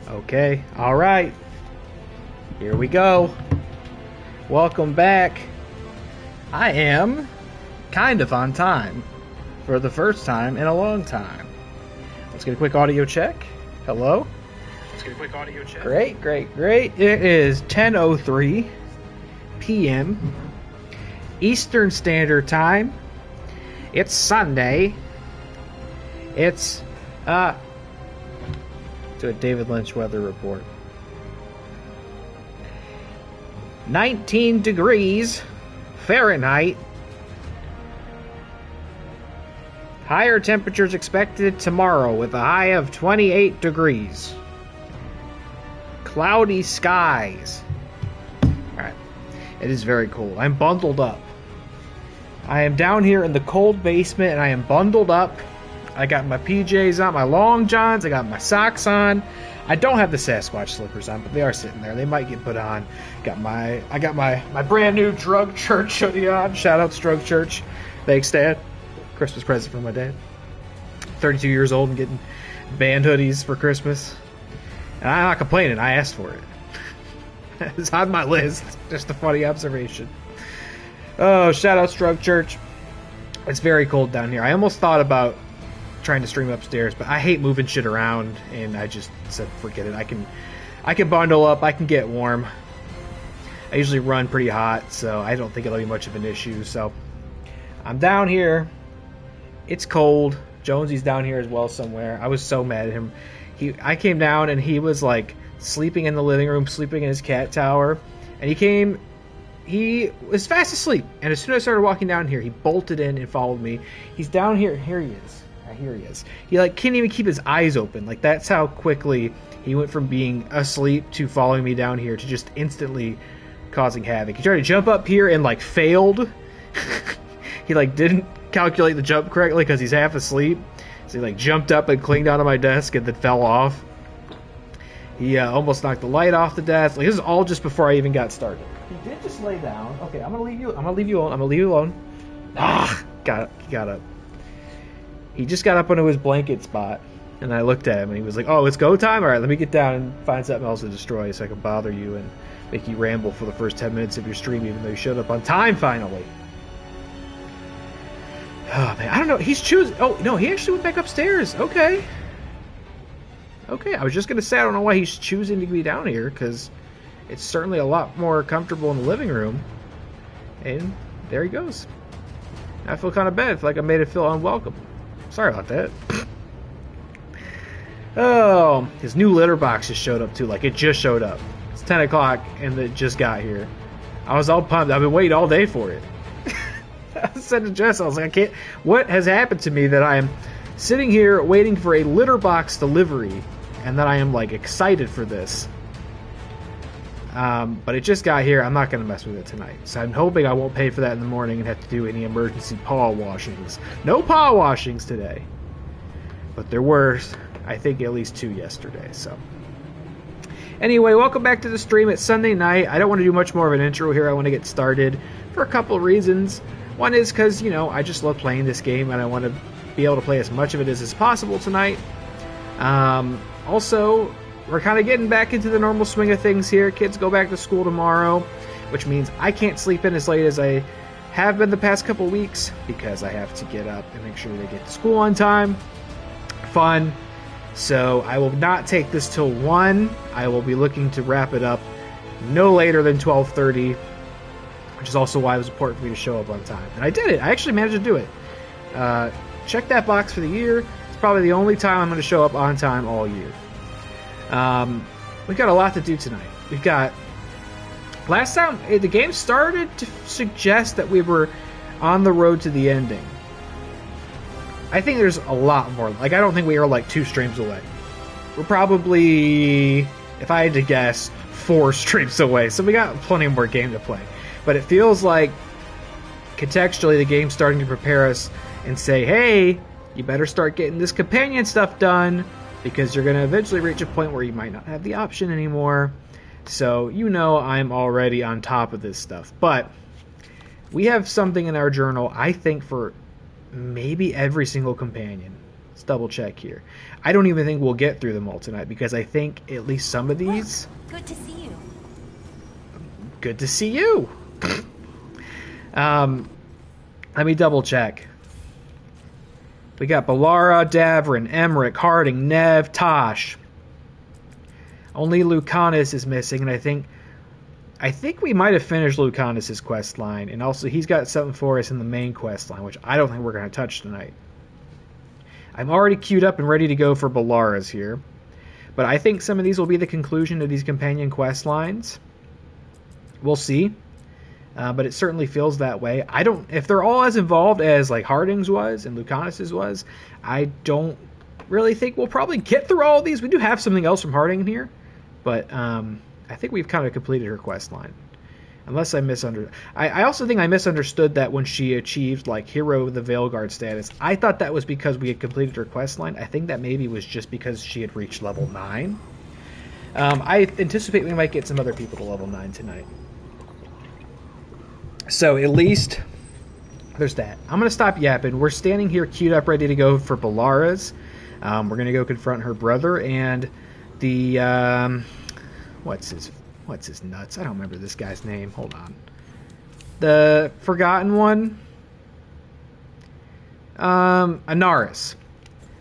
Okay, alright. Here we go. Welcome back. I am kind of on time for the first time in a long time. Let's get a quick audio check. Hello? Let's get a quick audio check. Great. It is 10:03 p.m. Eastern Standard Time. It's Sunday. It's, to a David Lynch weather report. 19 degrees Fahrenheit. Higher temperatures expected tomorrow with a high of 28 degrees. Cloudy skies. Alright. It is very cold. I'm bundled up. I am down here in the cold basement and I am bundled up. I got my PJs on, my long johns, I got my socks on. I don't have the Sasquatch slippers on, but they are sitting there. They might get put on. I got my brand new Drug Church hoodie on. Shout out to Drug Church. Thanks, Dad. Christmas present from my dad. 32 years old and getting band hoodies for Christmas. And I'm not complaining. I asked for it. It's on my list. Just a funny observation. Oh, shout out to Drug Church. It's very cold down here. I almost thought about trying to stream upstairs, but I hate moving shit around, and I just said forget it. I can bundle up, I can get warm. I usually run pretty hot, so I don't think it'll be much of an issue. So I'm down here. It's cold. Jonesy's down here as well somewhere. I was so mad at him. I came down and he was like sleeping in the living room, sleeping in his cat tower, and he was fast asleep, and as soon as I started walking down here, he bolted in and followed me. He's down here. Here he is. Here he is. He like can't even keep his eyes open. Like that's how quickly he went from being asleep to following me down here to just instantly causing havoc. He tried to jump up here and like failed. He like didn't calculate the jump correctly because he's half asleep. So he like jumped up and clinged onto my desk and then fell off. He almost knocked the light off the desk. Like this is all just before I even got started. He did just lay down. Okay, I'm gonna leave you alone. He got up. He just got up onto his blanket spot, and I looked at him, and he was like, oh, it's go time? All right, let me get down and find something else to destroy so I can bother you and make you ramble for the first 10 minutes of your stream, even though you showed up on time, finally. Oh, man, I don't know. He's choosing... Oh, no, he actually went back upstairs. Okay, I was just going to say, I don't know why he's choosing to be down here, because it's certainly a lot more comfortable in the living room. And there he goes. I feel kind of bad. I feel like I made it feel unwelcome. Sorry about that. Oh, his new litter box just showed up too. Like it just showed up. It's 10 o'clock and it just got here. I was all pumped. I've been waiting all day for it. I said to Jess, I was like, I can't. What has happened to me that I am sitting here waiting for a litter box delivery, and that I am like excited for this. But it just got here. I'm not going to mess with it tonight. So I'm hoping I won't pay for that in the morning and have to do any emergency paw washings. No paw washings today. But there were, I think, at least 2 yesterday. So anyway, welcome back to the stream. It's Sunday night. I don't want to do much more of an intro here. I want to get started for a couple of reasons. One is because, you know, I just love playing this game, and I want to be able to play as much of it as possible tonight. Also, we're kind of getting back into the normal swing of things here. Kids go back to school tomorrow, which means I can't sleep in as late as I have been the past couple weeks because I have to get up and make sure they get to school on time. Fun. So I will not take this till 1. I will be looking to wrap it up no later than 12:30, which is also why it was important for me to show up on time. And I did it. I actually managed to do it. Check that box for the year. It's probably the only time I'm going to show up on time all year. We've got a lot to do tonight. We've got... Last time, the game started to suggest that we were on the road to the ending. I think there's a lot more. Like, I don't think we are, like, 2 streams away. We're probably, if I had to guess, 4 streams away. So we got plenty more game to play. But it feels like, contextually, the game's starting to prepare us and say, hey, you better start getting this companion stuff done, because you're going to eventually reach a point where you might not have the option anymore. So, you know, I'm already on top of this stuff. But we have something in our journal, I think, for maybe every single companion. Let's double check here. I don't even think we'll get through them all tonight because I think at least some of these... Good to see you. Good to see you. Let me double check. We got Balara, Davrin, Emmerich, Harding, Nev, Tosh. Only Lucanus is missing, and I think we might have finished Lucanus's quest line, and also he's got something for us in the main quest line, which I don't think we're going to touch tonight. I'm already queued up and ready to go for Balara's here, but I think some of these will be the conclusion of these companion quest lines. We'll see, but it certainly feels that way. If they're all as involved as like Harding's was and Lucanus's was, I don't really think we'll probably get through all of these. We do have something else from Harding in here, but I think we've kind of completed her quest line. Unless I misunderstood. I also think I misunderstood that when she achieved like Hero of the Veilguard status. I thought that was because we had completed her quest line. I think that maybe was just because she had reached level 9. I anticipate we might get some other people to level 9 tonight. So at least there's that. I'm going to stop yapping. We're standing here queued up ready to go for Balara's. We're going to go confront her brother and the... What's his nuts? I don't remember this guy's name. Hold on. The Forgotten one? Anaris.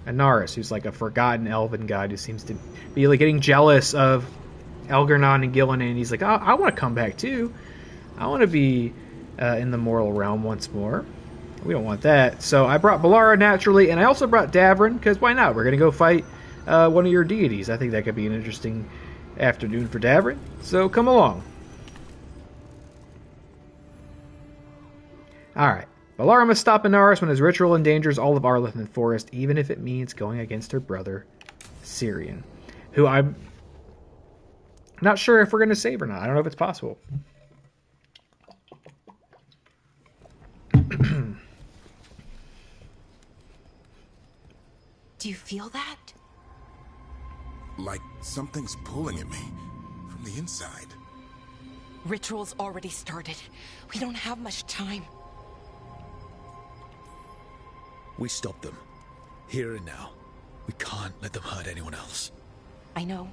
Anaris, who's like a forgotten elven god who seems to be like getting jealous of Elgernon and Gillinan. And he's like, I want to come back too. I want to be in the mortal realm once more. We don't want that. So I brought Balara naturally, and I also brought Davrin, because why not? We're going to go fight one of your deities. I think that could be an interesting afternoon for Davrin, so come along. Alright, Balara must stop Anaris when his ritual endangers all of Arlethan Forest, even if it means going against her brother, Syrian, who I'm not sure if we're going to save or not. I don't know if it's possible. Do you feel that? Like something's pulling at me from the inside. Ritual's already started. We don't have much time. We stop them. Here and now. We can't let them hurt anyone else. I know.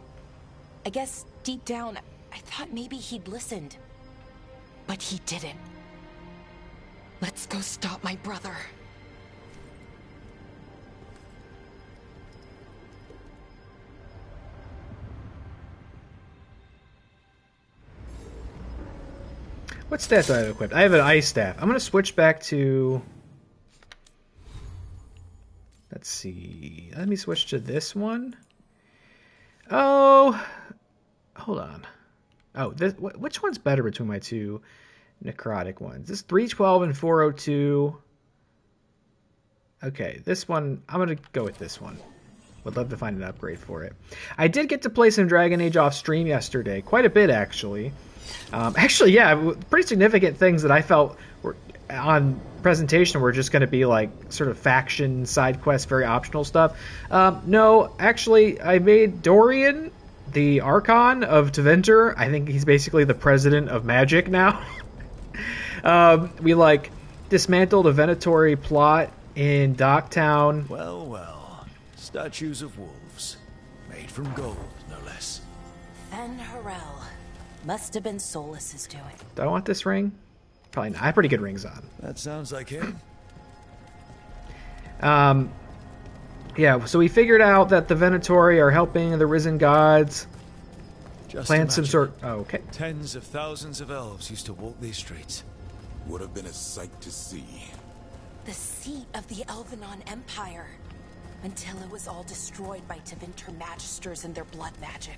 I guess deep down, I thought maybe he'd listened. But he didn't. Let's go stop my brother. What stats do I have equipped? I have an ice staff. I'm going to switch back to... Let's see. Let me switch to this one. Oh, hold on. Oh, which one's better between my two necrotic ones? This 312 and 402. Okay, this one, I'm going to go with this one. Would love to find an upgrade for it. I did get to play some Dragon Age off stream yesterday. Quite a bit, actually. Yeah, pretty significant things that I felt were on presentation were just going to be like sort of faction side quests, very optional stuff. No, actually, I made Dorian the Archon of Tevinter. I think he's basically the president of magic now. We like dismantled a Venatori plot in Docktown. Well, well. Statues of wolves. Made from gold, no less. Fen Harel. Must have been Solus's doing. Do I want this ring? Probably not. I have pretty good rings on. That sounds like him. Yeah, so we figured out that the Venatori are helping the risen gods Just plan some imagine. sort... Oh, okay. Tens of thousands of elves used to walk these streets. Would have been a sight to see. The seat of the Elvenon Empire. Until it was all destroyed by Tevinter Magisters and their blood magic.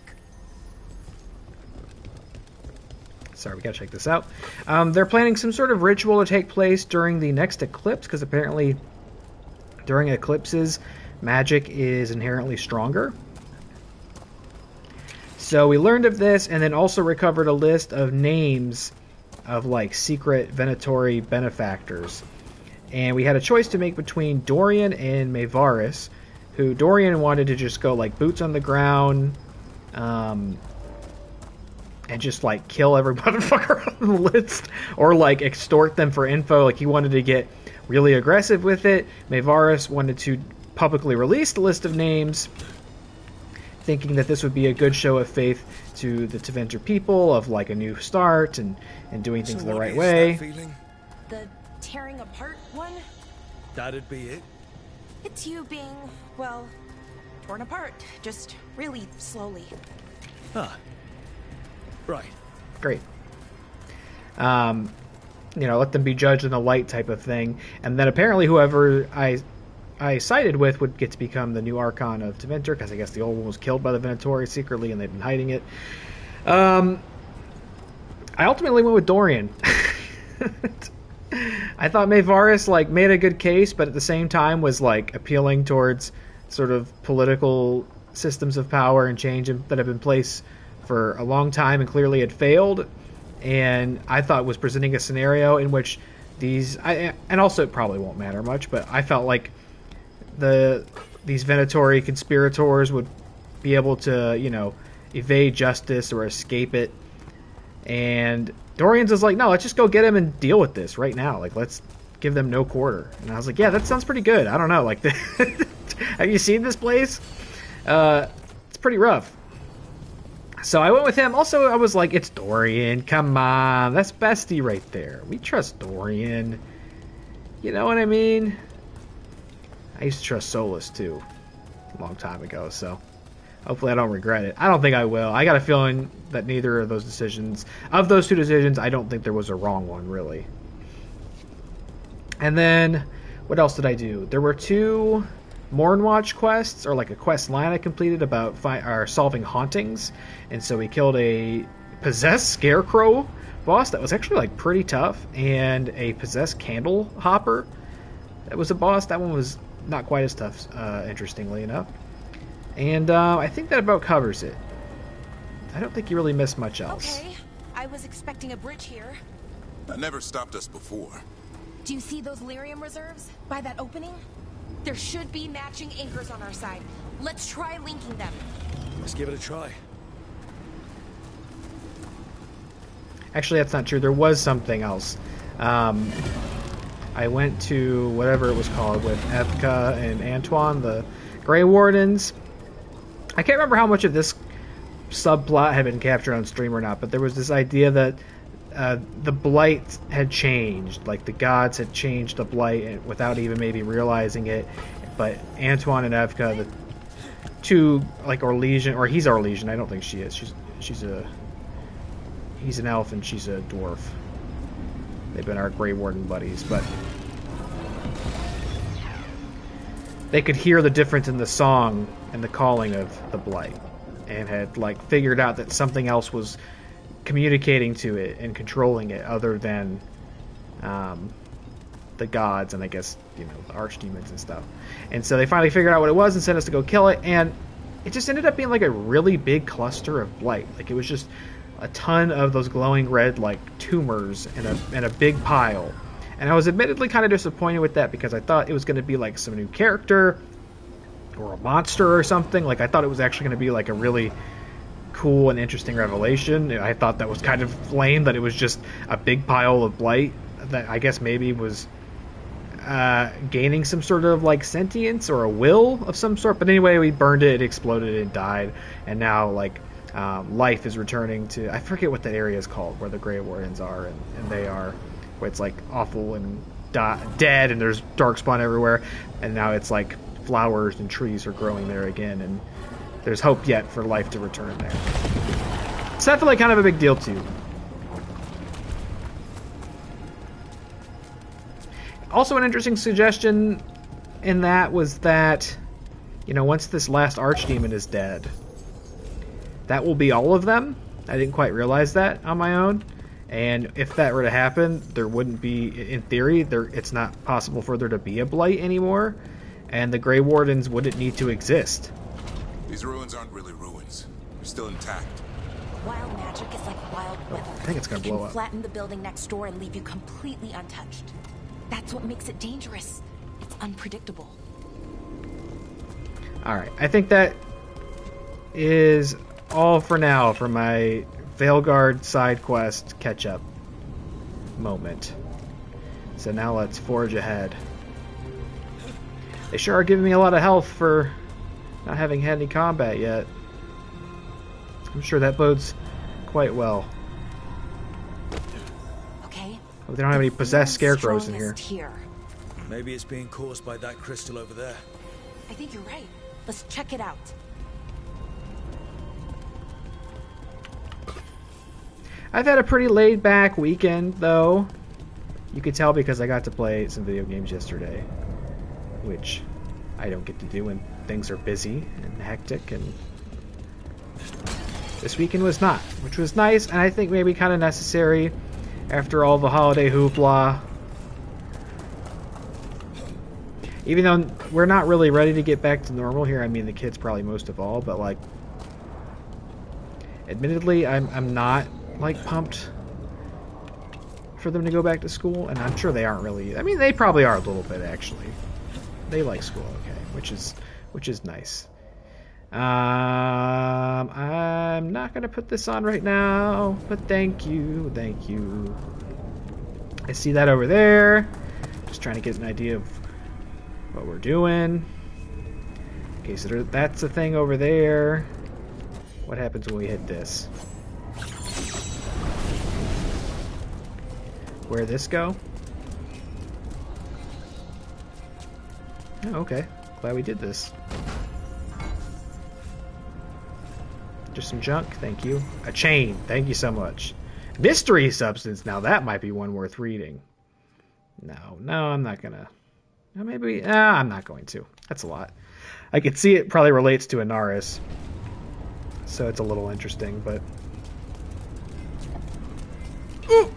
Sorry, we gotta check this out. They're planning some sort of ritual to take place during the next eclipse, because apparently during eclipses, magic is inherently stronger. So we learned of this, and then also recovered a list of names of like secret Venatori benefactors. And we had a choice to make between Dorian and Maevaris, who Dorian wanted to just go like boots on the ground, and just like kill every motherfucker on the list, or like extort them for info. Like he wanted to get really aggressive with it. Maevaris wanted to publicly released a list of names, thinking that this would be a good show of faith to the Teventer people, of like a new start and doing things the right way. The tearing apart one? That'd be it? It's you being, well, torn apart. Just really slowly. Huh. Right. Great. Let them be judged in the light type of thing. And then apparently whoever I sided with would get to become the new Archon of Teventer, because I guess the old one was killed by the Venatori secretly and they've been hiding it. I ultimately went with Dorian. I thought Maevaris made a good case, but at the same time was appealing towards sort of political systems of power and change that have been in place for a long time and clearly had failed. And I thought was presenting a scenario in which and also it probably won't matter much, but I felt like these Venatori conspirators would be able to, evade justice or escape it. And Dorian's is like, no, let's just go get him and deal with this right now. Let's give them no quarter. And I was like, yeah, that sounds pretty good. I don't know. Have you seen this place? It's pretty rough. So I went with him. Also, I was like, it's Dorian. Come on. That's bestie right there. We trust Dorian. You know what I mean? I used to trust Solus, too. A long time ago, so hopefully I don't regret it. I don't think I will. I got a feeling that neither of those decisions, of those two decisions, I don't think there was a wrong one, really. And then, what else did I do? There were 2 Mornwatch quests, or a quest line I completed about solving hauntings. And so we killed a possessed scarecrow boss that was actually pretty tough, and a possessed candle hopper that was a boss. That one was not quite as tough, interestingly enough. And I think that about covers it. I don't think you really missed much else. Okay, I was expecting a bridge here. That never stopped us before. Do you see those lyrium reserves by that opening? There should be matching anchors on our side. Let's try linking them. Let's give it a try. Actually, that's not true. There was something else. I went to whatever it was called with Evka and Antoine, the Grey Wardens. I can't remember how much of this subplot had been captured on stream or not, but there was this idea that the Blight had changed. The gods had changed the Blight without even maybe realizing it. But Antoine and Evka, the 2, Orlesian, or he's Orlesian, I don't think she is. He's an elf and she's a dwarf. They've been our Grey Warden buddies, but they could hear the difference in the song and the calling of the Blight, and had figured out that something else was communicating to it and controlling it other than the gods and I guess the archdemons and stuff. And so they finally figured out what it was and sent us to go kill it, and it just ended up being a really big cluster of Blight. It was just a ton of those glowing red tumors in a big pile. And I was admittedly kind of disappointed with that, because I thought it was going to be some new character or a monster or something. I thought it was actually going to be a really cool and interesting revelation. I thought that was kind of lame that it was just a big pile of Blight that I guess maybe was gaining some sort of sentience or a will of some sort. But anyway, we burned it, it exploded, it died, and now life is returning to, I forget what that area is called where the Grey Wardens are, and they are, where it's awful and dead and there's darkspawn everywhere, and now it's flowers and trees are growing there again, and there's hope yet for life to return there. It's definitely kind of a big deal too. Also, an interesting suggestion in that was that, once this last archdemon is dead, that will be all of them. I didn't quite realize that on my own. And if that were to happen, there wouldn't be, in theory, it's not possible for there to be a Blight anymore, and the Grey Wardens wouldn't need to exist. These ruins aren't really ruins. They're still intact. Wild magic is like wild weather. I think it's going to blow up. It can flatten the building next door and leave you completely untouched. That's what makes it dangerous. It's unpredictable. Alright, I think that is all for now for my Veilguard side quest catch-up moment. So now let's forge ahead. They sure are giving me a lot of health for not having had any combat yet. I'm sure that bodes quite well. Okay. Hope they don't have any possessed scarecrows in here. Maybe it's being caused by that crystal over there. I think you're right. Let's check it out. I've had a pretty laid-back weekend, though. You could tell because I got to play some video games yesterday, which I don't get to do when things are busy and hectic, and this weekend was not, which was nice, and I think maybe kind of necessary after all the holiday hoopla. Even though we're not really ready to get back to normal here, I mean the kids probably most of all, but like, admittedly, I'm not like pumped for them to go back to school, and I'm sure they aren't really. I mean, they probably are a little bit actually. They like school, okay, which is nice. I'm not gonna put this on right now, but thank you. I see that over there. Just trying to get an idea of what we're doing. Okay, so that's the thing over there. What happens when we hit this? Where'd this go? Oh, okay. Glad we did this. Just some junk, thank you. A chain, thank you so much. Mystery substance, now that might be one worth reading. No, I'm not gonna. Maybe, I'm not going to. That's a lot. I could see it probably relates to Inaris. So it's a little interesting, but... Ooh!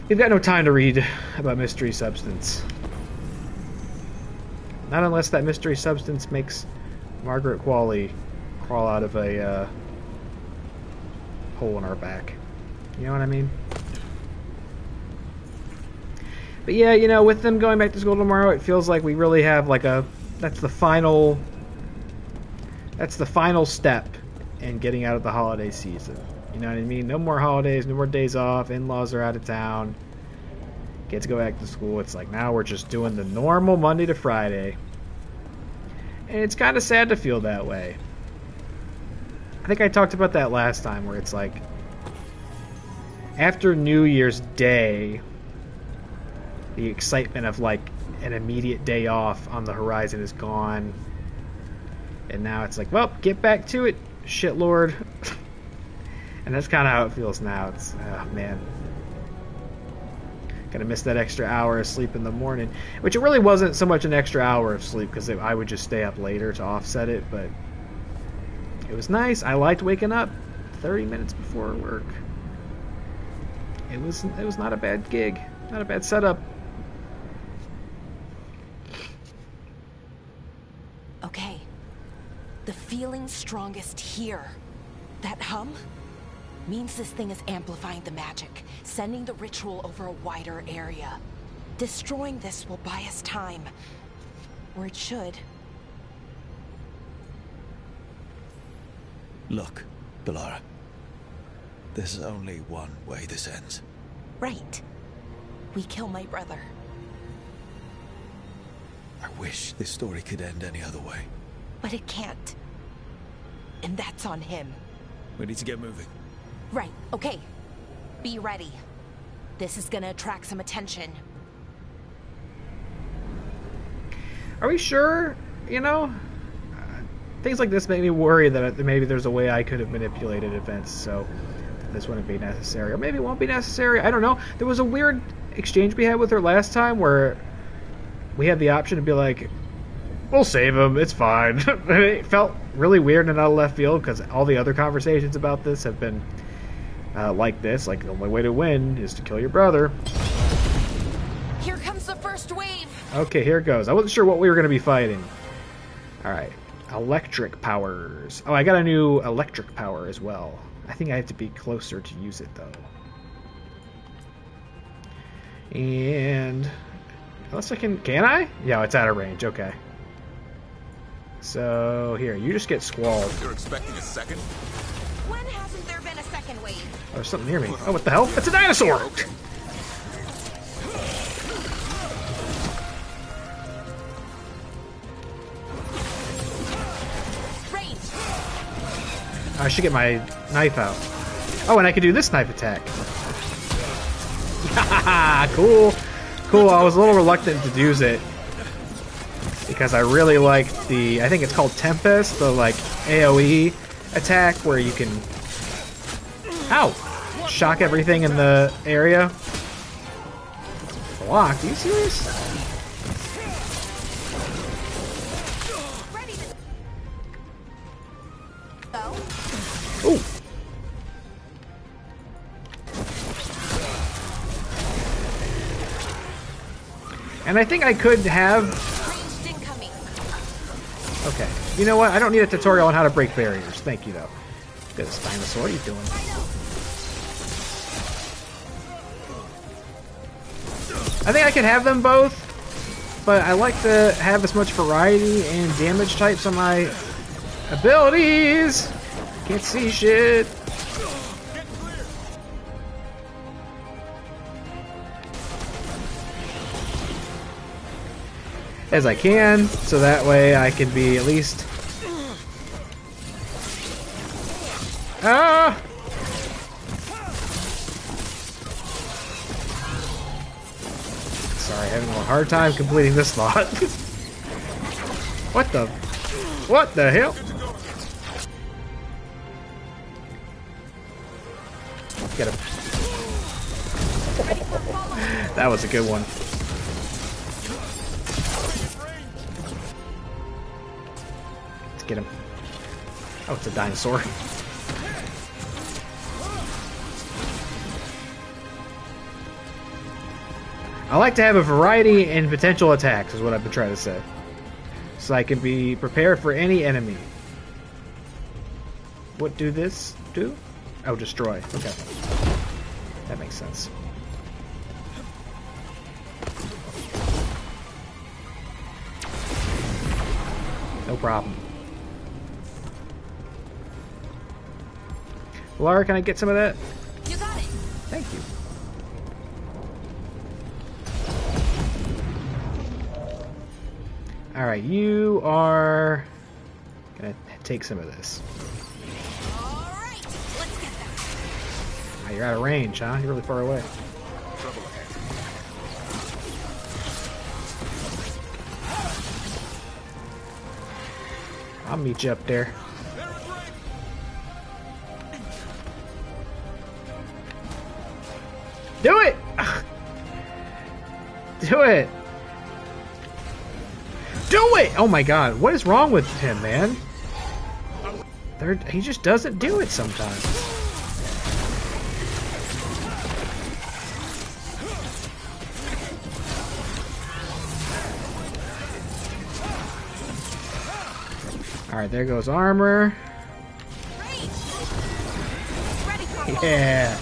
We've got no time to read about mystery substance. Not unless that mystery substance makes Margaret Qualley crawl out of a hole in our back. You know what I mean? But yeah, you know, with them going back to school tomorrow, it feels like we really have like that's the final step in getting out of the holiday season. You know what I mean? No more holidays, no more days off, in-laws are out of town. Kids go back to school. It's like now we're just doing the normal Monday to Friday. And it's kind of sad to feel that way. I think I talked about that last time, where it's like after New Year's Day, the excitement of like an immediate day off on the horizon is gone. And now it's like, well, get back to it, shitlord. And that's kind of how it feels now. It's, oh man. Gonna miss that extra hour of sleep in the morning. Which it really wasn't so much an extra hour of sleep, because I would just stay up later to offset it, but it was nice. I liked waking up 30 minutes before work. It was not a bad gig. Not a bad setup. Okay. The feeling's strongest here. That hum means this thing is amplifying the magic, sending the ritual over a wider area. Destroying this will buy us time. Or it should. Look, Bellara. There's only one way this ends. Right. We kill my brother. I wish this story could end any other way. But it can't. And that's on him. We need to get moving. Right, okay. Be ready. This is gonna attract some attention. Are we sure? You know? Things like this make me worry that maybe there's a way I could have manipulated events, so this wouldn't be necessary. Or maybe it won't be necessary. I don't know. There was a weird exchange we had with her last time where we had the option to be like, we'll save him, it's fine. It felt really weird and out of left field because all the other conversations about this have been like this. Like, the only way to win is to kill your brother. Here comes the first wave! Okay, here it goes. I wasn't sure what we were going to be fighting. Alright. Electric powers. Oh, I got a new electric power as well. I think I have to be closer to use it, though. And... unless I can I? Yeah, it's out of range. Okay. So, here, you just get squalled. You're expecting a second? When hasn't there been a second wave? Oh, there's something near me. Oh, what the hell? It's a dinosaur! Okay. I should get my knife out. Oh, and I can do this knife attack. Cool. Cool, I was a little reluctant to use it because I really like the, I think it's called Tempest, the like AoE attack where you can, ow, shock everything in the area. Blocked, are you serious? Ooh. And I think I could have... Okay. You know what? I don't need a tutorial on how to break barriers. Thank you, though. Goodness, dinosaur, what are you doing? I think I could have them both, but I like to have as much variety and damage types on my abilities. Can't see shit. As I can, so that way I can be at least... Ah! Sorry, having a hard time completing this thought. What the... What the hell? Get him. That was a good one. Let's get him. Oh, it's a dinosaur. I like to have a variety in potential attacks, is what I've been trying to say. So I can be prepared for any enemy. What do this do? Oh, destroy. Okay. That makes sense. No problem. Lara, can I get some of that? You got it. Thank you. Alright, you are gonna take some of this. Alright, let's get them. Oh, you're out of range, huh? You're really far away. I'll meet you up there. Do it! Do it! Do it! Oh my god, what is wrong with him, man? He just doesn't do it sometimes. Alright, there goes armor. Yeah.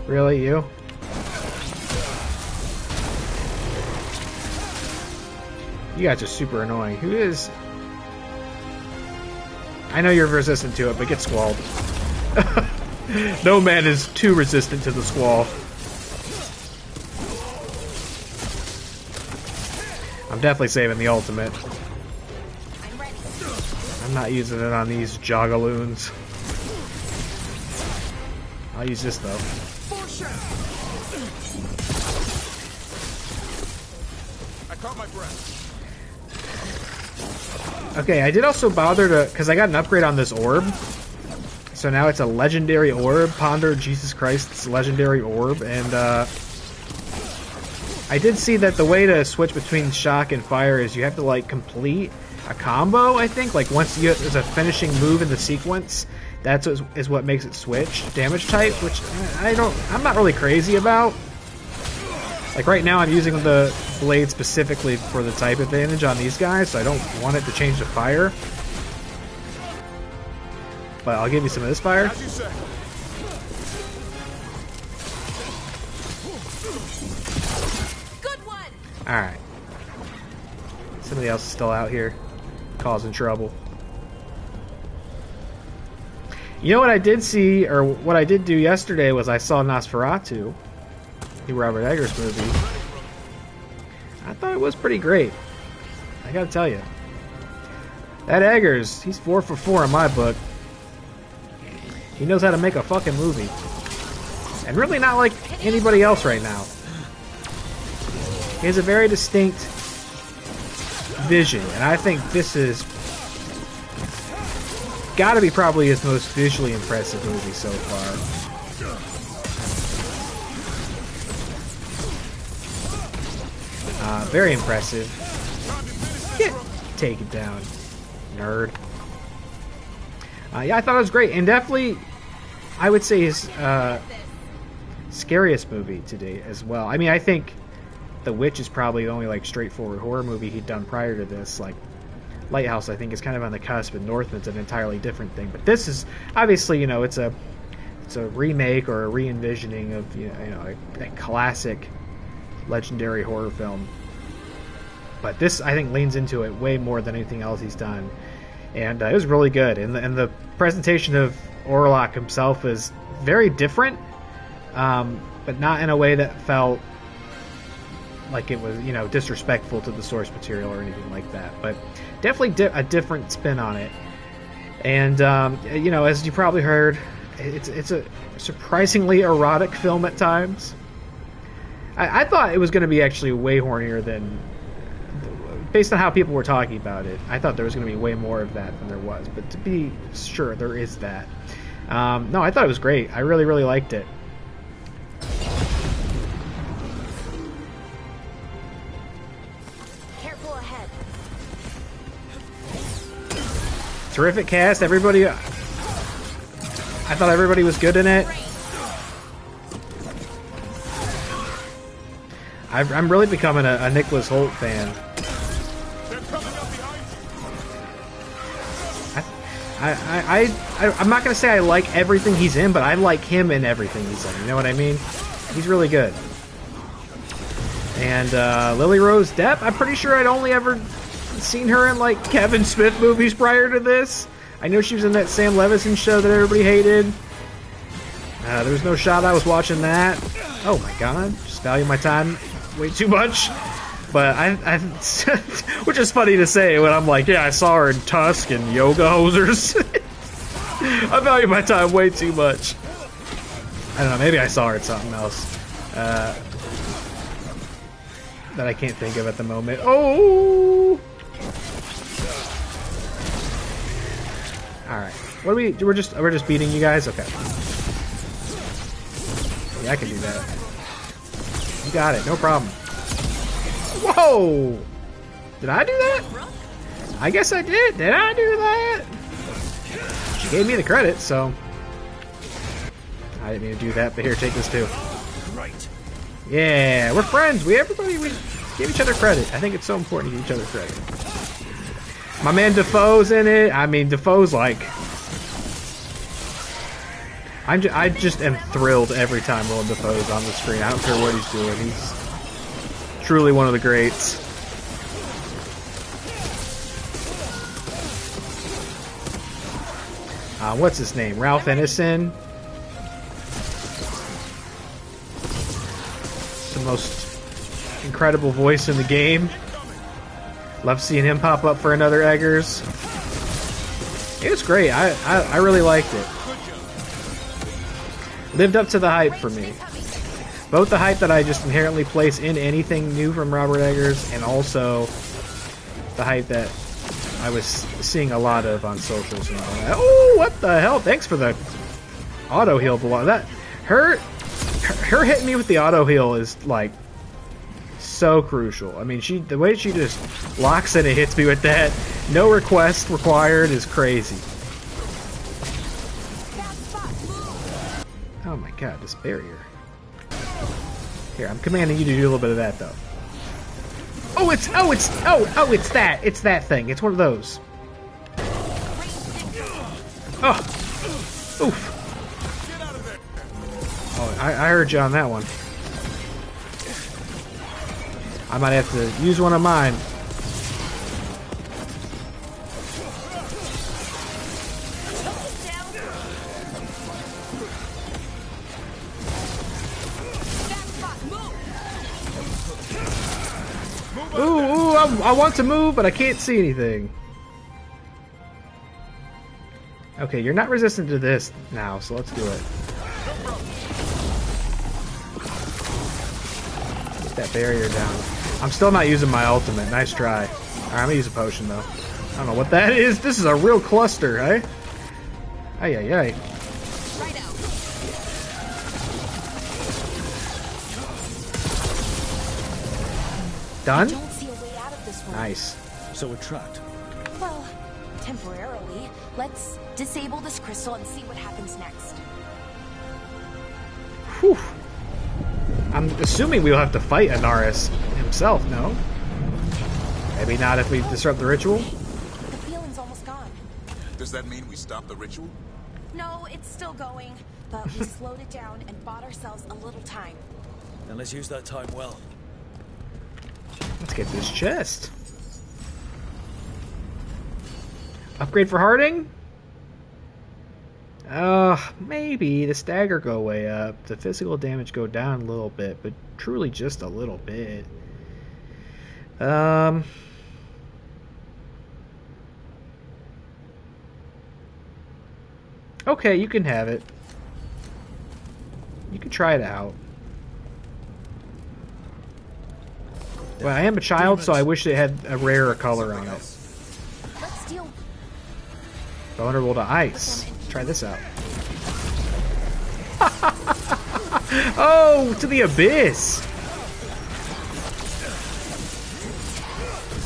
Really, you? You guys are super annoying. Who is... I know you're resistant to it, but get squalled. No man is too resistant to the squall. I'm definitely saving the ultimate. I'm not using it on these joggaloons. I'll use this though. I caught my breath. Okay, I did also bother to, because I got an upgrade on this orb. So now it's a legendary orb. Ponder Jesus Christ's legendary orb. And I did see that the way to switch between shock and fire is you have to like complete a combo, I think. Like once you there's a finishing move in the sequence, that's is what makes it switch damage type, which I'm not really crazy about. Like right now I'm using the blade specifically for the type advantage on these guys, so I don't want it to change to fire. But I'll give you some of this fire. As you say. Good one. Alright. Somebody else is still out here causing trouble. You know what I did see, or what I did do yesterday was I saw Nosferatu. new Robert Eggers movie. I thought it was pretty great. I gotta tell you. That Eggers, he's 4 for 4 in my book. He knows how to make a fucking movie. And really not like anybody else right now. He has a very distinct vision, and I think this is gotta be probably his most visually impressive movie so far. Very impressive. Take it down, nerd. Yeah, I thought it was great, and definitely, I would say his scariest movie to date as well. I mean, I think The Witch is probably the only like straightforward horror movie he'd done prior to this. Like Lighthouse, I think, is kind of on the cusp, and Northman's an entirely different thing. But this is obviously, you know, it's a remake or a re-envisioning of a classic, legendary horror film. But this, I think, leans into it way more than anything else he's done, and it was really good. And the presentation of Orlok himself is very different, but not in a way that felt like it was, disrespectful to the source material or anything like that. But definitely a different spin on it. And as you probably heard, it's a surprisingly erotic film at times. I thought it was going to be actually way hornier than, based on how people were talking about it, I thought there was going to be way more of that than there was. But to be sure, there is that. No, I thought it was great. I really, really liked it. Careful ahead. Terrific cast. Everybody, I thought everybody was good in it. I'm really becoming a Nicholas Hoult fan. I'm not gonna say I like everything he's in, but I like him in everything he's in. You know what I mean? He's really good. And Lily Rose Depp, I'm pretty sure I'd only ever seen her in like Kevin Smith movies prior to this. I know she was in that Sam Levinson show that everybody hated. There was no shot I was watching that. Oh my god, just value my time way too much. But I which is funny to say when I'm like, yeah, I saw her in Tusk and Yoga Hosers. I value my time way too much. I don't know, maybe I saw her in something else that I can't think of at the moment. Oh! Alright. What are we're just beating you guys? Okay. Yeah, I can do that. You got it, no problem. Whoa! Did I do that? I guess I did. Did I do that? She gave me the credit, so I didn't mean to do that, but here, take this too. Right. Yeah, we're friends. We give each other credit. I think it's so important to give each other credit. My man Defoe's in it. I mean, Defoe's like, I just am thrilled every time Willem Dafoe's on the screen. I don't care what he's doing. He's truly one of the greats. What's his name? Ralph Ineson. The most incredible voice in the game. Love seeing him pop up for another Eggers. It was great. I really liked it. Lived up to the hype for me. Both the hype that I just inherently place in anything new from Robert Eggers, and also the hype that I was seeing a lot of on socials and all that. Oh, what the hell? Thanks for the auto heal below that. Her hitting me with the auto heal is like so crucial. I mean, the way she just locks in and hits me with that, no request required, is crazy. Oh my god, this barrier. Here, I'm commanding you to do a little bit of that though. It's that. It's that thing. It's one of those. Oh. Oof. Oh, I heard you on that one. I might have to use one of mine. Ooh, I want to move, but I can't see anything. Okay, you're not resistant to this now, so let's do it. Get that barrier down. I'm still not using my ultimate. Nice try. Alright, I'm gonna use a potion, though. I don't know what that is. This is a real cluster, eh? Ay, ay, ay. Right out. Done? I don't see a way out of this one. Nice. So we're trapped. Well, temporarily. Let's disable this crystal and see what happens next. Whew. I'm assuming we'll have to fight Anaris himself, no? Maybe not if we disrupt the ritual? The feeling's almost gone. Does that mean we stop the ritual? No, it's still going, but we slowed it down and bought ourselves a little time. Then let's use that time well. Let's get this chest. Upgrade for Harding? Maybe. The stagger go way up. The physical damage go down a little bit, but truly just a little bit. Okay, you can have it. You can try it out. Well, I am a child, so I wish it had a rarer color on it. Let's deal. Vulnerable to ice. Try this out. Oh, to the abyss!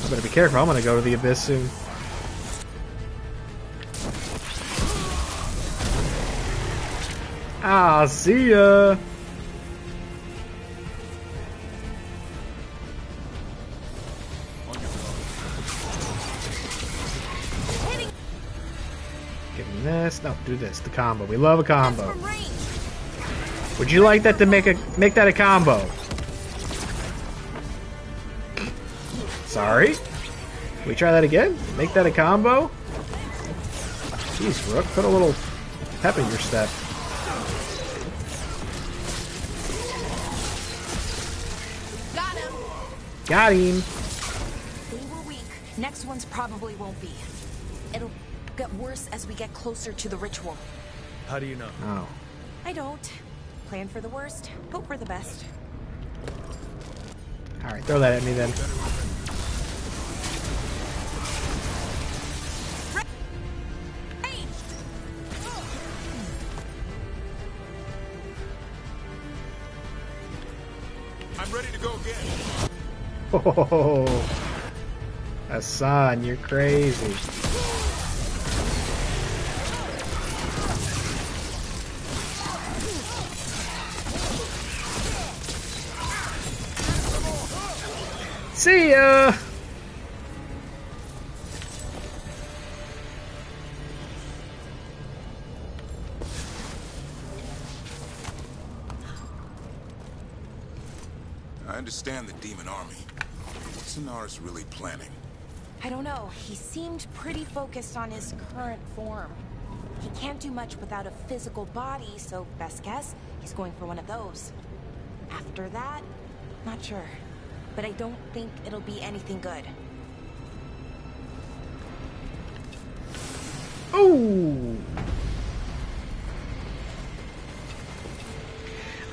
I better be careful. I'm gonna go to the abyss soon. Ah, see ya! Give him this. No, do this. The combo. We love a combo. Would you like that to make that a combo? Sorry? Can we try that again? Make that a combo? Jeez, Rook, put a little pep in your step. Got him. Got him. They were weak. Next ones probably won't be. It'll get worse as we get closer to the ritual. How do you know? Oh. I don't. Plan for the worst, hope for the best. Alright, throw that at me then. I'm ready to go again. Oh, Hassan, you're crazy. See ya! I understand the demon army. What's Anaris really planning? I don't know. He seemed pretty focused on his current form. He can't do much without a physical body, so best guess, he's going for one of those. After that, not sure. But I don't think it'll be anything good. Ooh!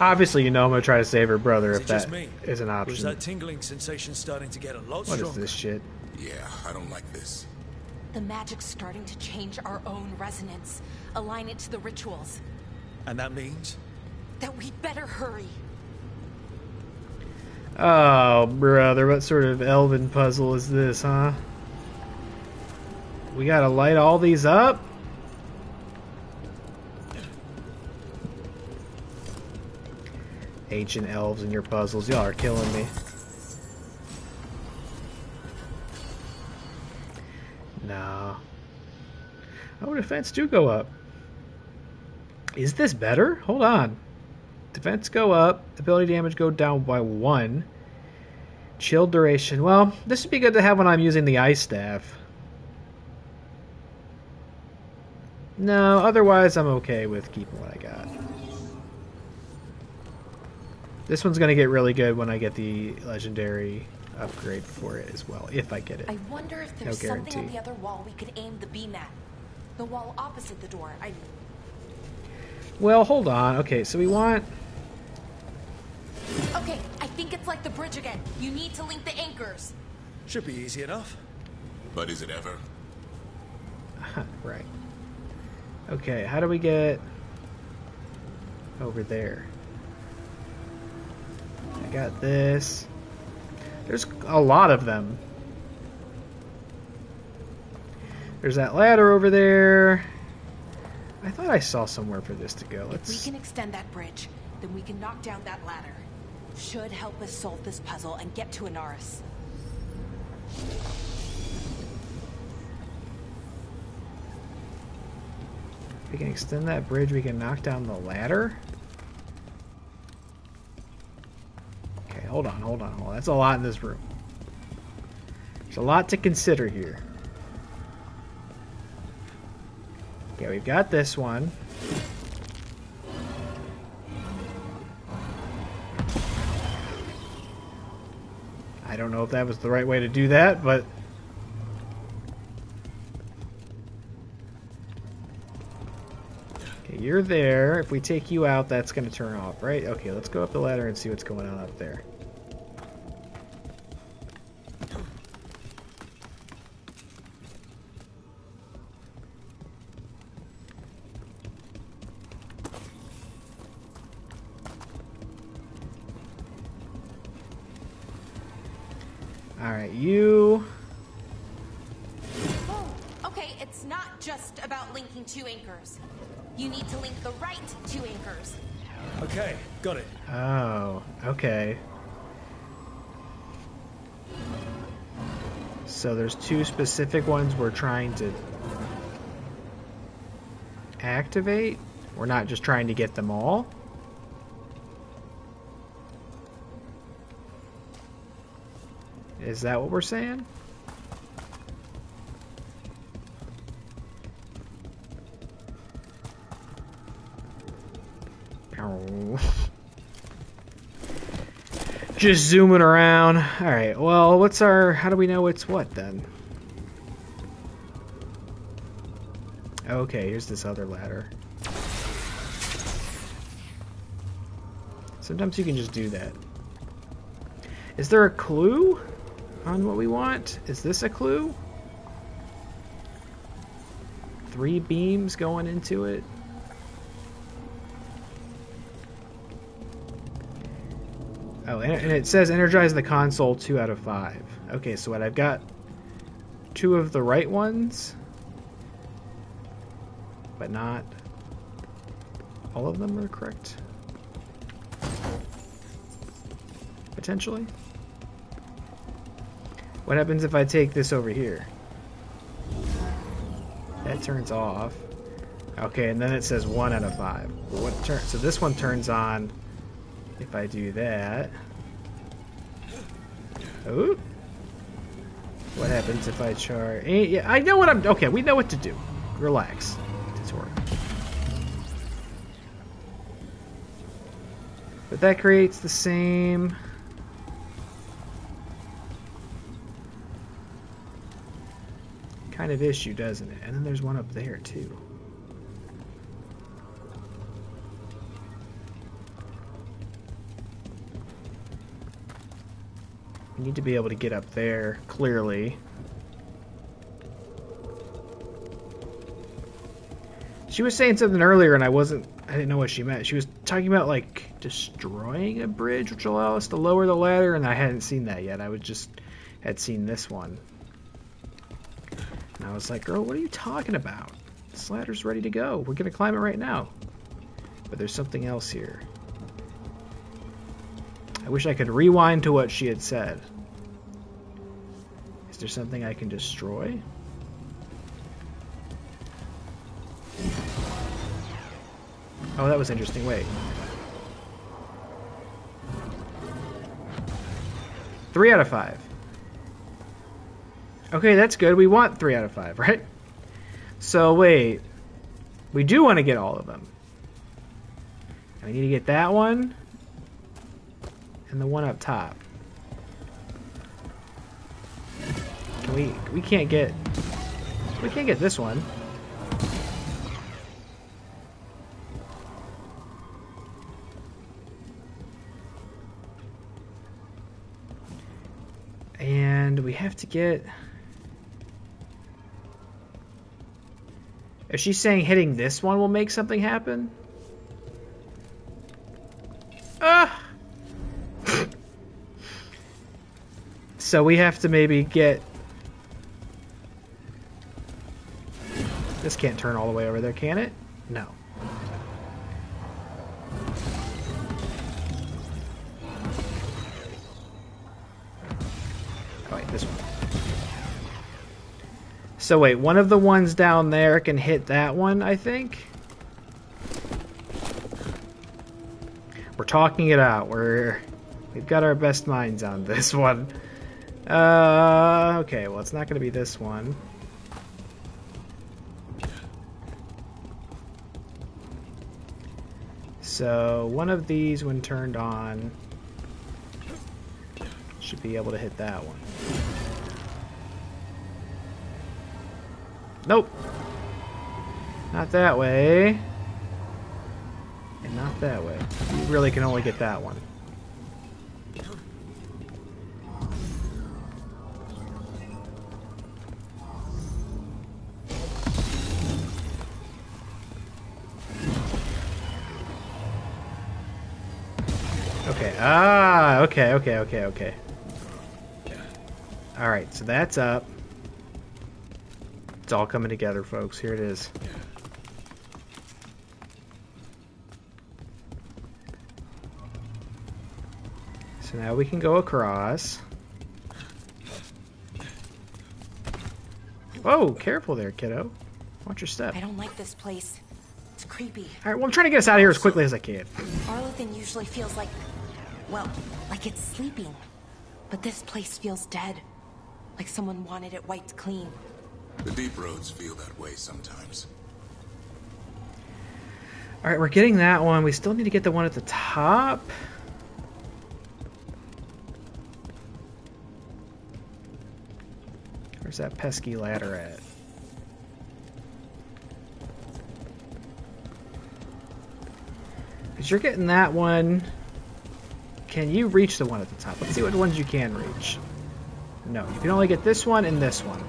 Obviously, you know I'm gonna try to save her brother if that is an Or is that option. tingling sensation starting to get a lot What stronger? is this shit? Yeah, I don't like this. The magic's starting to change our own resonance, align it to the rituals. And that means? That we'd better hurry. Oh, brother, what sort of elven puzzle is this, huh? We gotta light all these up? Ancient elves and your puzzles, y'all are killing me. No. Oh, defense do go up. Is this better? Hold on. Defense go up. Ability damage go down by 1. Chill duration. Well, this would be good to have when I'm using the ice staff. No, otherwise I'm okay with keeping what I got. This one's going to get really good when I get the legendary upgrade for it as well, if I get it. I wonder if there's something on the other wall we could aim the beam at. The wall opposite the door. Well, hold on. Okay, so we want... Okay, I think it's like the bridge again. You need to link the anchors. Should be easy enough. But is it ever? Right. Okay, how do we get over there? I got this. There's a lot of them. There's that ladder over there. I thought I saw somewhere for this to go. If we can extend that bridge, then we can knock down that ladder. Should help us solve this puzzle and get to Anaris. If we can extend that bridge, we can knock down the ladder. Okay, hold on. That's a lot in this room. There's a lot to consider here. Okay, we've got this one. I don't know if that was the right way to do that, but... Okay, you're there. If we take you out, that's going to turn off, right? Okay, let's go up the ladder and see what's going on up there. Alright, you... Oh, okay, it's not just about linking two anchors. You need to link the right two anchors. Okay, got it. Oh, okay. So there's two specific ones we're trying to activate? We're not just trying to get them all? Is that what we're saying? Just zooming around. Alright, well, what's our... How do we know it's what, then? Okay, here's this other ladder. Sometimes you can just do that. Is there a clue on what we want? Is this a clue? 3 beams going into it? Oh, and it says energize the console 2 out of 5. Okay, so what, I've got 2 of the right ones, but not all of them are correct. Potentially. What happens if I take this over here? That turns off. Okay, and then it says 1 out of 5. So this one turns on if I do that. Oh. What happens if I charge? Yeah, I know what I'm... Okay, we know what to do. Relax. Tutorial. But that creates the same... kind of issue, doesn't it? And then there's one up there, too. We need to be able to get up there, clearly. She was saying something earlier and I didn't know what she meant. She was talking about, like, destroying a bridge, which will allow us to lower the ladder, and I hadn't seen that yet. I had seen this one. And I was like, girl, what are you talking about? This ladder's ready to go. We're going to climb it right now. But there's something else here. I wish I could rewind to what she had said. Is there something I can destroy? Oh, that was interesting. Wait. 3 out of 5. Okay, that's good. We want 3 out of 5, right? So, wait. We do want to get all of them. I need to get that one. And the one up top. We can't get this one. And we have to get... Is she saying hitting this one will make something happen? Ah! So we have to maybe get... This can't turn all the way over there, can it? No. Oh, wait, this one. So wait, one of the ones down there can hit that one, I think? We're talking it out. We've got our best minds on this one. Okay, well, it's not going to be this one. So one of these, when turned on, should be able to hit that one. Nope. Not that way. And not that way. You really can only get that one. Okay. Ah, okay. Alright, so that's up. It's all coming together, folks. Here it is. So now we can go across. Whoa, careful there, kiddo. Watch your step. I don't like this place. It's creepy. Alright, well, I'm trying to get us out of here as quickly as I can. Arlington usually feels like, well, like it's sleeping. But this place feels dead. Like someone wanted it wiped clean. The deep roads feel that way sometimes. Alright, we're getting that one. We still need to get the one at the top. Where's that pesky ladder at? Because you're getting that one. Can you reach the one at the top? Let's see what ones you can reach. No, you can only get this one and this one.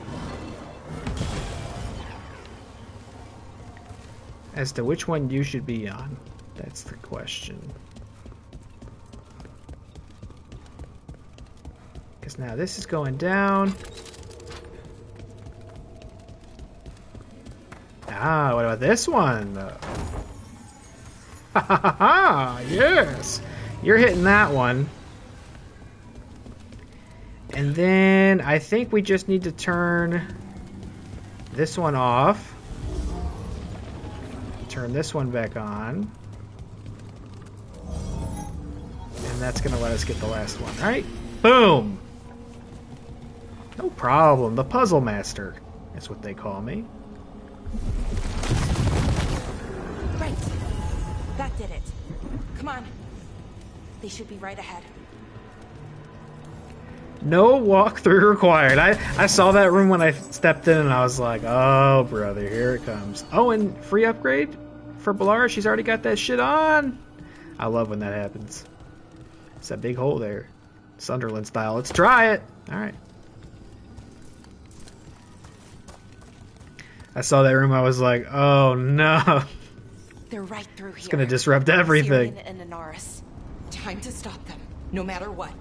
As to which one you should be on, that's the question. Because now this is going down. Ah, what about this one? Ha ha ha! Yes! You're hitting that one. And then I think we just need to turn this one off. Turn this one back on. And that's going to let us get the last one, right? Boom! No problem. The Puzzle Master. That's what they call me. Right. That did it. Come on. They should be right ahead. No walkthrough required. I saw that room when I stepped in and I was like, oh, brother, here it comes. Oh, and free upgrade for Balara. She's already got that shit on. I love when that happens. It's that big hole there. Sunderland style. Let's try it. All right. I saw that room. I was like, oh, no. They're right through here. It's going to disrupt everything. Syrian and Inaris. Time to stop them, no matter what.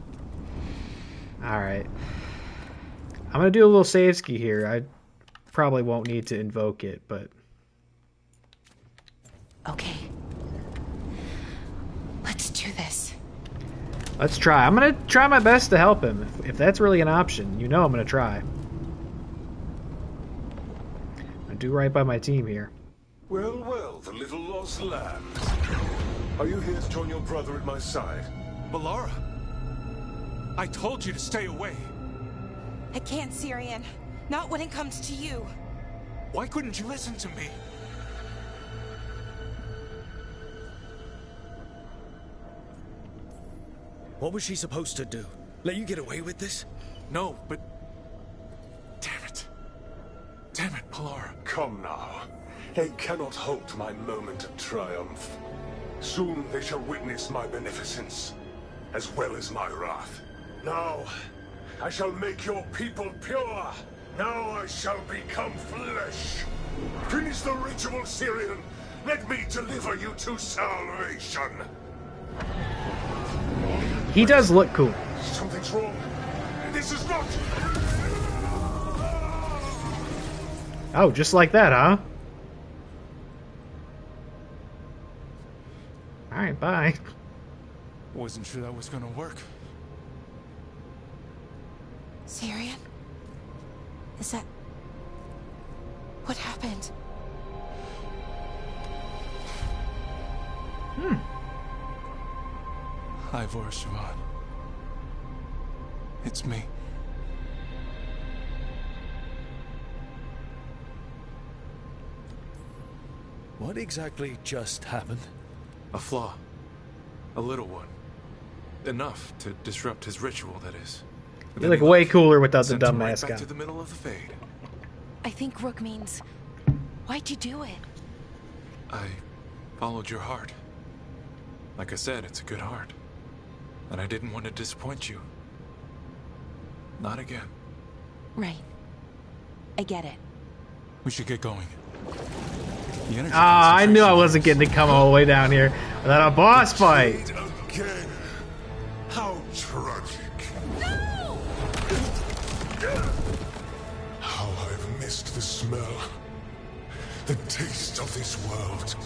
Alright. I'm going to do a little save ski here. I probably won't need to invoke it, but... Okay. Let's do this. Let's try. I'm going to try my best to help him. If that's really an option, you know I'm going to try. I do right by my team here. Well, well, the little lost lambs. Are you here to join your brother at my side? Balara, I told you to stay away. I can't, Syrian. Not when it comes to you. Why couldn't you listen to me? What was she supposed to do? Let you get away with this? No, but Palara. Come now. They cannot halt my moment of triumph. Soon they shall witness my beneficence, as well as my wrath. Now, I shall make your people pure. Now I shall become flesh. Finish the ritual, Syrian. Let me deliver you to salvation. He does look cool. Something's wrong. This is not... Oh, just like that, huh? Alright, bye. Wasn't sure that was gonna work. Syrian? Is that... What happened? Ivor Siobhan. It's me. What exactly just happened? A flaw. A little one. Enough to disrupt his ritual, that is. But You then look he way left. cooler without the Sent dumb him right mask back on. to the middle of the fade. I think Rook means... Why'd you do it? I followed your heart. Like I said, it's a good heart. And I didn't want to disappoint you. Not again. Right. I get it. We should get going. The energy Ah, I knew I concentration wasn't getting to come all the way down here without a boss fight. Again. How tragic. How I've missed the smell. The taste of this world.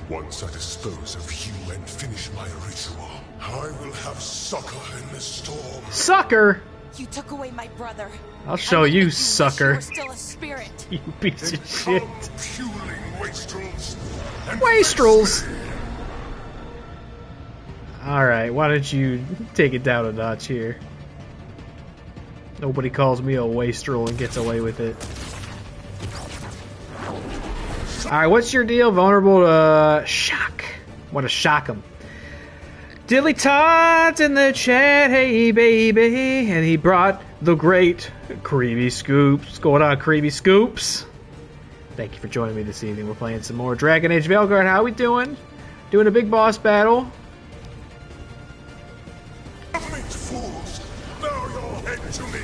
Once I dispose of you and finish my ritual, I will have succor in the storm. Sucker! You took away my brother. I'll show I will you, make wish sucker. You were still a spirit. You piece Then of shit. come, puling wastrels. and Wastrels! face me. Alright, why don't you take it down a notch here? Nobody calls me a wastrel and gets away with it. Alright, what's your deal? Vulnerable to shock. Want to shock him. Dilly Todd's in the chat, hey baby. And he brought the great Creepy Scoops. What's going on, Creepy Scoops? Thank you for joining me this evening. We're playing some more Dragon Age Veilguard. How we doing? Doing a big boss battle. Fools, bow your head to me.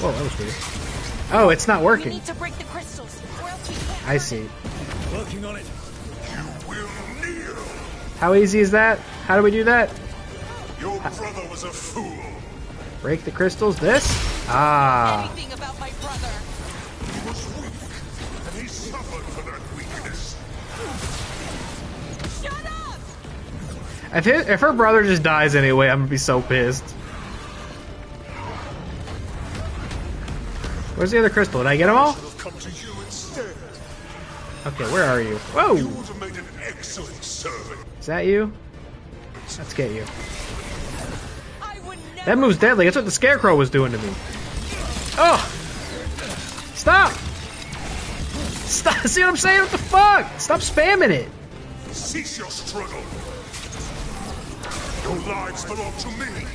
Whoa, that was weird. Oh, it's not We working. need to break the crystals, or else we can't. I see. Working on it. You will kneel. How easy is that? How do we do that? Your brother was a fool. Break the crystals? This? Ah. Anything about my brother. He was weak, and he suffered for that weakness. Shut up! If her brother just dies anyway, I'm gonna be so pissed. Where's the other crystal? Did I get them all? I should have come to you instead. Okay, where are you? Whoa! You would have made an excellent servant. Is that you? Let's get you. I would never. That move's deadly. That's what the Scarecrow was doing to me. Oh! Stop! Stop! See what I'm saying? What the fuck? Stop spamming it! Cease your struggle. Your lives belong to me.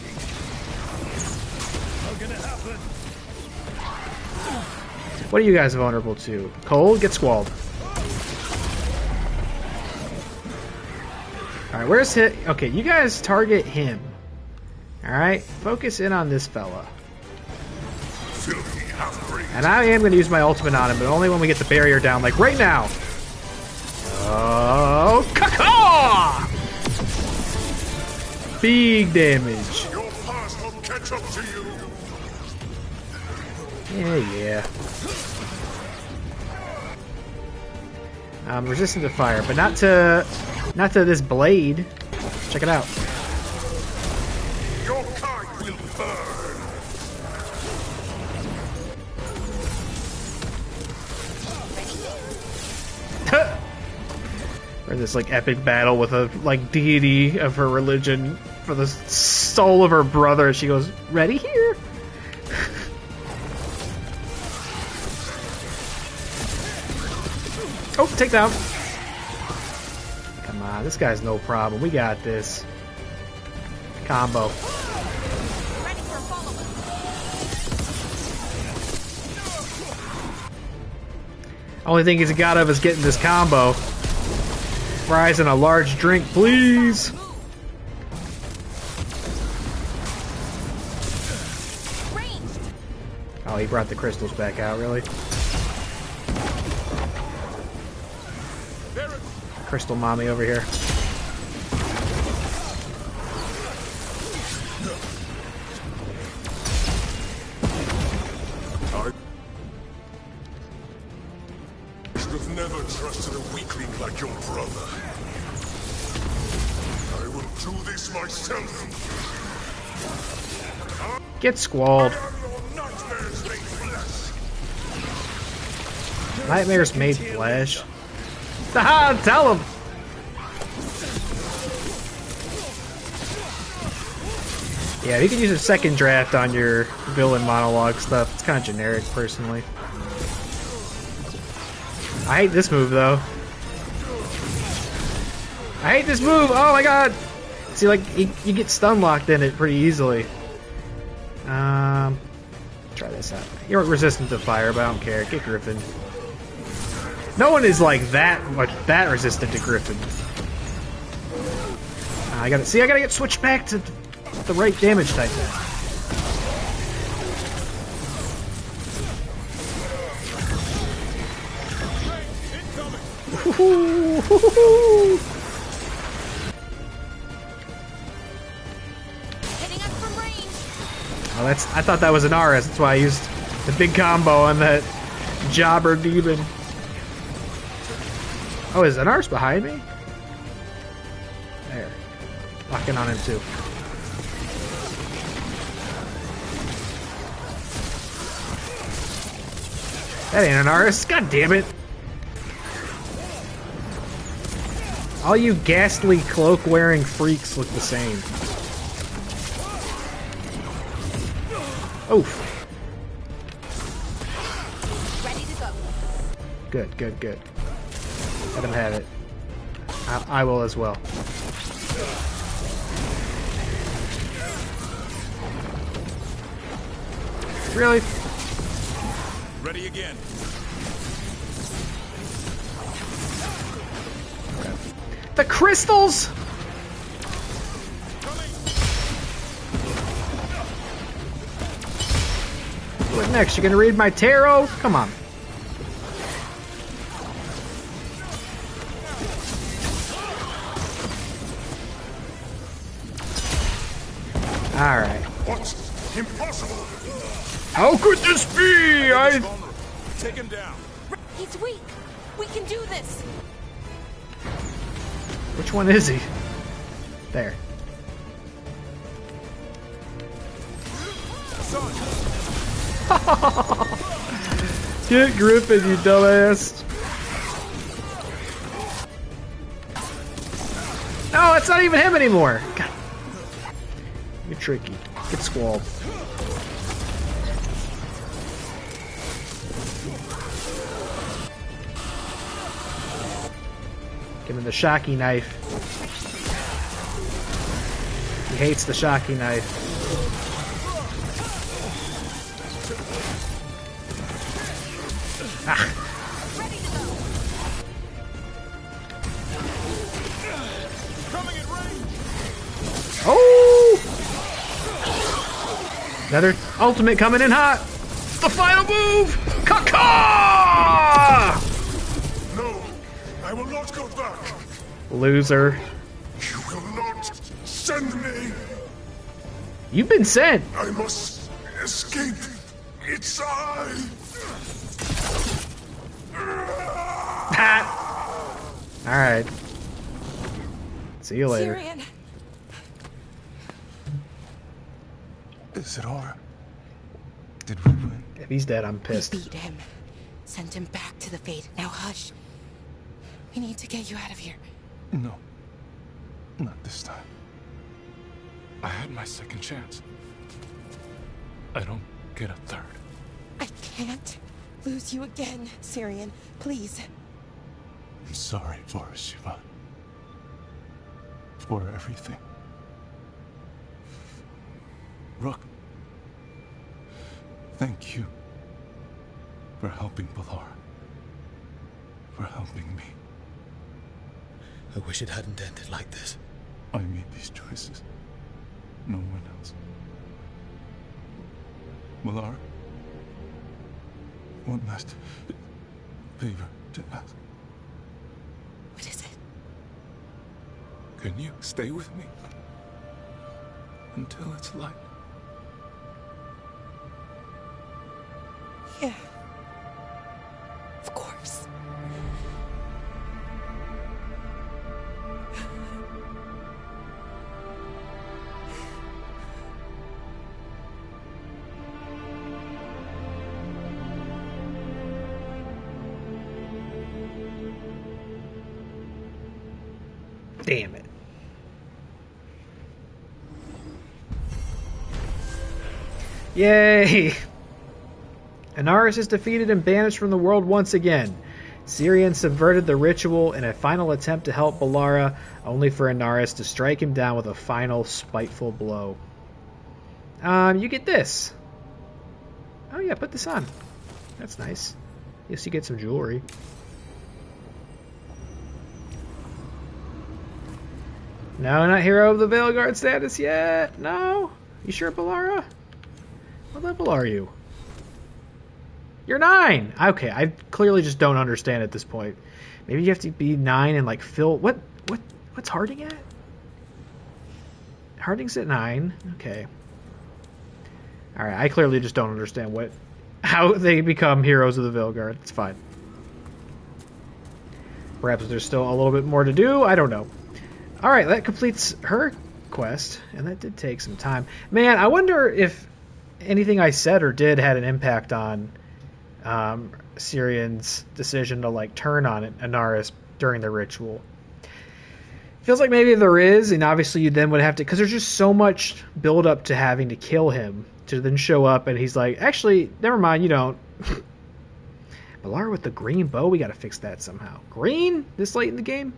Not gonna happen. What are you guys vulnerable to? Cold? Get squalled. Alright, where's hit? Okay, you guys target him. Alright, focus in on this fella. Filthy half-breed. And I am going to use my ultimate on him, but only when we get the barrier down, like right now. Oh, caw! Big damage. Your past will catch up to you. Yeah. Resistant to fire, but not to this blade. Check it out. Your kind will burn. Or this like epic battle with a like deity of her religion for the soul of her brother. She goes, "Ready here." Oh, take down. Come on, this guy's no problem. We got this. Combo. Ready for follow-up. Only thing he's got of is getting this combo. Fries and a large drink, please. Oh, he brought the crystals back out, really? Crystal mommy over here. I should have never trusted a weakling like your brother. I will do this myself. Get squalled. Nightmares made flesh. Haha, tell him! Yeah, you can use a second draft on your villain monologue stuff. It's kind of generic, personally. I hate this move, though. I hate this move! Oh my god! See, like, you get stun locked in it pretty easily. Try this out. You're resistant to fire, but I don't care. Get Griffin. No one is like that resistant to Griffin. I gotta get switched back to the right damage type then. Oh, I thought that was an RS, that's why I used the big combo on that jobber demon. Oh, is an RS behind me? There. Locking on him too. That ain't an RS, god damn it. All you ghastly cloak-wearing freaks look the same. Oof. Ready to go. Good, good, good. Let him have it. I will as well. Really? Ready again. The crystals? What next? You gonna read my tarot? Come on. Alright. What? Impossible! How could this be? Take him down. He's weak. We can do this. Which one is he? There. Get Griffin, you dumbass. No, it's not even him anymore. God. You're tricky. Get squalled. Give him the shocky knife. He hates the shocky knife. Ah. Oh! Another ultimate coming in hot. The final move! Caw-caw! No, I will not go back. Loser. You will not send me. You've been sent. I must escape. It's I. Alright. See you later. Tyrion. Is it over? Did we win? If he's dead, I'm We pissed. beat him. Sent him back to the Fate. Now hush. We need to get you out of here. No. Not this time. I had my second chance. I don't get a third. I can't lose you again, Syrian. Please. I'm sorry for Shiva. For everything. Rook. Thank you for helping Pilar. for helping me. I wish it hadn't ended like this. I made these choices. No one else. Valara, one last favor to ask. What is it? Can you stay with me until it's light? Yeah. Of course. Damn it. Yay! Inaris is defeated and banished from the world once again. Syrian subverted the ritual in a final attempt to help Valara, only for Inaris to strike him down with a final spiteful blow. You get this. Oh yeah, put this on. That's nice. Yes, you get some jewelry. No, not hero of the Veilguard status yet. No? You sure, Valara? What level are you? You're 9! Okay, I clearly just don't understand at this point. Maybe you have to be 9 and like fill... What's Harding at? Harding's at 9. Okay. Alright, I clearly just don't understand how they become heroes of the Veilguard. It's fine. Perhaps there's still a little bit more to do. I don't know. Alright, that completes her quest, and that did take some time. Man, I wonder if anything I said or did had an impact on Syrian's decision to like turn on Inaris during the ritual. Feels like maybe there is, and obviously you then would have to, because there's just so much build up to having to kill him to then show up and he's like, actually, never mind, you don't. Valara with the green bow, we gotta fix that somehow. Green? This late in the game?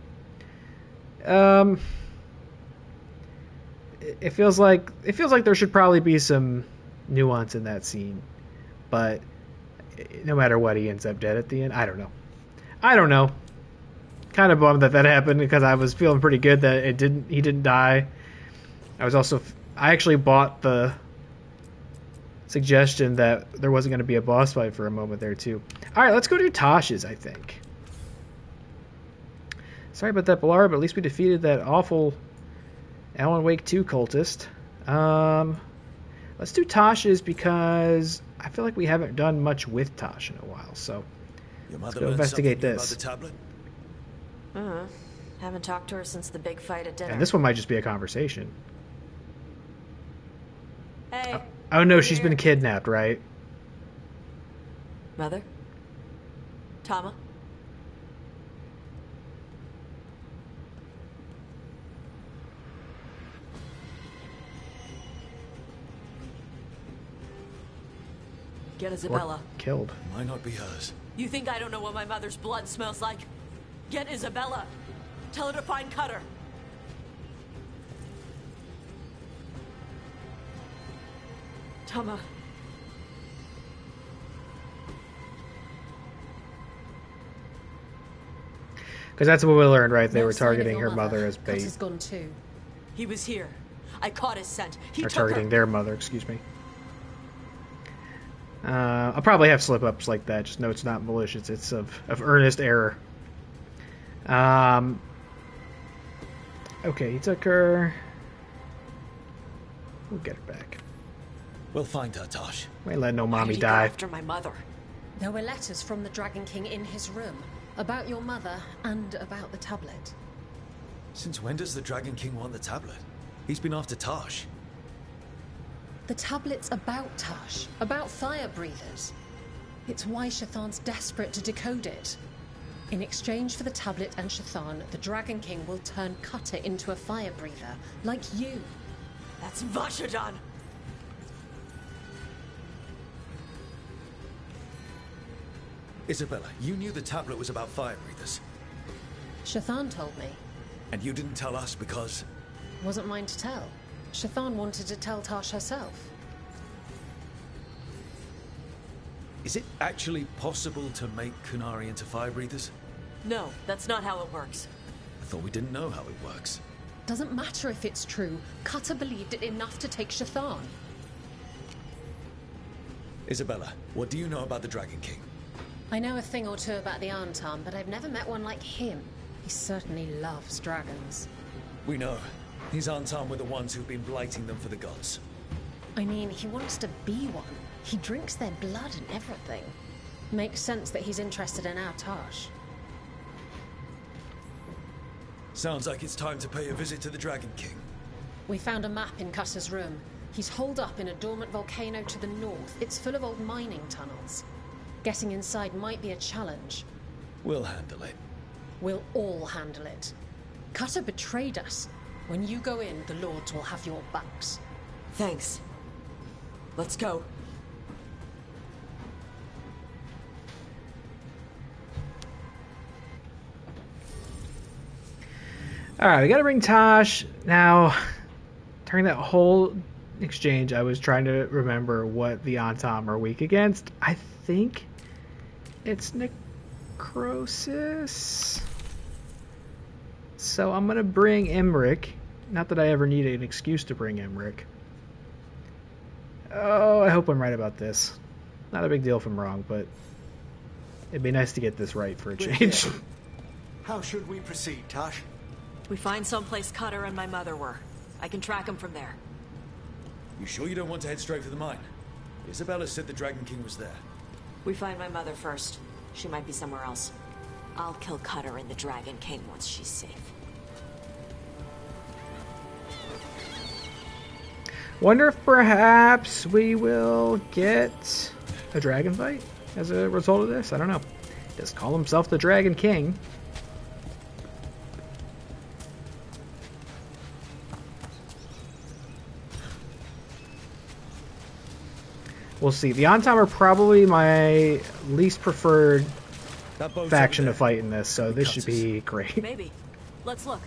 It feels like there should probably be some nuance in that scene, but no matter what, he ends up dead at the end. I don't know. Kind of bummed that happened because I was feeling pretty good that he didn't die. I actually bought the suggestion that there wasn't going to be a boss fight for a moment there too. All right, let's go to Tosh's, I think. Sorry about that, Valara, but at least we defeated that awful Alan Wake 2 cultist. Let's do Tosh's because I feel like we haven't done much with Tosh in a while, so let's go investigate this. About the tablet? Haven't talked to her since the big fight at dinner. And this one might just be a conversation. Hey. Oh no, she's been kidnapped, right? Mother? Tama? Get Isabella. Or killed. Might not be hers. You think I don't know what my mother's blood smells like? Get Isabella. Tell her to find Cutter. Tama. Because that's what we learned, right? They No were sign of targeting your her mother as Cutter's bait. gone too. He was here. I caught his scent. He Or took targeting her. their mother, excuse me. I'll probably have slip-ups like that. Just know it's not malicious. It's of earnest error. Okay, he took her. We'll get her back. We'll find her, Tosh. We ain't let no Why mommy did he go die. after my mother? There were letters from the Dragon King in his room about your mother and about the tablet. Since when does the Dragon King want the tablet? He's been after Tosh. The tablet's about Tosh, about fire breathers. It's why Shathan's desperate to decode it. In exchange for the tablet and Shathan, the Dragon King will turn Cutter into a fire breather, like you. That's Vashadan. Isabella, you knew the tablet was about fire breathers. Shathan told me. And you didn't tell us because... Wasn't mine to tell. Shathan wanted to tell Tosh herself. Is it actually possible to make Kunari into fire breathers? No, that's not how it works. I thought we didn't know how it works. Doesn't matter if it's true. Cutter believed it enough to take Shathan. Isabella, what do you know about the Dragon King? I know a thing or two about the Anton, but I've never met one like him. He certainly loves dragons. We know. These Anton were the ones who've been blighting them for the gods. I mean, he wants to be one. He drinks their blood and everything. Makes sense that he's interested in our Tosh. Sounds like it's time to pay a visit to the Dragon King. We found a map in Cutter's room. He's holed up in a dormant volcano to the north. It's full of old mining tunnels. Getting inside might be a challenge. We'll handle it. We'll all handle it. Cutter betrayed us. When you go in, the Lords will have your backs. Thanks. Let's go. Alright, we gotta bring Tosh. Now, during that whole exchange, I was trying to remember what the Antom are weak against. I think it's necrosis. So I'm gonna bring Emmerich. Not that I ever needed an excuse to bring Emmerich. Oh, I hope I'm right about this. Not a big deal if I'm wrong, but it'd be nice to get this right for a change. How should we proceed, Tosh? We find someplace Cutter and my mother were. I can track them from there. You sure you don't want to head straight for the mine? Isabella said the Dragon King was there. We find my mother first. She might be somewhere else. I'll kill Cutter and the Dragon King once she's safe. Wonder if perhaps we will get a dragon fight as a result of this? I don't know. He does call himself the Dragon King. We'll see. The Antom are probably my least preferred faction to fight in this, so this should be great. Maybe. Let's look.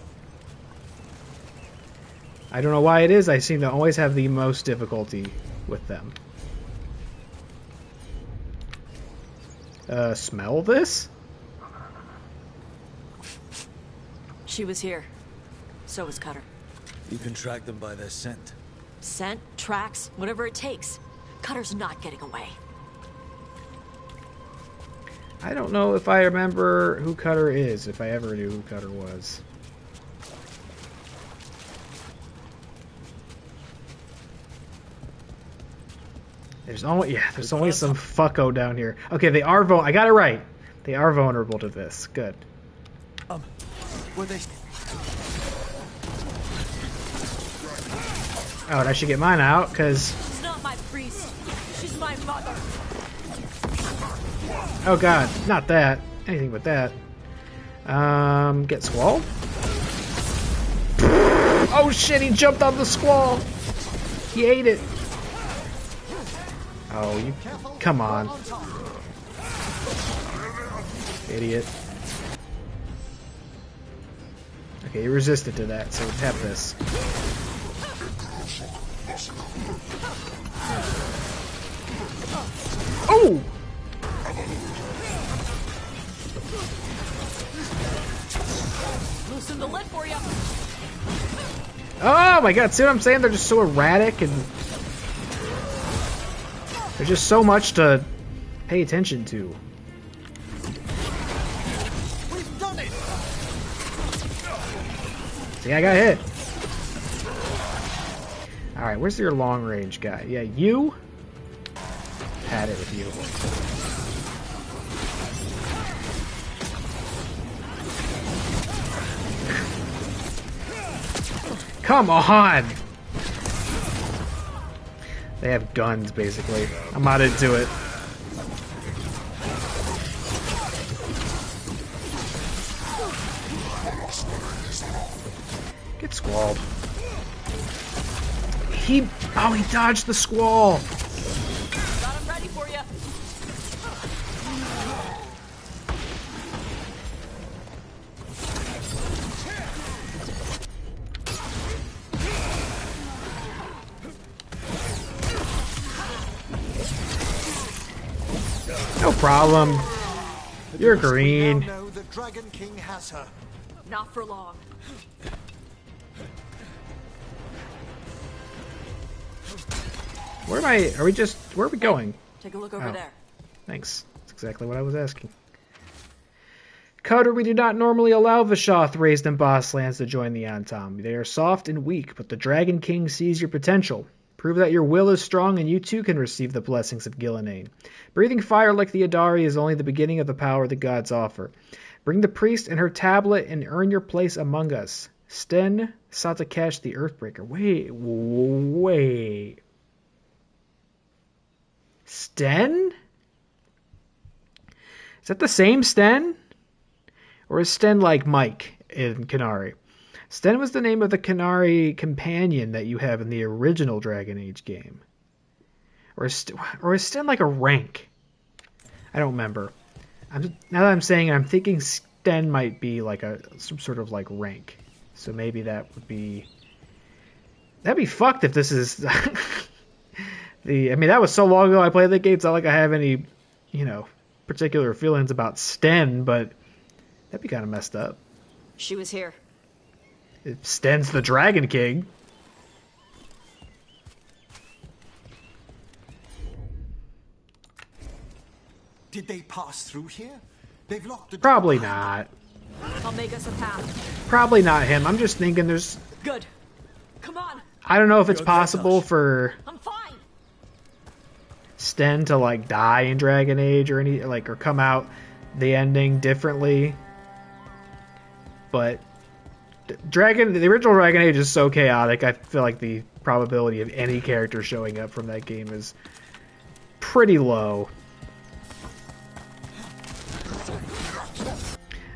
I don't know why it is. I seem to always have the most difficulty with them. Smell this? She was here. So was Cutter. You can track them by their scent. Scent, tracks, whatever it takes. Cutter's not getting away. I don't know if I remember who Cutter is, if I ever knew who Cutter was. There's only some fucko down here. Okay, they are I got it right. They are vulnerable to this. Good. Were they? Oh, and I should get mine out because. She's not my priest. She's my mother. Oh god, not that. Anything but that. Get Squall. Oh shit, he jumped on the Squall. He ate it. Oh, you... Come on. Idiot. Okay, you resisted to that, so have this. Oh! Loosen the lid for you. Oh my god, see what I'm saying? They're just so erratic and... There's just so much to pay attention to. We've done it. See, I got hit. Alright, where's your long range guy? Yeah, you? Had it with you. Come on! They have guns, basically. I'm not into it. Get squalled. He dodged the squall. Got him ready for you. No problem. You're green. Now know that Dragon King has her. Not for long. Where am I? Are we just... Where are we going? Take a look over there. Thanks. That's exactly what I was asking. Cutter, we do not normally allow Vishoth raised in boss lands to join the Antom. They are soft and weak, but the Dragon King sees your potential. Prove that your will is strong and you too can receive the blessings of Gillenane. Breathing fire like the Adari is only the beginning of the power the gods offer. Bring the priest and her tablet and earn your place among us. Sten sought to catch the Earthbreaker. Wait. Sten? Is that the same Sten? Or is Sten like Mike in Canary? Sten was the name of the Canary companion that you have in the original Dragon Age game. Or is Sten like a rank? I don't remember. Now that I'm saying it, I'm thinking Sten might be like some sort of like rank. So maybe that would be... That'd be fucked if this is... I mean, that was so long ago I played the game. It's not like I have any, particular feelings about Sten, but that'd be kind of messed up. She was here. If Sten's the Dragon King. Did they pass through here? They've locked the door. Probably not. I'll make us a path. Probably not him. I'm just thinking there's... Good. Come on. I don't know if it's possible for I'm fine. Sten to like die in Dragon Age or or come out the ending differently. But the original Dragon Age is so chaotic. I feel like the probability of any character showing up from that game is pretty low.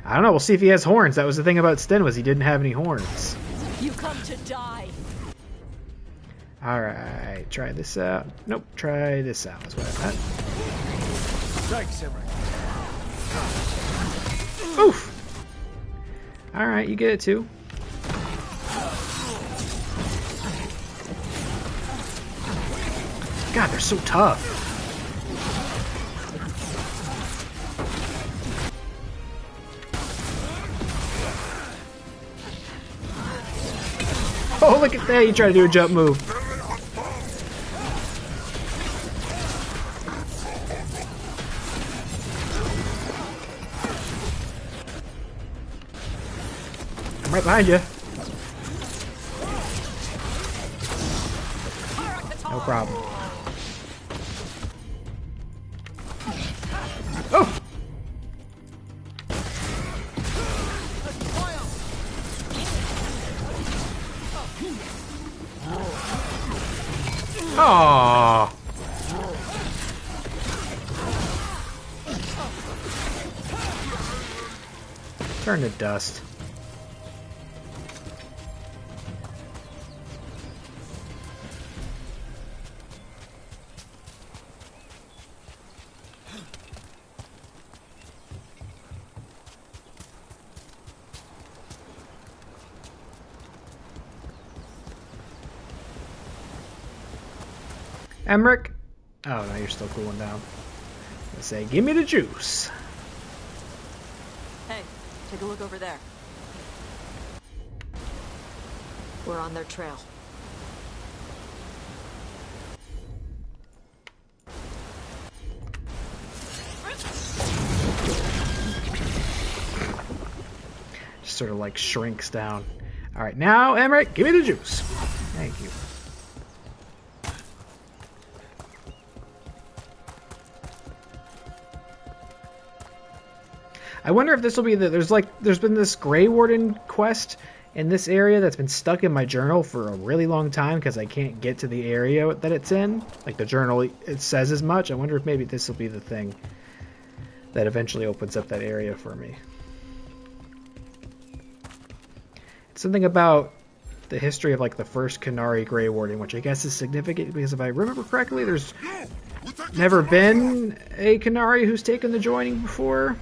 I don't know. We'll see if he has horns. That was the thing about Sten, was he didn't have any horns. You come to die. Alright, try this out. Nope, try this out. That's what I meant. Thanks, Emmerich. Oof! Alright, you get it too. God, they're so tough. Oh, look at that! You try to do a jump move. I'm right behind you. No problem. Oh! Aww. Turn to dust. Emmerich? Oh, no, you're still cooling down. Let's say, give me the juice. Hey, take a look over there. We're on their trail. Just sort of like shrinks down. All right, now, Emmerich, give me the juice. Thank you. I wonder if this will be there's been this Grey Warden quest in this area that's been stuck in my journal for a really long time because I can't get to the area that it's in. Like the journal, it says as much. I wonder if maybe this will be the thing that eventually opens up that area for me. It's something about the history of like the first Canary Grey Warden, which I guess is significant because if I remember correctly, there's never been a Canary who's taken the joining before.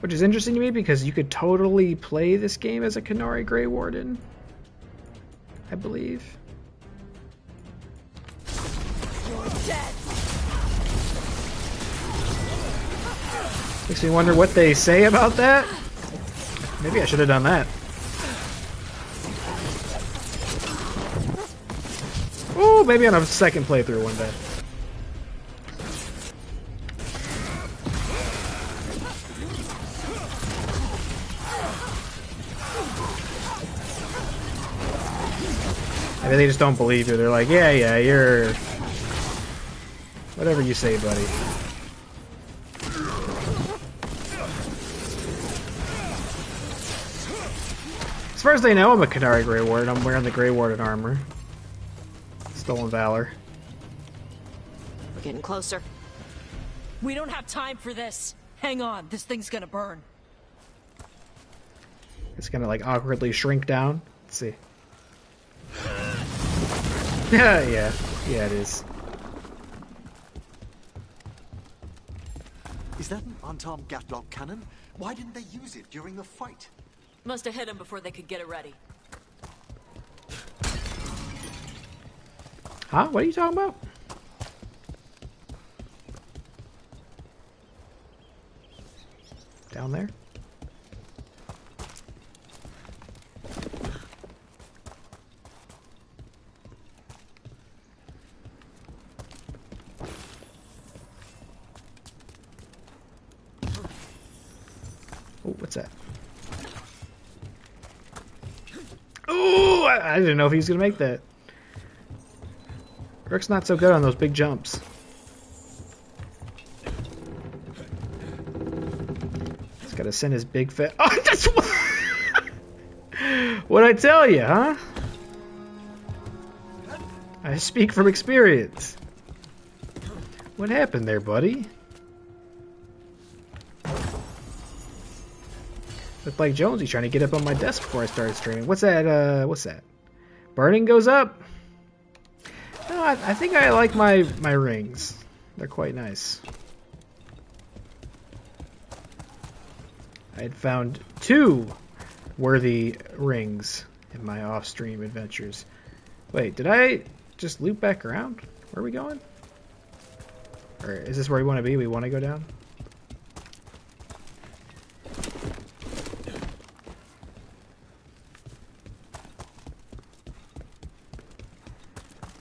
Which is interesting to me because you could totally play this game as a Canary Grey Warden, I believe. You're dead. Makes me wonder what they say about that. Maybe I should have done that. Ooh, maybe on a second playthrough one day. Maybe they just don't believe you. They're like, yeah, you're... whatever you say, buddy. As far as they know, I'm a Qunari Grey Warden. I'm wearing the Grey Warden armor. Stolen Valor. We're getting closer. We don't have time for this. Hang on, this thing's gonna burn. It's gonna like awkwardly shrink down. Let's see. yeah, it is. Is that an unarmed gatlock cannon? Why didn't they use it during the fight? Must have hit him before they could get it ready. Huh? What are you talking about? Down there? Oh, what's that? Oh, I didn't know if he was gonna make that. Rick's not so good on those big jumps. He's gotta send his big fat. Oh, that's what. What'd I tell you, huh? I speak from experience. What happened there, buddy? Looked like Jonesy trying to get up on my desk before I started streaming. What's that? What's that? Burning goes up? No, I think I like my rings. They're quite nice. I had found 2 worthy rings in my off-stream adventures. Wait, did I just loop back around? Where are we going? Or is this where we want to be? We want to go down?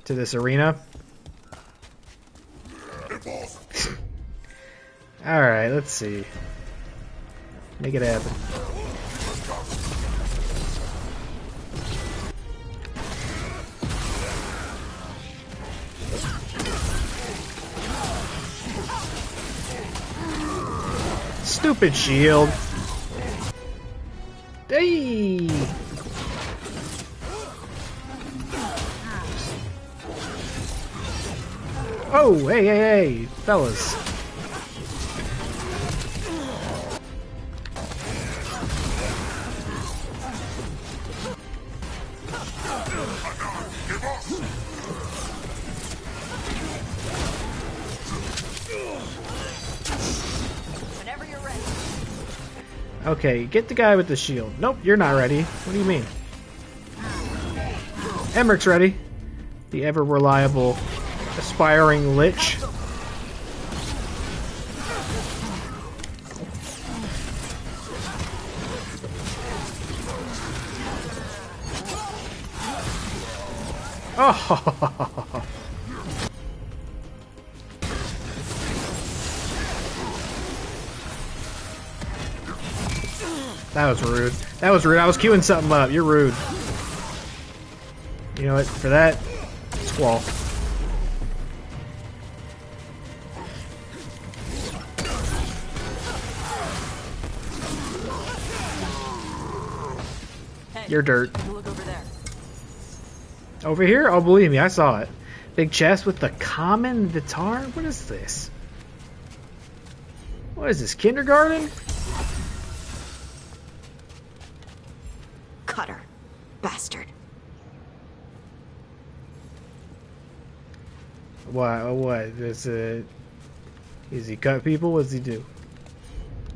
To this arena. Alright, let's see. Make it happen. Stupid shield. Hey! Oh, hey, fellas. Whenever you're ready. Okay, get the guy with the shield. Nope, you're not ready. What do you mean? Emmerich's ready. The ever reliable aspiring lich. Oh. That was rude. That was rude. I was queuing something up. You're rude. You know what? For that, squall. You're dirt. Look over there. Over here? Oh, believe me, I saw it. Big chest with the common guitar? What is this? What is this, kindergarten? Cutter. Bastard. What? Does he cut people? What does he do?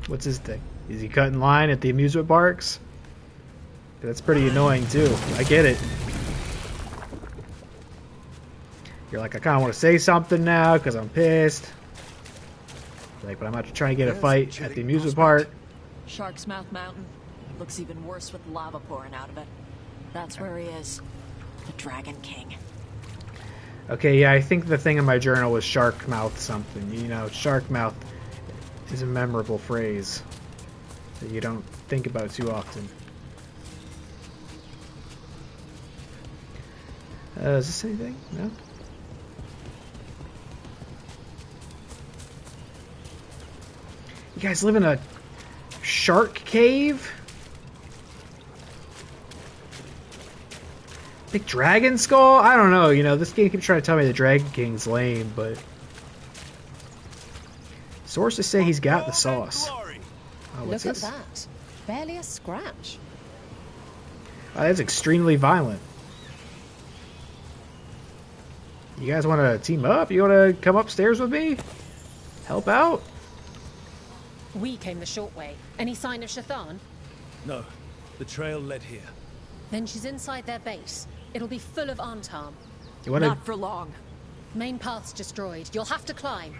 What's his thing? Is he cutting line at the amusement parks? That's pretty annoying too. I get it. You're like, I kind of want to say something now because I'm pissed. Like, but I'm about to try and get a There's fight chilling at the amusement prospect. park. Shark's Mouth Mountain. Looks even worse with lava pouring out of it. That's where he is. The Dragon King. Okay, yeah, I think the thing in my journal was shark mouth something. You know, shark mouth is a memorable phrase that you don't think about too often. Is this anything? No? You guys live in a shark cave? Big dragon skull? I don't know, you know, this game keeps trying to tell me the Dragon King's lame, but... Sources say he's got the sauce. Oh, what's Look this? at that. Barely a scratch. Oh, that's extremely violent. You guys want to team up? You want to come upstairs with me? Help out? We came the short way. Any sign of Shathan? No, the trail led here. Then she's inside their base. It'll be full of Antam. You want to... Not for long. Main path's destroyed. You'll have to climb.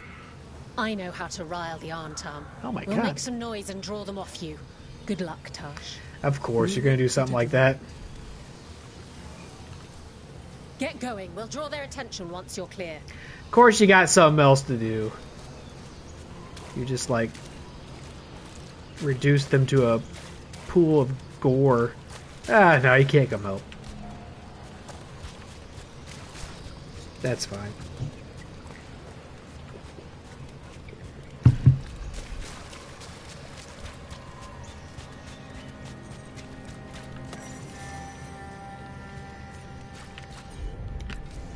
I know how to rile the Antam. Oh my We'll god. make some noise and draw them off you. Good luck, Tash. Of course, you're going to do something like that. Get going. We'll draw their attention once you're clear. Of course, you got something else to do. You just, like, reduce them to a pool of gore. Ah, no, you can't come help. That's fine.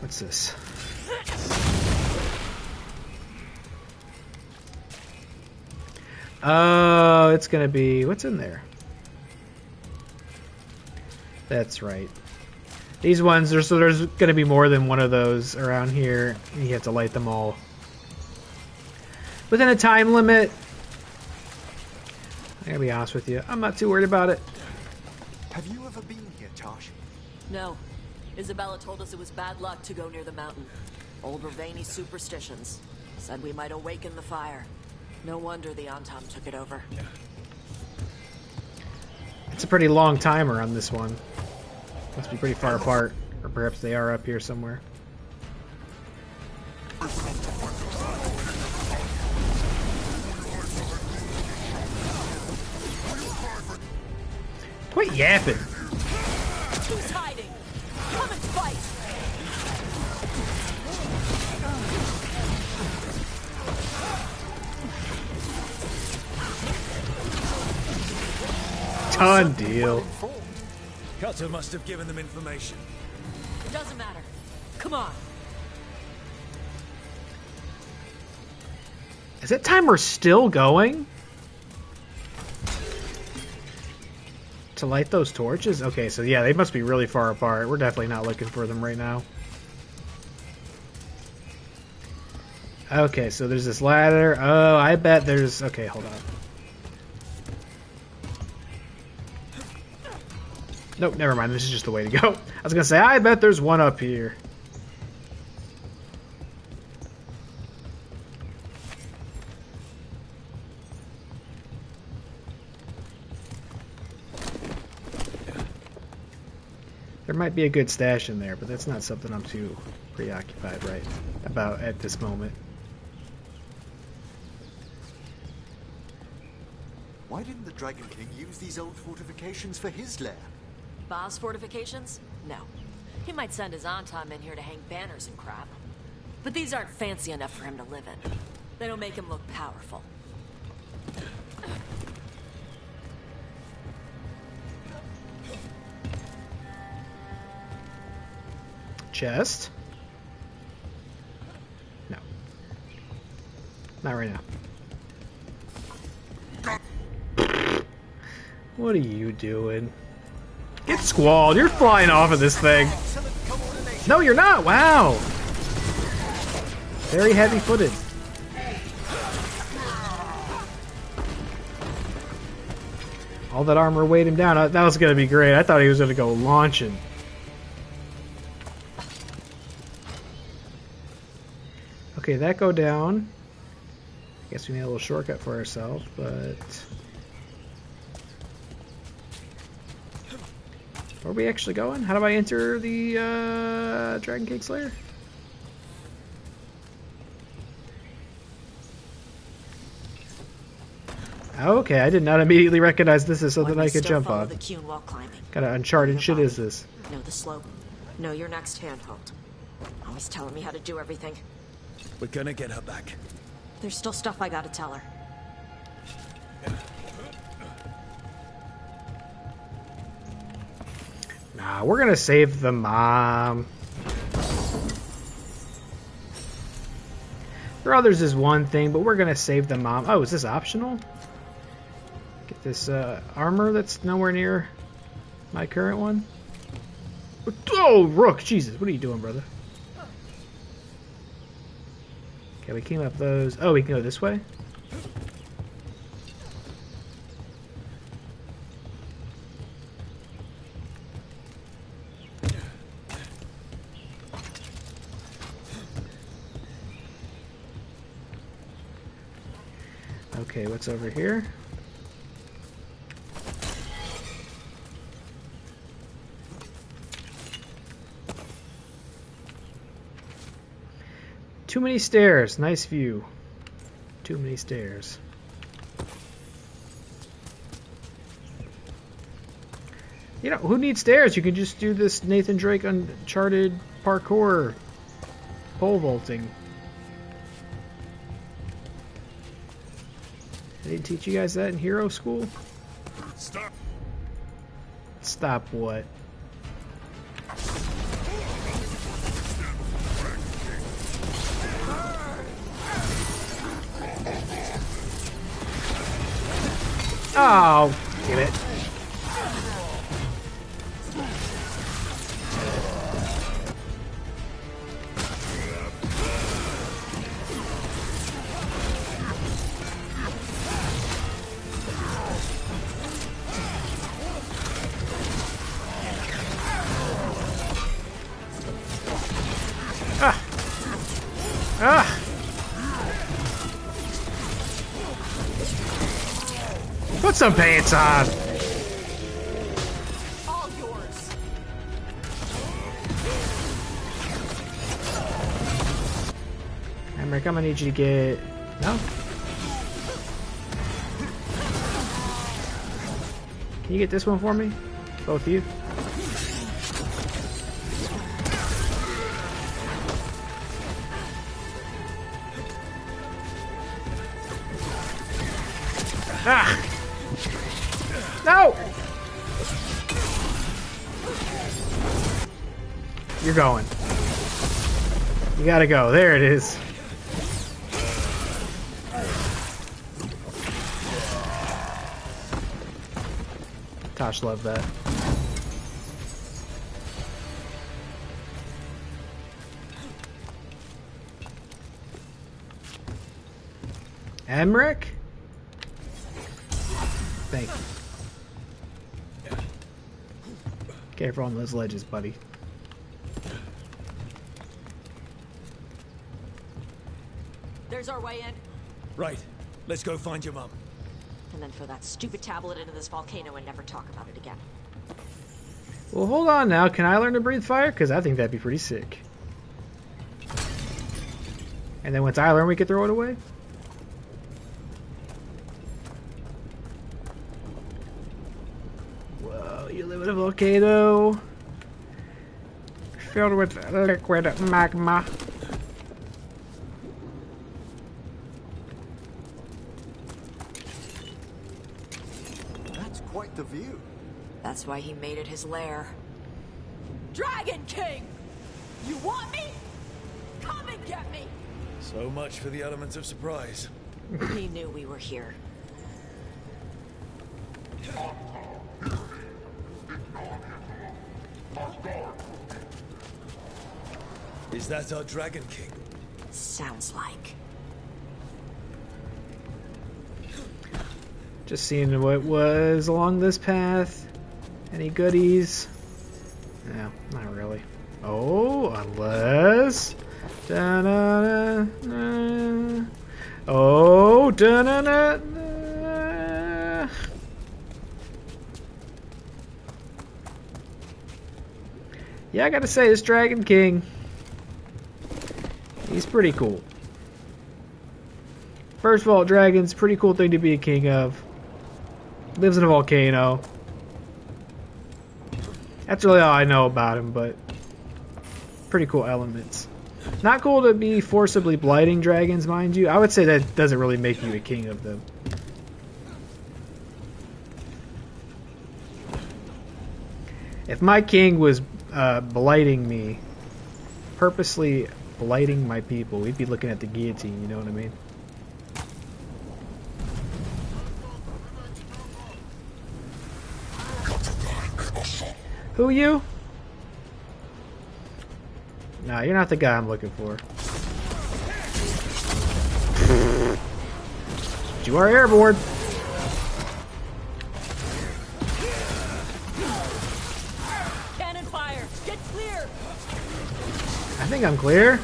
What's this? Oh, it's gonna be... What's in there? That's right. These ones, there's gonna be more than one of those around here. You have to light them all within a time limit. I gotta be honest with you, I'm not too worried about it. Have you ever been here, Tosh? No. Isabella told us it was bad luck to go near the mountain. Old Ravani superstitions. Said we might awaken the fire. No wonder the Antam took it over. It's a pretty long timer on this one. Must be pretty far apart. Or perhaps they are up here somewhere. Quit yapping. Who's hiding? Come and fight! Done deal. Cutter must have given them information. It doesn't matter. Come on. Is that timer still going? To light those torches? Okay, so yeah, they must be really far apart. We're definitely not looking for them right now. Okay, so there's this ladder. Oh, I bet there's... Okay, hold on. Nope, never mind. This is just the way to go. I was gonna say, I bet there's one up here. There might be a good stash in there, but that's not something I'm too preoccupied right about at this moment. Why didn't the Dragon King use these old fortifications for his lair? Boss fortifications? No. He might send his Antam in here to hang banners and crap. But these aren't fancy enough for him to live in. They don't make him look powerful. Chest? No. Not right now. What are you doing? Get squalled. You're flying off of this thing. No, you're not. Wow. Very heavy-footed. All that armor weighed him down. That was going to be great. I thought he was going to go launching. Okay, that go down. Guess we made a little shortcut for ourselves, but... Where are we actually going? How do I enter the Dragon Cake Slayer? Okay, I did not immediately recognize this as something I could jump on. What kind of uncharted shit is this? Know the slope. Know your next handhold. Always telling me how to do everything. We're gonna get her back. There's still stuff I gotta tell her. Nah, we're gonna save the mom. For others is one thing, but we're gonna save the mom. Oh, is this optional? Get this armor that's nowhere near my current one. Oh, Rook! Jesus, what are you doing, brother? Okay, we came up those. Oh, we can go this way? Okay, what's over here? Too many stairs. Nice view. Too many stairs. You know, who needs stairs? You can just do this Nathan Drake Uncharted parkour pole vaulting. They didn't teach you guys that in hero school? Stop. Stop what? Oh, damn it. Put some pants on. All yours. Emmerich, I'm gonna need you to get... No? Can you get this one for me? Both of you? Ah! No! You're going. You gotta go. There it is. Tosh loved that. Emmerich? Thank you. Careful on those ledges, buddy. There's our way in. Right. Let's go find your mum. And then throw that stupid tablet into this volcano and never talk about it again. Well, hold on now. Can I learn to breathe fire? Because I think that'd be pretty sick. And then once I learn, we could throw it away? Whoa, you live in a volcano filled with liquid magma. That's quite the view. That's why he made it his lair. Dragon King! You want me? Come and get me! So much for the elements of surprise. He knew we were here. Is that our Dragon King? Sounds like. Just seeing what was along this path. Any goodies? No, not really. Oh, unless... Da, da, da, da. Oh, Dun-dun-dun-dun. Yeah, I gotta say, this Dragon King, he's pretty cool. First of all, dragon's a pretty cool thing to be a king of. Lives in a volcano. That's really all I know about him, but pretty cool elements. Not cool to be forcibly blighting dragons, mind you. I would say that doesn't really make you a king of them. If my king was blighting me, purposely blighting my people, we'd be looking at the guillotine, you know what I mean? Who you? Nah, you're not the guy I'm looking for. But you are airborne. Cannon fire! Get clear! I think I'm clear.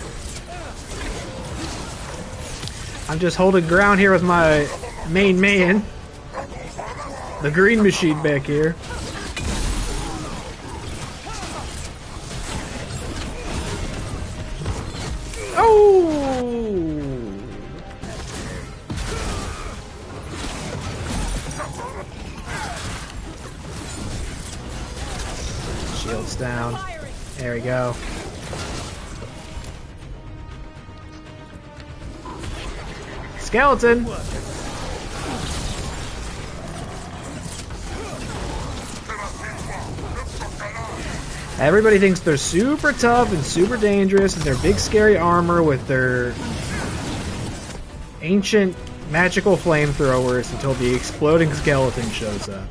I'm just holding ground here with my main man. The green machine back here. Shields down. There we go. Skeleton! Everybody thinks they're super tough and super dangerous, and their big scary armor with their ancient magical flamethrowers until the exploding skeleton shows up.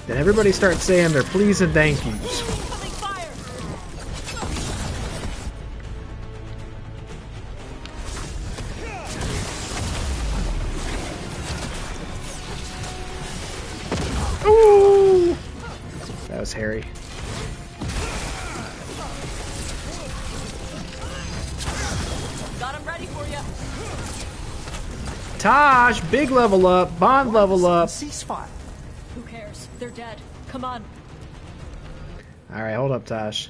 Then everybody starts saying their please and thank yous. Ooh! That was hairy. Got him ready for you. Tosh, big level up, Bond level up. Ceasefire. Who cares? They're dead. Come on. Alright, hold up, Tosh.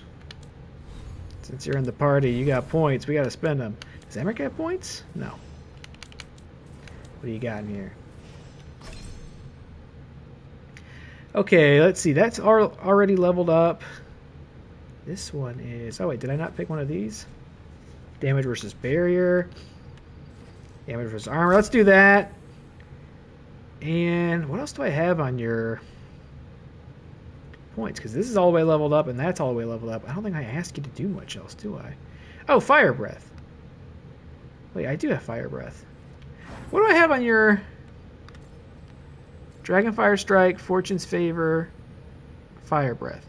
Since you're in the party, you got points. We gotta spend them. Does Emmerich have points? No. What do you got in here? Okay, let's see. That's already leveled up. This one is... Oh, wait, did I not pick one of these? Damage versus barrier. Damage versus armor. Let's do that. And what else do I have on your points? Because this is all the way leveled up and that's all the way leveled up. I don't think I asked you to do much else, do I? Oh, fire breath. Wait, I do have fire breath. What do I have on your Dragonfire Strike, Fortune's Favor, Fire Breath?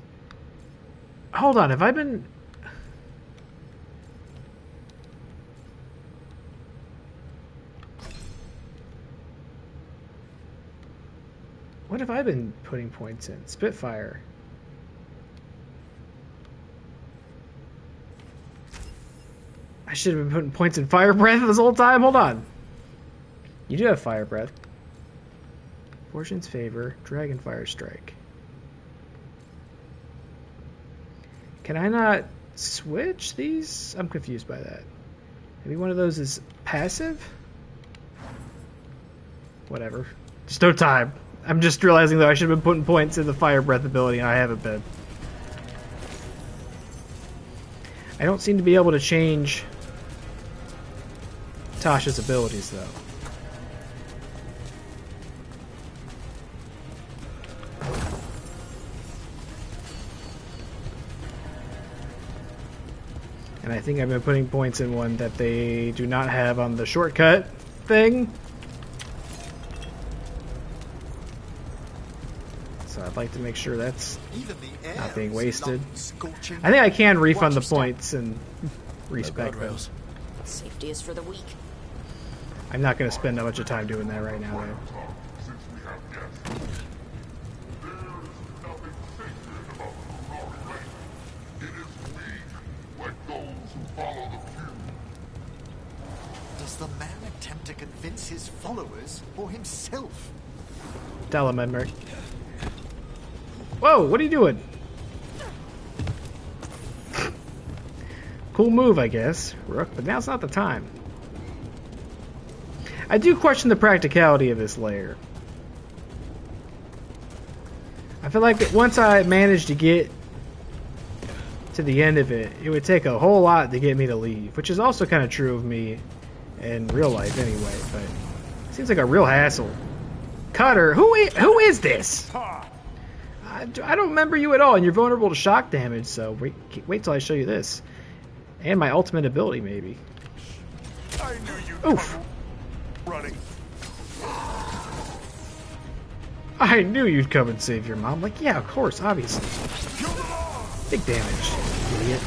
Hold on, have I been... What have I been putting points in? Spitfire. I should have been putting points in Fire Breath this whole time? Hold on. You do have Fire Breath. Fortune's Favor, Dragonfire Strike. Can I not switch these? I'm confused by that. Maybe one of those is passive? Whatever. Just no time. I'm just realizing though I should have been putting points in the Fire Breath ability and I haven't been. I don't seem to be able to change Tasha's abilities though. And I think I've been putting points in one that they do not have on the shortcut thing. So I'd like to make sure that's not being wasted. I think I can refund the points and respec those. Safety is for the weak. I'm not going to spend that much of time doing that right now, though. Does the man attempt to convince his followers or himself? Tell him, Edmer. Whoa, what are you doing? Cool move, I guess, Rook, but now's not the time. I do question the practicality of this layer. I feel like once I managed to get to the end of it, it would take a whole lot to get me to leave, which is also kind of true of me in real life anyway, but it seems like a real hassle. Cutter, who is this? I don't remember you at all, and you're vulnerable to shock damage, so wait till I show you this. And my ultimate ability, maybe. I knew you'd Oof. come running. I knew you'd come and save your mom. Like, yeah, of course, obviously. Big damage, idiot.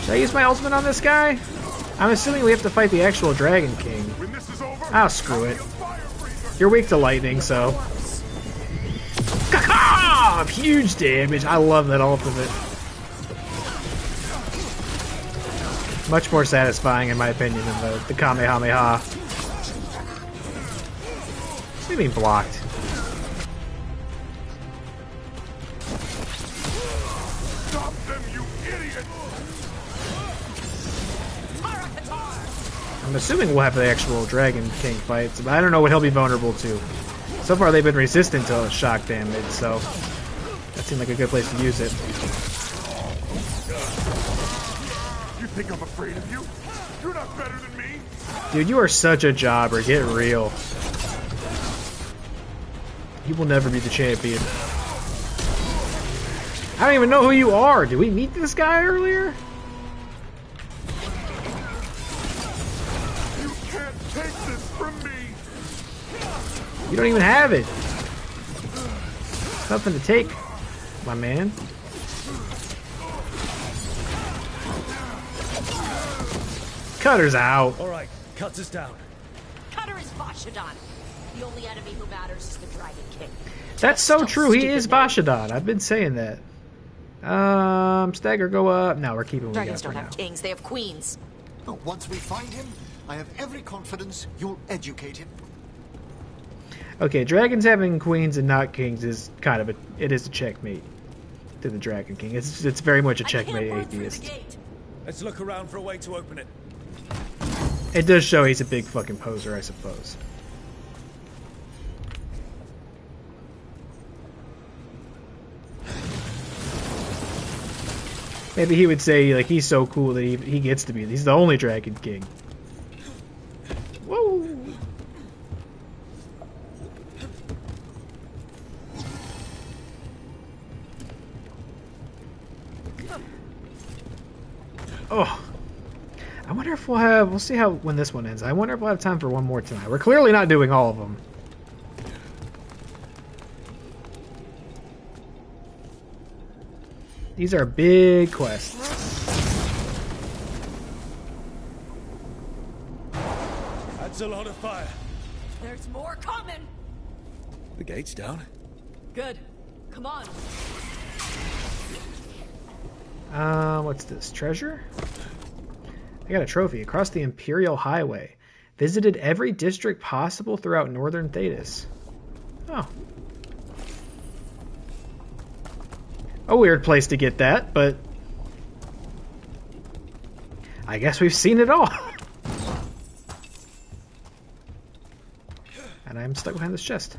Should I use my ultimate on this guy? I'm assuming we have to fight the actual Dragon King. When this is over, Ah, screw it. You're weak to lightning, so... Caca! Huge damage. I love that ultimate. Much more satisfying, in my opinion, than the Kamehameha. What do you mean blocked? Stop them, you idiot! I'm assuming we'll have the actual Dragon King fights, but I don't know what he'll be vulnerable to. So far, they've been resistant to shock damage, so that seemed like a good place to use it. You think I'm afraid of you? You're not better than me. Dude, you are such a jobber. Get real. You will never be the champion. I don't even know who you are. Did we meet this guy earlier? You can't take this from me. You don't even have it. It's nothing to take, my man. Cutter's out. All right, cut us down. Cutter is Vashadon. The only enemy who matters is the Dragon King. That's so true. He is Vashadon. I've been saying that. Stagger, go up. No, we're keeping what we Dragons got for don't have now. kings, they have queens. But once we find him, I have every confidence you'll educate him. Okay, dragons having queens and not kings is kind of it is a checkmate to the Dragon King. It's very much a checkmate atheist. Let's look around for a way to open it. It does show he's a big fucking poser, I suppose. Maybe he would say like he's so cool that he gets to be. He's the only Dragon King. Whoa! Oh, I wonder if we'll see how when this one ends. I wonder if we'll have time for one more tonight. We're clearly not doing all of them. These are big quests. That's a lot of fire. There's more coming. The gate's down. Good. Come on. What's this? Treasure? I got a trophy. Across the Imperial Highway. Visited every district possible throughout northern Thetis. Oh. A weird place to get that, but I guess we've seen it all. And I'm stuck behind this chest.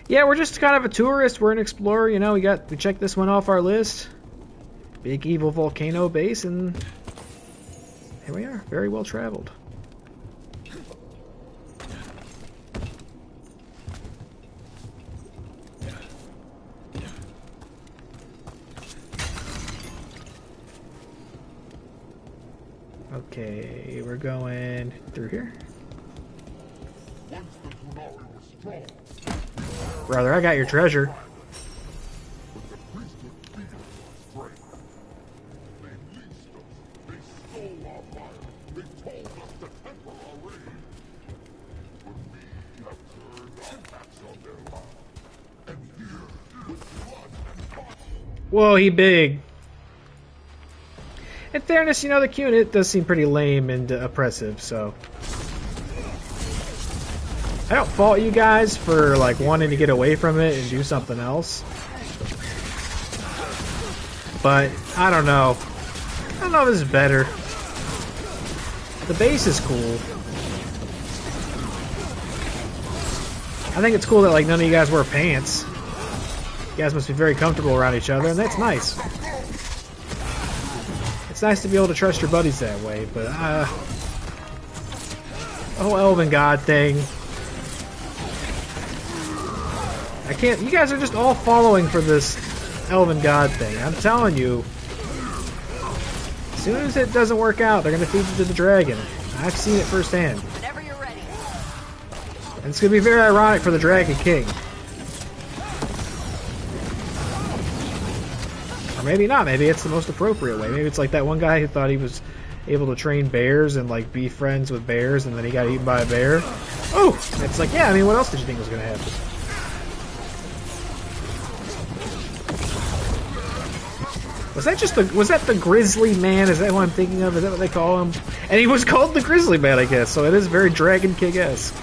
Yeah, we're just kind of a tourist. We're an explorer, you know. We checked this one off our list. Big evil volcano base, and here we are. Very well traveled. Okay, we're going through here. Brother, I got your treasure. Whoa, he big. In fairness, you know, the unit does seem pretty lame and oppressive, so... I don't fault you guys for, like, wanting to get away from it and do something else. But, I don't know. I don't know if this is better. The base is cool. I think it's cool that, like, none of you guys wear pants. You guys must be very comfortable around each other, and that's nice. It's nice to be able to trust your buddies that way, but, the whole Elven God thing... I can't... You guys are just all following for this Elven God thing. I'm telling you. As soon as it doesn't work out, they're going to feed you to the dragon. I've seen it firsthand. Whenever you're ready. And it's going to be very ironic for the Dragon King. Or maybe not. Maybe it's the most appropriate way. Maybe it's like that one guy who thought he was able to train bears and like be friends with bears, and then he got eaten by a bear. Oh! It's like, yeah, I mean, what else did you think was going to happen? Was that the Grizzly Man? Is that what I'm thinking of? Is that what they call him? And he was called the Grizzly Man, I guess, so it is very Dragon King-esque.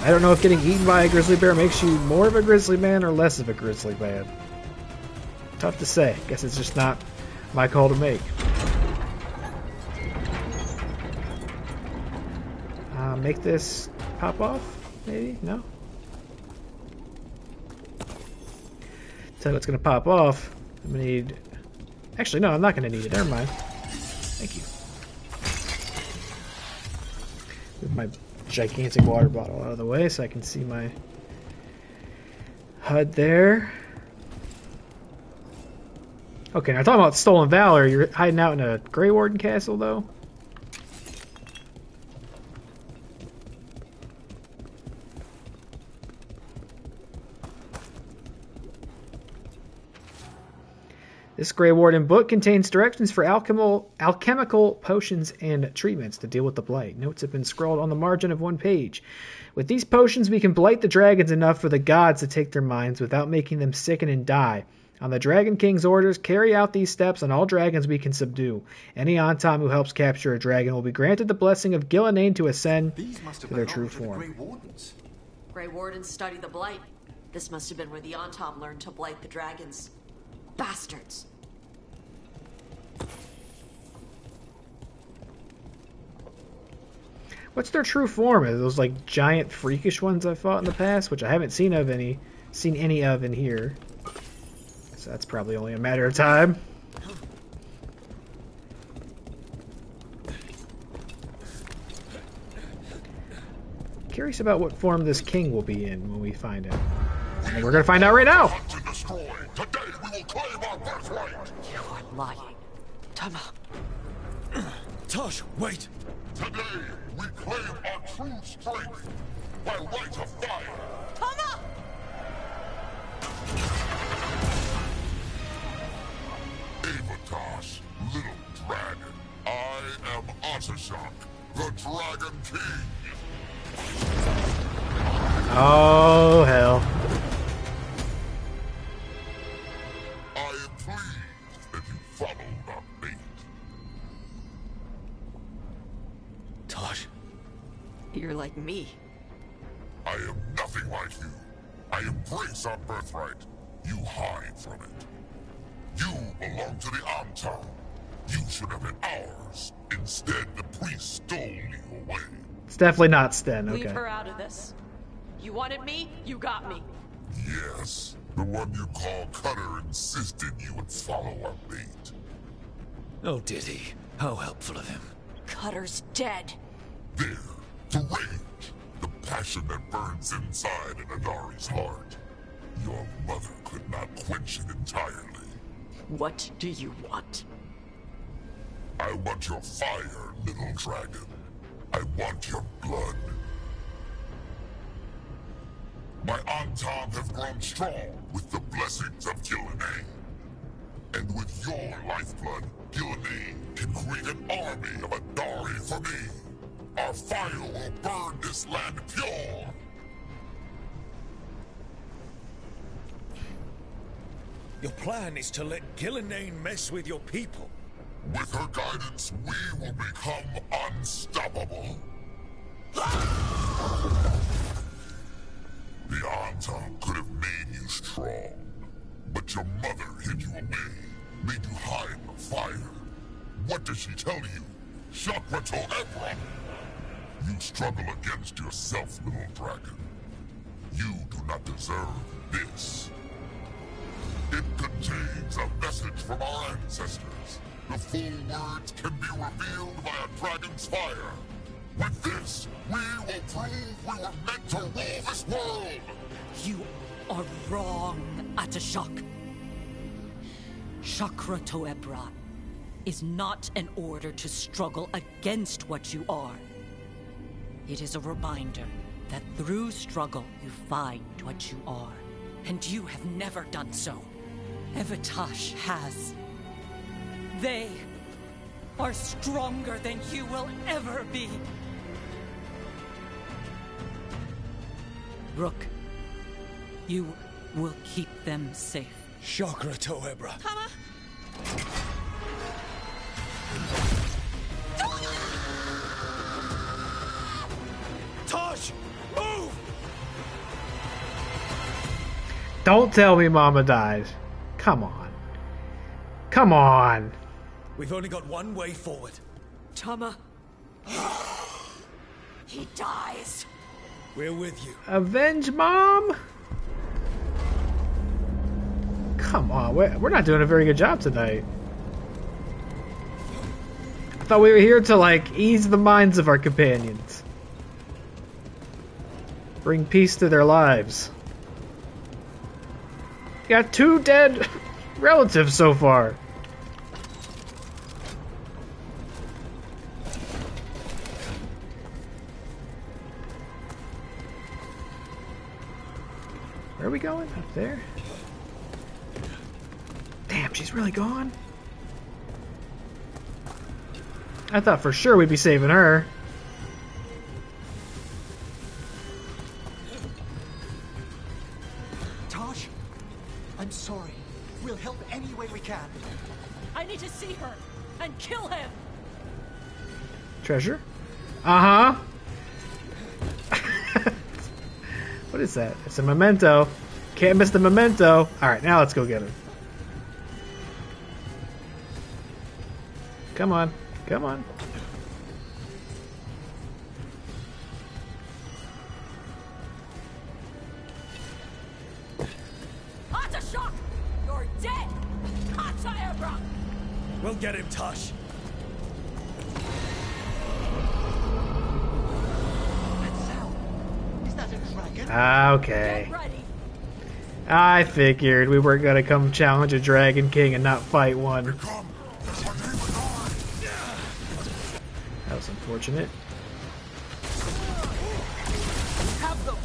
I don't know if getting eaten by a grizzly bear makes you more of a grizzly man or less of a grizzly man. Tough to say. Guess it's just not my call to make. Make this pop off? Maybe? No? Tell you what's going to pop off. I'm going to need... Actually, no, I'm not going to need it. Never mind. Thank you. Move my gigantic water bottle out of the way so I can see my HUD there. Okay, now talking about Stolen Valor, you're hiding out in a Grey Warden castle, though? This Grey Warden book contains directions for alchemical potions and treatments to deal with the blight. Notes have been scrawled on the margin of one page. With these potions, we can blight the dragons enough for the gods to take their minds without making them sicken and die. On the Dragon King's orders, carry out these steps on all dragons we can subdue. Any Antam who helps capture a dragon will be granted the blessing of Gillenane to ascend to their true form. Grey Wardens study the blight. This must have been where the Antam learned to blight the dragons. Bastards. What's their true form? Are those like giant freakish ones I fought in the past, which I haven't seen any of in here. So that's probably only a matter of time. Curious about what form this king will be in when we find him. And we're gonna find out right now. Today we will claim our birthright. You are lying. Tama. Tosh, wait! Today we claim our true strength by right of fire. Tama! Avatas, little dragon. I am Ottershok, the Dragon King. Oh, hell. I am pleased that you followed our fate. Tosh. You're like me. I am nothing like you. I embrace our birthright. You hide from it. You belong to the Antam. You should have been ours. Instead, the priest stole you away. It's definitely not Sten, okay. Leave her out of this. You wanted me, you got me. Yes, the one you call Cutter insisted you would follow our fate. Oh, did he? How helpful of him. Cutter's dead. There, the rage, the passion that burns inside an Adari's heart. Your mother could not quench it entirely. What do you want? I want your fire, little dragon. I want your blood. My Antam have grown strong with the blessings of Gillenane. And with your lifeblood, Gillenane can create an army of Adari for me. Our fire will burn this land pure. Your plan is to let Gillenane mess with your people. With her guidance, we will become unstoppable. The Anta could have made you strong, but your mother hid you away, made you hide the fire. What does she tell you? Chakra to Ebra! You struggle against yourself, little dragon. You do not deserve this. It contains a message from our ancestors. The full words can be revealed by a dragon's fire. With this, we will prove we were meant to rule this world! You are wrong, Atashak. Chakra Toebra is not an order to struggle against what you are. It is a reminder that through struggle you find what you are. And you have never done so. Evitash has. They are stronger than you will ever be. Rook, you will keep them safe. Chakra Toebra. Tama! Tosh! Move! Don't tell me Mama died. Come on. Come on. We've only got one way forward. Tama. He dies. We're with you. Avenge Mom? Come on. We're not doing a very good job tonight. I thought we were here to, like, ease the minds of our companions. Bring peace to their lives. Got 2 dead relatives so far. Where are we going? Up there? Damn, she's really gone? I thought for sure we'd be saving her. Tosh, I'm sorry. We'll help any way we can. I need to see her and kill him. Treasure? Uh-huh. What is that? It's a memento. Can't miss the memento. Alright, now let's go get her. Come on. Come on. Atashak! You're dead! Atayabra! We'll get him, Tosh. Is that a dragon? Okay. Get ready! I figured we weren't gonna come challenge a Dragon King and not fight one. Come! Our neighbor died! That was unfortunate. Have them!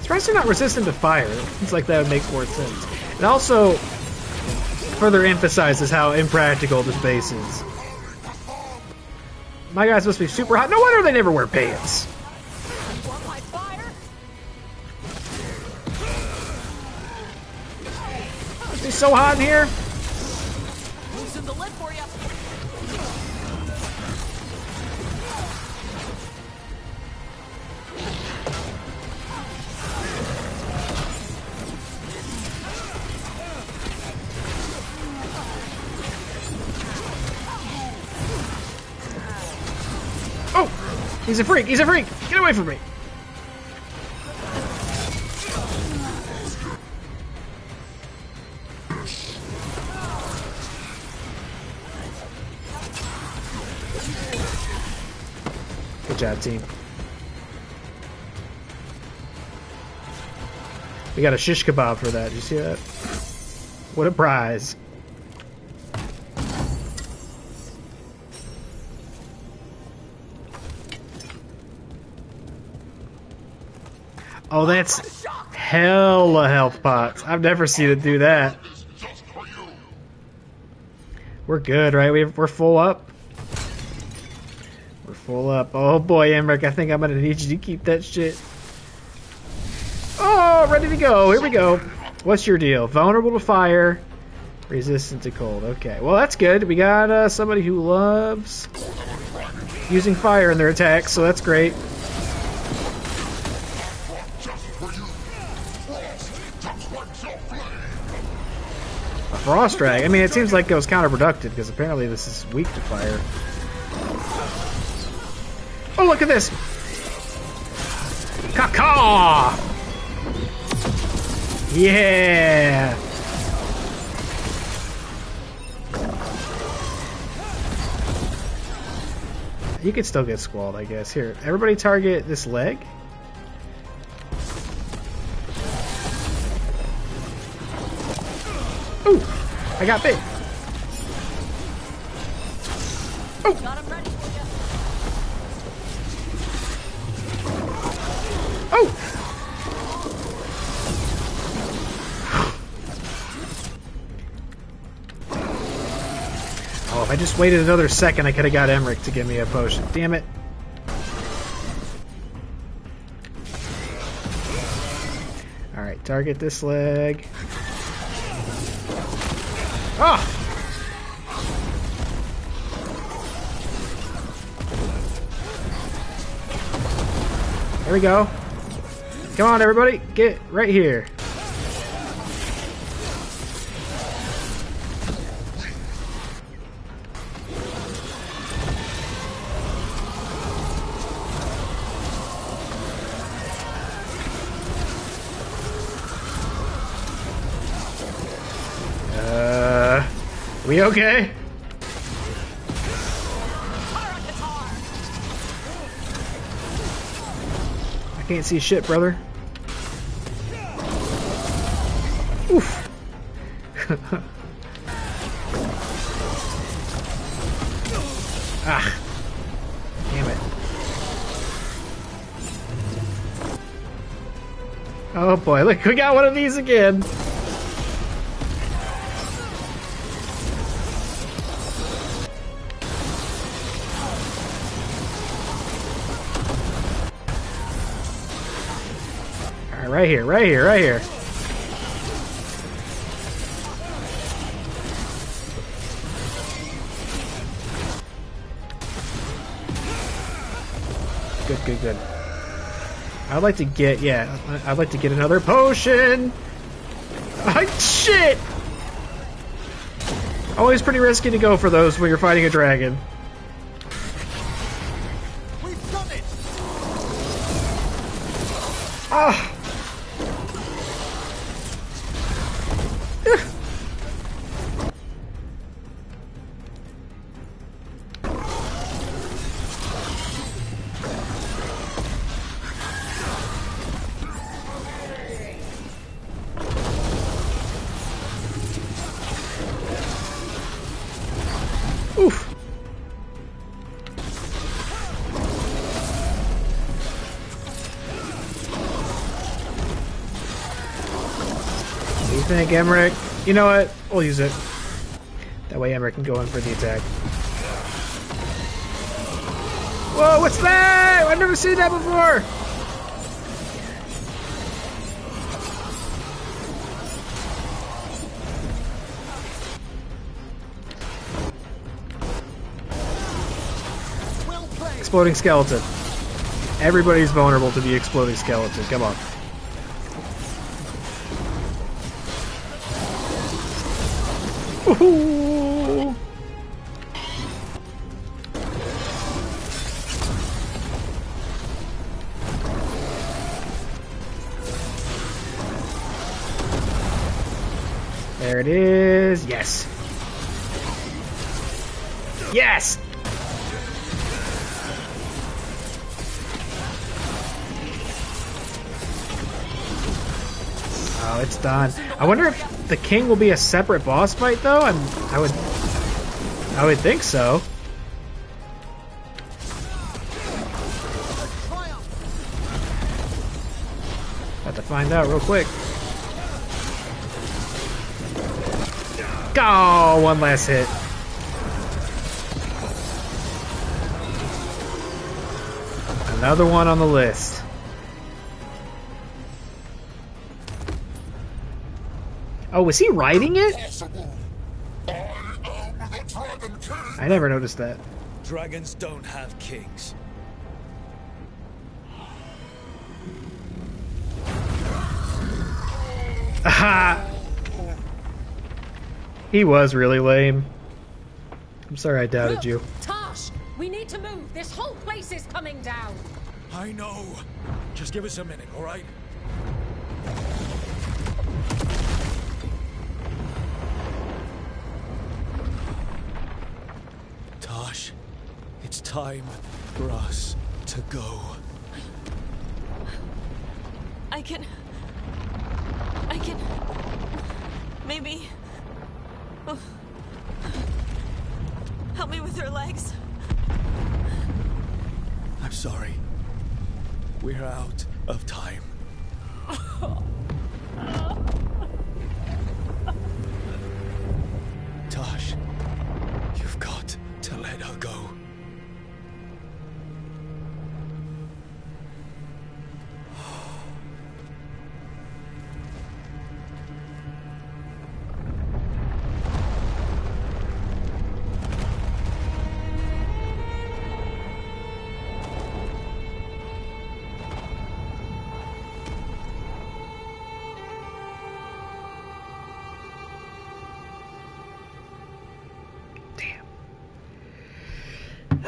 Surprised they're not resistant to fire. Seems like that would make more sense. It also further emphasizes how impractical this base is. My guys must be super hot. No wonder they never wear pants. Want my fire? Must be so hot in here. Loosen the lid for you. Oh! He's a freak! He's a freak! Get away from me! Good job, team. We got a shish kebab for that. Did you see that? What a prize. Oh, that's hella health pots. I've never seen it do that. We're good, right? We're full up. We're full up. Oh boy, Emmerich, I think I'm gonna need you to keep that shit. Oh, ready to go. Here we go. What's your deal? Vulnerable to fire, resistant to cold. Okay, well that's good. We got somebody who loves using fire in their attacks, so that's great. Frost drag. I mean, it seems like it was counterproductive because apparently this is weak to fire. Oh, look at this! Caw-caw! Yeah! You can still get squalled, I guess. Here, everybody target this leg. Ooh! I got bit! Oh! Oh! Oh, if I just waited another second, I could have got Emmerich to give me a potion. Damn it. Alright, target this leg. Ah! There we go. Come on, everybody. Get right here. We okay? I can't see shit, brother. Oof. Ah. Damn it. Oh boy, look, we got one of these again. Right here, right here, right here. Good, good, good. I'd like to get, yeah, I'd like to get another potion. Shit! Always pretty risky to go for those when you're fighting a dragon. We've done it. Ah! Oof. What do you think, Emmerich? You know what? We'll use it. That way Emmerich can go in for the attack. Whoa, what's that? I've never seen that before! Exploding skeleton. Everybody's vulnerable to the exploding skeleton. Come on. Woohoo! There it is. Yes. Yes! Oh, it's done. I wonder if the king will be a separate boss fight, though. I would think so. find out real quick. Oh, one last hit. Another one on the list. Oh, was he riding it? I never noticed that. Dragons don't have kings. Aha! He was really lame. I'm sorry I doubted you. Tosh, we need to move. This whole place is coming down. I know. Just give us a minute, all right? Tosh, it's time for us to go. I can... Maybe... Oh. Help me with her legs. I'm sorry. We're out of time. Tosh, you've got to let her go.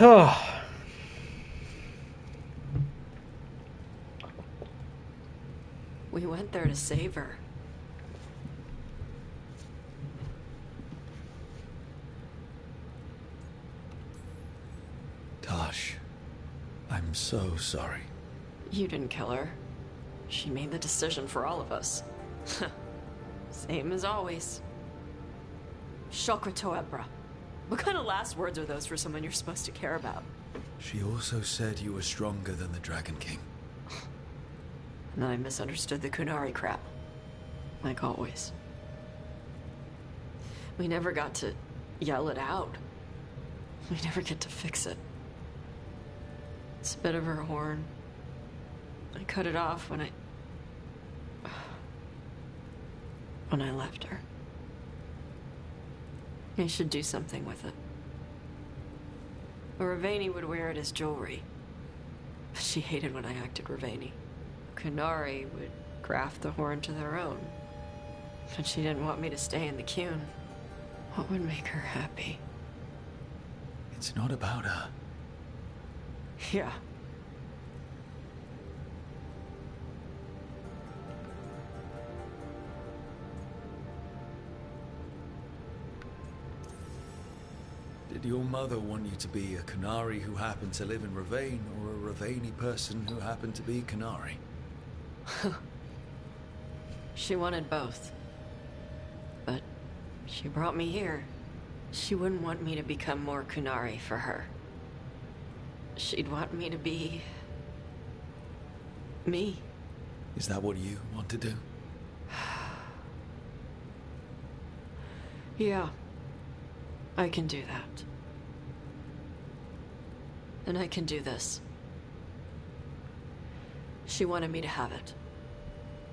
Oh. We went there to save her. Tosh, I'm so sorry. You didn't kill her. She made the decision for all of us. Same as always. Shokra Toebra. What kind of last words are those for someone you're supposed to care about? She also said you were stronger than the Dragon King. And I misunderstood the Kunari crap. Like always. We never got to yell it out. We never get to fix it. It's a bit of her horn. I cut it off when I left her. I should do something with it. Ravani would wear it as jewelry. But she hated when I acted Ravani. Kunari would craft the horn to their own. But she didn't want me to stay in the Qun. What would make her happy? It's not about her. Yeah. Did your mother want you to be a Kunari who happened to live in Ravane, or a Ravani person who happened to be Kunari? She wanted both. But she brought me here. She wouldn't want me to become more Kunari for her. She'd want me to be... me. Is that what you want to do? Yeah. I can do that. And I can do this. She wanted me to have it.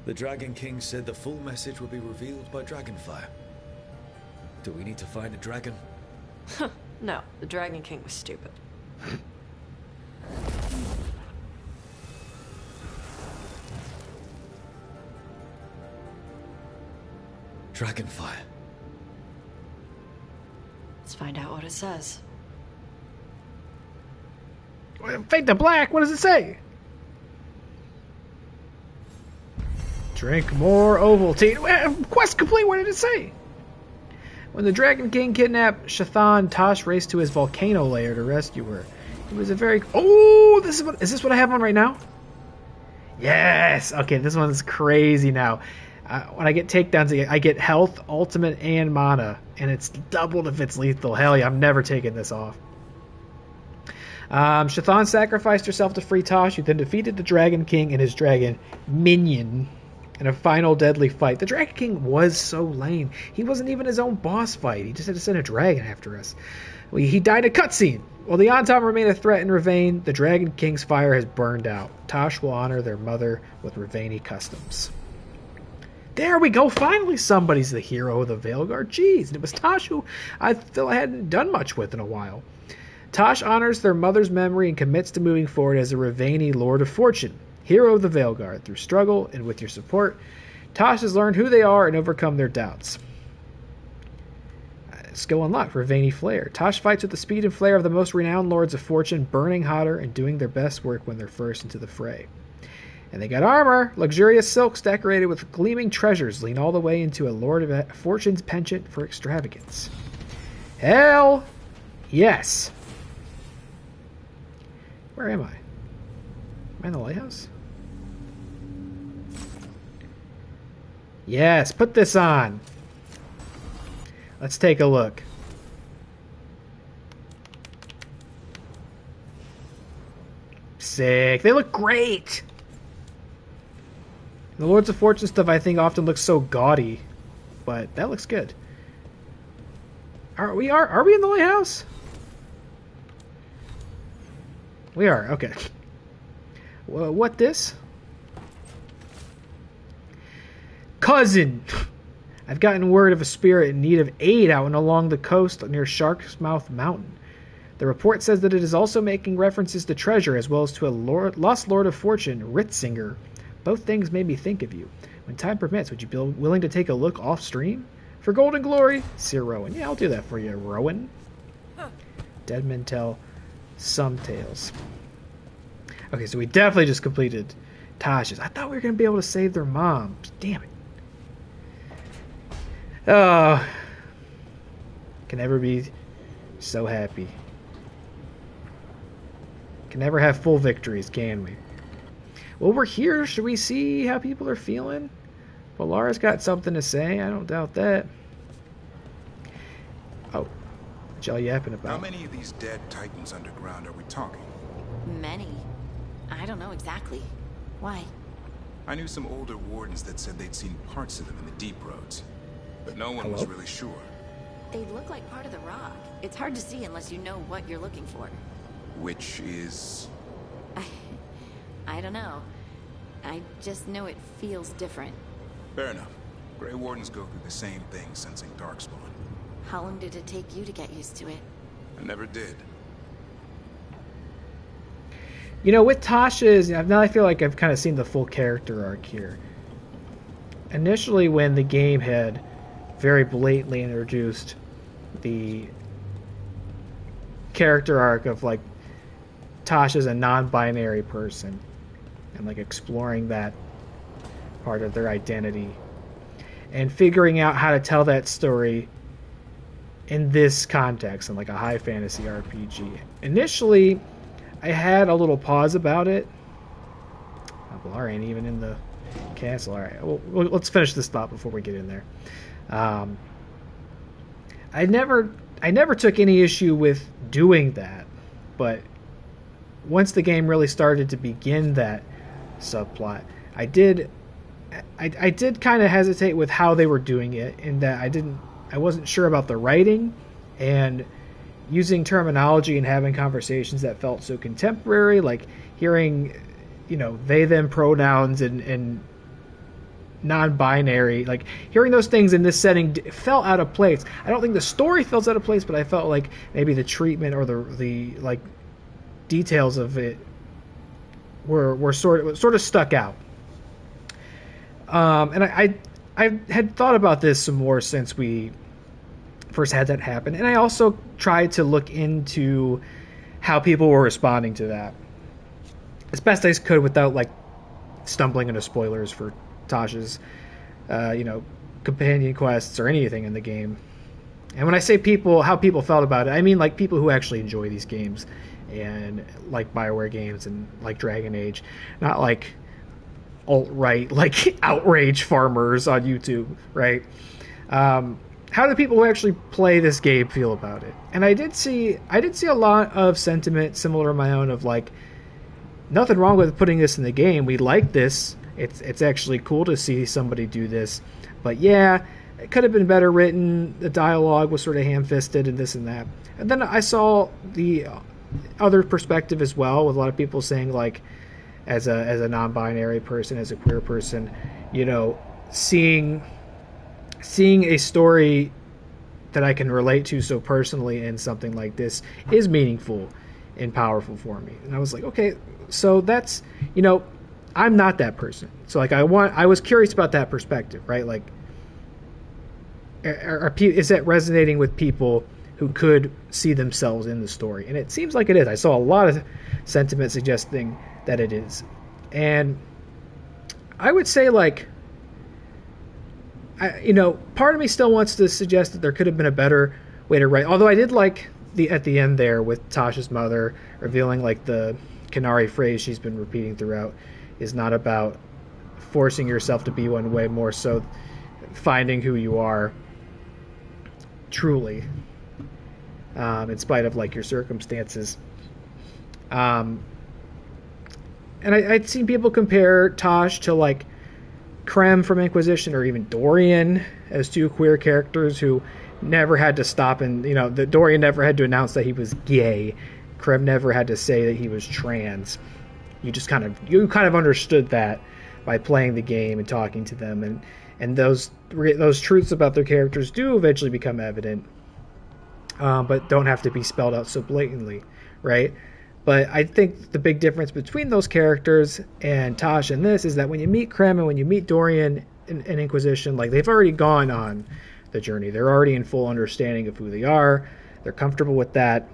The Dragon King said the full message would be revealed by Dragonfire. Do we need to find a dragon? No, the Dragon King was stupid. Dragonfire. Let's find out what it says. Fade to black. What does it say? Drink more Ovaltine. Quest complete. What did it say? When the Dragon King kidnapped Shathan, Tosh raced to his volcano lair to rescue her. It was a very... Oh, is this what I have on right now? Yes. Okay, this one's crazy now. When I get takedowns, I get health, ultimate, and mana. And it's doubled if it's lethal. Hell yeah, I'm never taking this off. Shathan sacrificed herself to free Tosh, who then defeated the Dragon King and his dragon, Minion. in a final deadly fight. The Dragon King was so lame. He wasn't even his own boss fight. He just had to send a dragon after us. He died in a cutscene. While the Anton remain a threat in Ravane, the Dragon King's fire has burned out. Tosh will honor their mother with Ravani customs. There we go. Finally, somebody's the hero of the Veilguard. Jeez, and it was Tosh, who I feel I hadn't done much with in a while. Tosh honors their mother's memory and commits to moving forward as a Ravani Lord of Fortune, hero of the Veilguard. Through struggle and with your support, Tosh has learned who they are and overcome their doubts. Skill unlocked, Ravani Flair. Tosh fights with the speed and flair of the most renowned Lords of Fortune, burning hotter and doing their best work when they're first into the fray. And they got armor, luxurious silks decorated with gleaming treasures, lean all the way into a Lord of Fortune's penchant for extravagance. Hell yes! Where am I? Am I in the lighthouse? Yes, put this on! Let's take a look. Sick. They look great! The Lords of Fortune stuff, I think, often looks so gaudy, but that looks good. Are we in the lighthouse? We are. Okay. Well, what this? Cousin! I've gotten word of a spirit in need of aid out and along the coast near Shark's Mouth Mountain. The report says that it is also making references to treasure as well as to a lost Lord of Fortune, Ritzinger. Both things made me think of you. When time permits, would you be willing to take a look off stream? For Golden Glory, Sir Rowan. Yeah, I'll do that for you, Rowan. Dead men tell some tales. Okay, so we definitely just completed Tosh's. I thought we were going to be able to save their mom. Damn it. Oh. Can never be so happy. Can never have full victories, can we? Well, we're here. Should we see how people are feeling? Well, Lara's got something to say. I don't doubt that. Oh. What y'all yapping about? How many of these dead titans underground are we talking? Many. I don't know exactly. Why? I knew some older wardens that said they'd seen parts of them in the deep roads. But no one was really sure. They look like part of the rock. It's hard to see unless you know what you're looking for. Which is... I don't know. I just know it feels different. Fair enough. Grey Wardens go through the same thing sensing Darkspawn. How long did it take you to get used to it? I never did. You know, with Tasha's, now I feel like I've kind of seen the full character arc here. Initially, when the game had very blatantly introduced the character arc of, like, Tasha's a non-binary person, and, like, exploring that part of their identity, and figuring out how to tell that story in this context, in, like, a high fantasy RPG. Initially, I had a little pause about it. Oh, Lara ain't even in the castle. All right, well, let's finish this thought before we get in there. I never took any issue with doing that, but once the game really started to begin that subplot, I did kind of hesitate with how they were doing it, in that I wasn't sure about the writing and using terminology and having conversations that felt so contemporary, like hearing, they them pronouns and non-binary, like hearing those things in this setting felt out of place. I don't think the story felt out of place, but I felt like maybe the treatment or the like details of it were sort of stuck out. And I had thought about this some more since we first had that happen, and I also tried to look into how people were responding to that as best I could without, like, stumbling into spoilers for Tasha's companion quests or anything in the game. And when I say how people felt about it, I mean, like, people who actually enjoy these games and like BioWare games and like Dragon Age, not like alt-right, like outrage farmers on YouTube, right? How do people who actually play this game feel about it? And I did see a lot of sentiment similar to my own of, like, nothing wrong with putting this in the game. We like this. It's actually cool to see somebody do this. But yeah, it could have been better written. The dialogue was sort of ham-fisted and this and that. And then I saw the other perspective as well, with a lot of people saying, like, as a non-binary person, as a queer person, you know, seeing a story that I can relate to so personally in something like this is meaningful and powerful for me. And I was like, okay, so that's, you know, I'm not that person. So like I was curious about that perspective, right? Like, is that resonating with people who could see themselves in the story? And it seems like it is. I saw a lot of sentiment suggesting that it is. And I would say, like, you know, part of me still wants to suggest that there could have been a better way to write. Although I did like at the end there with Tasha's mother revealing, like, the Canary phrase she's been repeating throughout is not about forcing yourself to be one way, more so finding who you are truly, in spite of, like, your circumstances. And I'd seen people compare Tosh to, like, Krem from Inquisition, or even Dorian, as two queer characters who never had to stop and, you know, Dorian never had to announce that he was gay. Krem never had to say that he was trans. You kind of understood that by playing the game and talking to them, and those truths about their characters do eventually become evident, but don't have to be spelled out so blatantly, right? But I think the big difference between those characters and Tosh in this is that when you meet Krem and when you meet Dorian in Inquisition, like, they've already gone on the journey. They're already in full understanding of who they are. They're comfortable with that,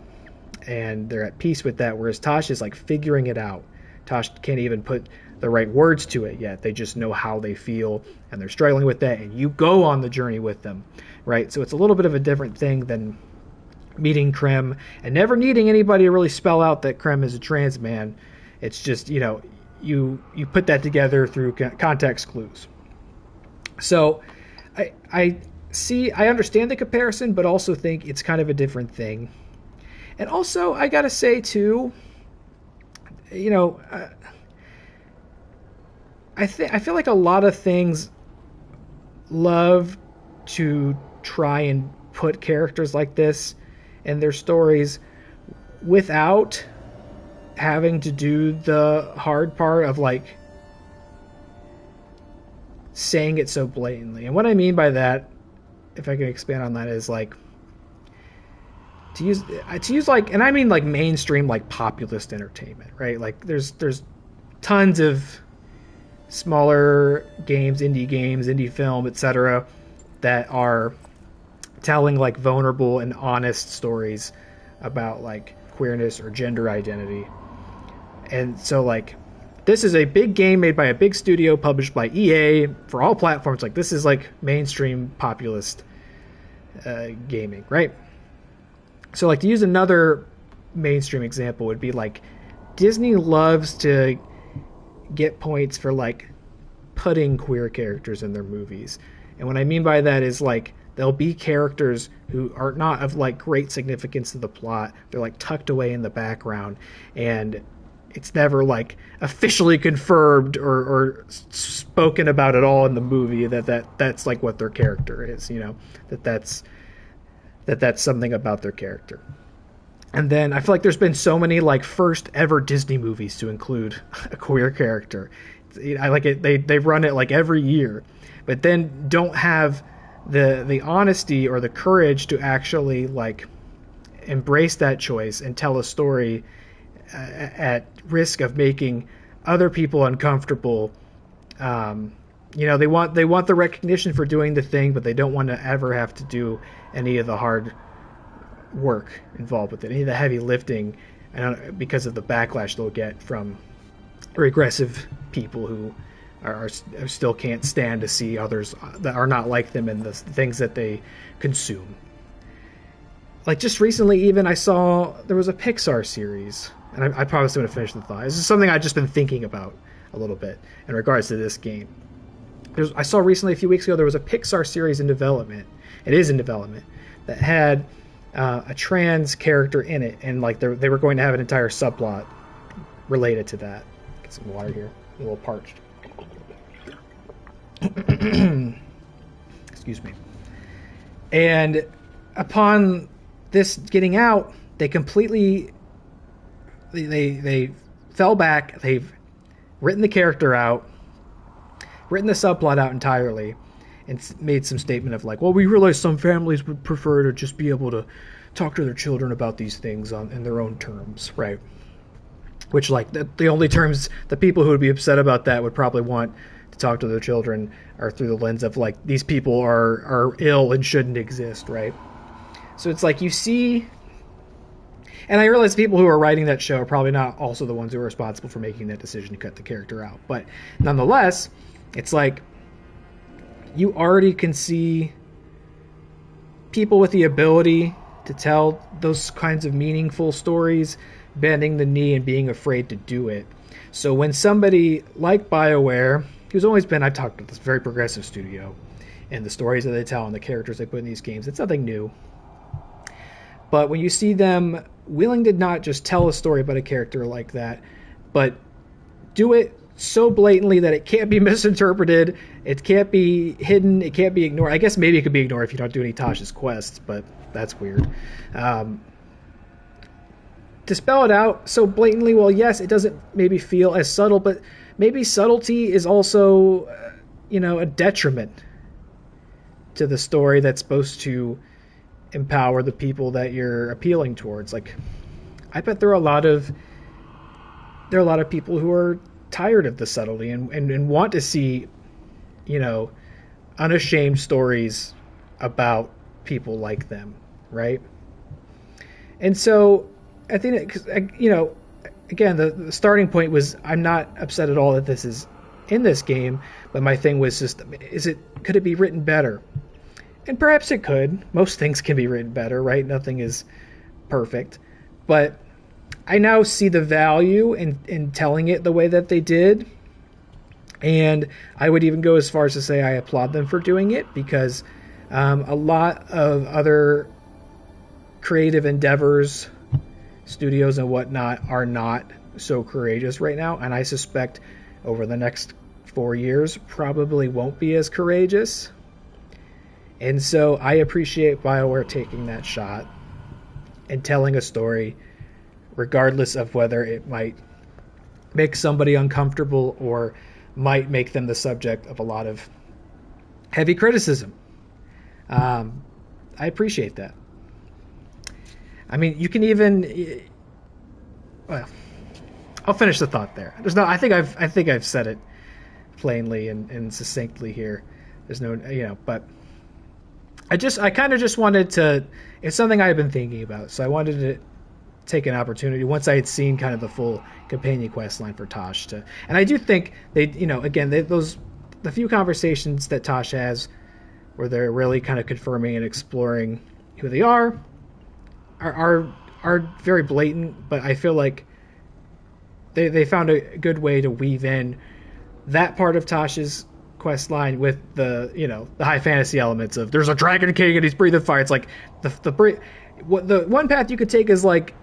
and they're at peace with that, whereas Tosh is, like, figuring it out. Tosh can't even put the right words to it yet. They just know how they feel, and they're struggling with that, and you go on the journey with them, right? So it's a little bit of a different thing than meeting Krem and never needing anybody to really spell out that Krem is a trans man. It's just, you know, you put that together through context clues. So I understand the comparison, but also think it's kind of a different thing. And also, I gotta say too, you know, I feel like a lot of things love to try and put characters like this in their stories without having to do the hard part of, like, saying it so blatantly. And what I mean by that, if I can expand on that, is, like, to use like, and I mean, like, mainstream, like, populist entertainment, right? Like, there's tons of smaller games, indie film, etc., that are telling, like, vulnerable and honest stories about, like, queerness or gender identity. And so, like, this is a big game made by a big studio, published by EA for all platforms. Like, this is, like, mainstream populist gaming, right? So, like, to use another mainstream example would be, like, Disney loves to get points for, like, putting queer characters in their movies. And what I mean by that is, like, there'll be characters who are not of, like, great significance to the plot. They're, like, tucked away in the background, and it's never, like, officially confirmed or spoken about at all in the movie that's like what their character is, you know, that's something about their character. And then I feel like there's been so many, like, first ever Disney movies to include a queer character. I like it. They run it, like, every year, but then don't have the honesty or the courage to actually, like, embrace that choice and tell a story at risk of making other people uncomfortable. You know, they want the recognition for doing the thing, but they don't want to ever have to do any of the hard work involved with it, any of the heavy lifting, because of the backlash they'll get from regressive people who are still can't stand to see others that are not like them in the things that they consume. Like, just recently, even, I saw there was a Pixar series, and I promise I'm going to finish the thought. This is something I've just been thinking about a little bit in regards to this game. I saw recently, a few weeks ago, there was a Pixar series in development. It is in development, that had a trans character in it, and, like, they were going to have an entire subplot related to that. Get some water here. I'm a little parched. Excuse me. And upon this getting out, they completely they fell back. They've written the character out, written the subplot out entirely, and made some statement of like, well, we realize some families would prefer to just be able to talk to their children about these things in their own terms, right? Which, like, the only terms the people who would be upset about that would probably want to talk to their children are through the lens of like, these people are ill and shouldn't exist, right? So it's like you see, and I realize people who are writing that show are probably not also the ones who are responsible for making that decision to cut the character out, but nonetheless, it's like you already can see people with the ability to tell those kinds of meaningful stories bending the knee and being afraid to do it. So when somebody like BioWare, who's always been, I've talked about this very progressive studio, and the stories that they tell and the characters they put in these games, it's nothing new. But when you see them willing to not just tell a story about a character like that, but do it so blatantly that it can't be misinterpreted, it can't be hidden, it can't be ignored. I guess maybe it could be ignored if you don't do any Tasha's quests, but that's weird. To spell it out so blatantly, well, yes, it doesn't maybe feel as subtle, but maybe subtlety is also, a detriment to the story that's supposed to empower the people that you're appealing towards. Like, I bet there are a lot of people who are tired of the subtlety and want to see, unashamed stories about people like them, right? And so I think, again, the starting point was I'm not upset at all that this is in this game, but my thing was just, could it be written better? And perhaps it could. Most things can be written better, right? Nothing is perfect. But I now see the value in telling it the way that they did. And I would even go as far as to say I applaud them for doing it, because a lot of other creative endeavors, studios and whatnot, are not so courageous right now. And I suspect over the next 4 years probably won't be as courageous. And so I appreciate BioWare taking that shot and telling a story, regardless of whether it might make somebody uncomfortable or might make them the subject of a lot of heavy criticism. I appreciate that. I mean, you can even, well, I'll finish the thought there. I think I've said it plainly and succinctly here. There's no, but I kind of just wanted to, it's something I've been thinking about, so I wanted to take an opportunity once I had seen kind of the full companion quest line for Tosh to, and I do think they, again, the few conversations that Tosh has where they're really kind of confirming and exploring who they are very blatant, but I feel like they found a good way to weave in that part of Tosh's quest line with the the high fantasy elements of there's a dragon king and he's breathing fire. It's like the one path you could take is like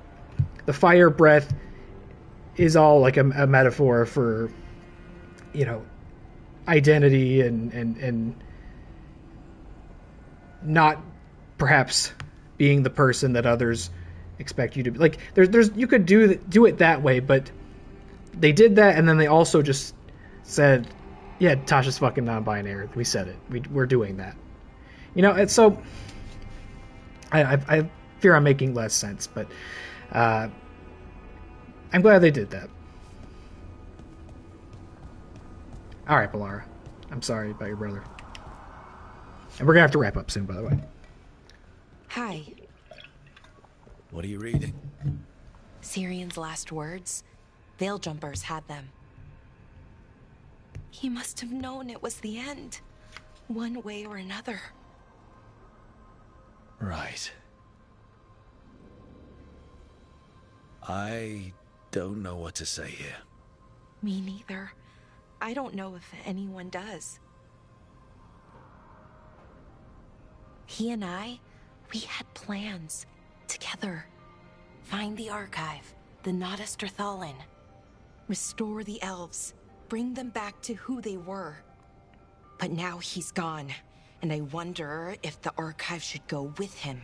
the fire breath is all like a metaphor for identity and not perhaps being the person that others expect you to be. Like there's you could do it that way, but they did that, and then they also just said, yeah, Tasha's fucking non-binary. We said it. We're doing that. And so I fear I'm making less sense, but I'm glad they did that. All right, Balara. I'm sorry about your brother. And we're going to have to wrap up soon, by the way. Hi. What are you reading? Sirian's last words. Veil Jumpers had them. He must have known it was the end, one way or another. Right. I don't know what to say here. Me neither. I don't know if anyone does. He and we had plans. Together. Find the archive, the Nodasterthalin. Restore the elves. Bring them back to who they were. But now he's gone, and I wonder if the archive should go with him.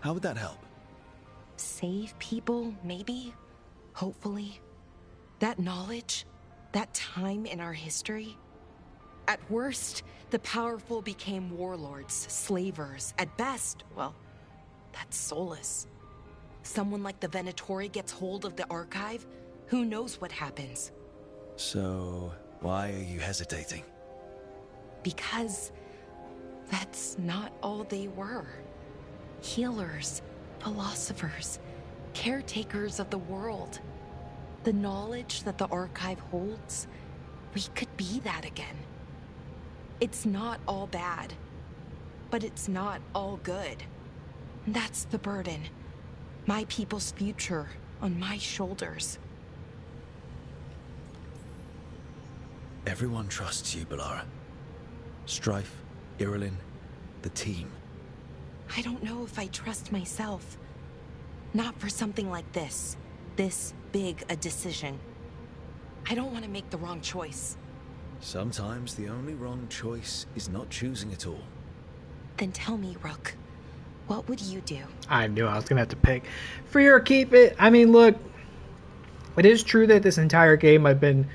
How would that help? Save people, maybe? Hopefully. That knowledge, that time in our history. At worst, the powerful became warlords, slavers. At best, well, that's soulless. Someone like the Venatori gets hold of the archive, who knows what happens? So, why are you hesitating? Because that's not all they were. Healers, philosophers, caretakers of the world. The knowledge that the archive holds, we could be that again. It's not all bad, but it's not all good. That's the burden. My people's future on my shoulders. Everyone trusts you, Balara. Strife, Irilyn, the team. I don't know if I trust myself. Not for something like this. This big a decision. I don't want to make the wrong choice. Sometimes the only wrong choice is not choosing at all. Then tell me, Rook, what would you do? I knew I was going to have to pick. Free or keep it. I mean, look, it is true that this entire game I've been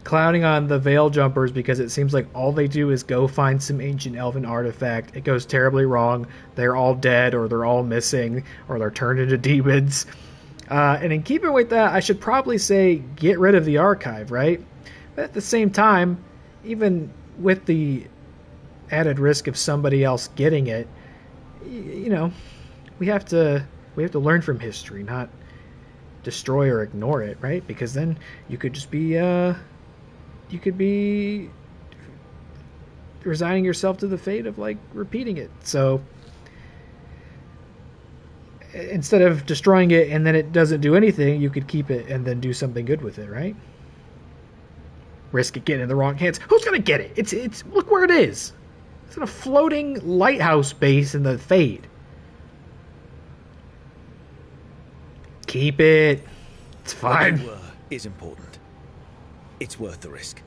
clowning on the Veil Jumpers because it seems like all they do is go find some ancient elven artifact. It goes terribly wrong. They're all dead, or they're all missing, or they're turned into demons. And in keeping with that, I should probably say get rid of the archive, right? But at the same time, even with the added risk of somebody else getting it, you know, we have to learn from history, not destroy or ignore it, right? Because then you could just be you could be resigning yourself to the fate of like repeating it. So instead of destroying it and then it doesn't do anything, you could keep it and then do something good with it, right? Risk it getting in the wrong hands. Who's gonna get it? It's look where it is. It's in a floating lighthouse base in the Fade. Keep it. It's fine. What they were is important. It's worth the risk.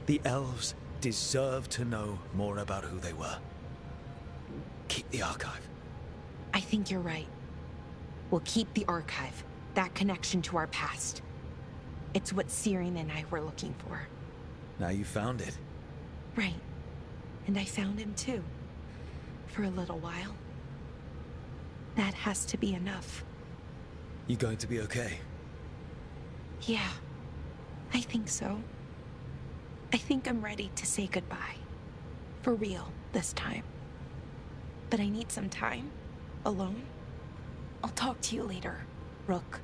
The elves deserve to know more about who they were. Keep the archive. I think you're right. We'll keep the archive, that connection to our past. It's what Syrian and I were looking for. Now you found it. Right. And I found him too. For a little while. That has to be enough. You going to be okay? Yeah. I think so. I think I'm ready to say goodbye. For real, this time. But I need some time. Alone. I'll talk to you later, Rook.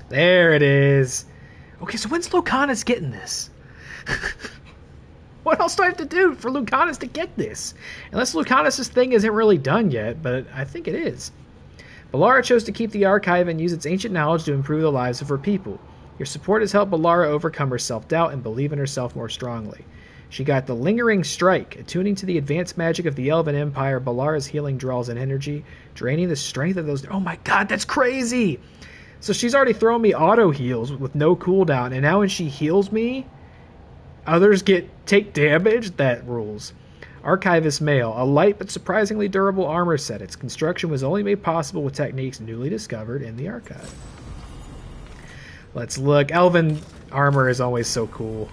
There it is. Okay, so when's Lucanus getting this? What else do I have to do for Lucanus to get this? Unless Lucanus' thing isn't really done yet, but I think it is. Balara chose to keep the archive and use its ancient knowledge to improve the lives of her people. Your support has helped Balara overcome her self-doubt and believe in herself more strongly. She got the Lingering Strike. Attuning to the advanced magic of the Elven Empire, Balara's healing draws in energy, draining the strength of those... Oh my god, that's crazy! So she's already thrown me auto heals with no cooldown, and now when she heals me, others take damage? That rules. Archivist Mail, a light but surprisingly durable armor set. Its construction was only made possible with techniques newly discovered in the archive. Let's look. Elven armor is always so cool.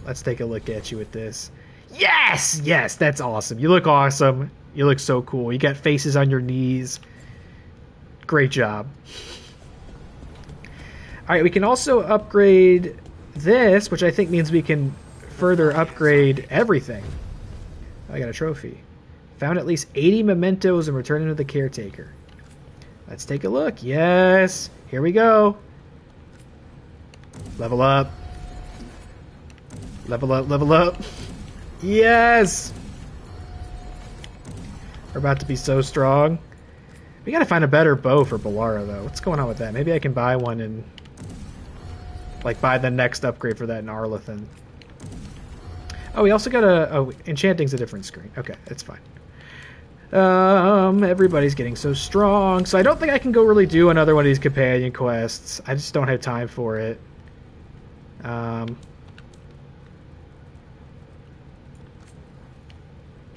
Let's take a look at you with this. Yes! Yes, that's awesome. You look awesome. You look so cool. You got faces on your knees. Great job. Alright, we can also upgrade this, which I think means we can further upgrade everything. I got a trophy. Found at least 80 mementos and returned them to the caretaker. Let's take a look. Yes! Here we go. Level up. Level up, level up. Yes! We're about to be so strong. We gotta find a better bow for Balara, though. What's going on with that? Maybe I can buy one and Like, buy the next upgrade for that in Arlathan. Oh, we also got enchanting's a different screen. Okay, that's fine. Everybody's getting so strong. So I don't think I can go really do another one of these companion quests. I just don't have time for it.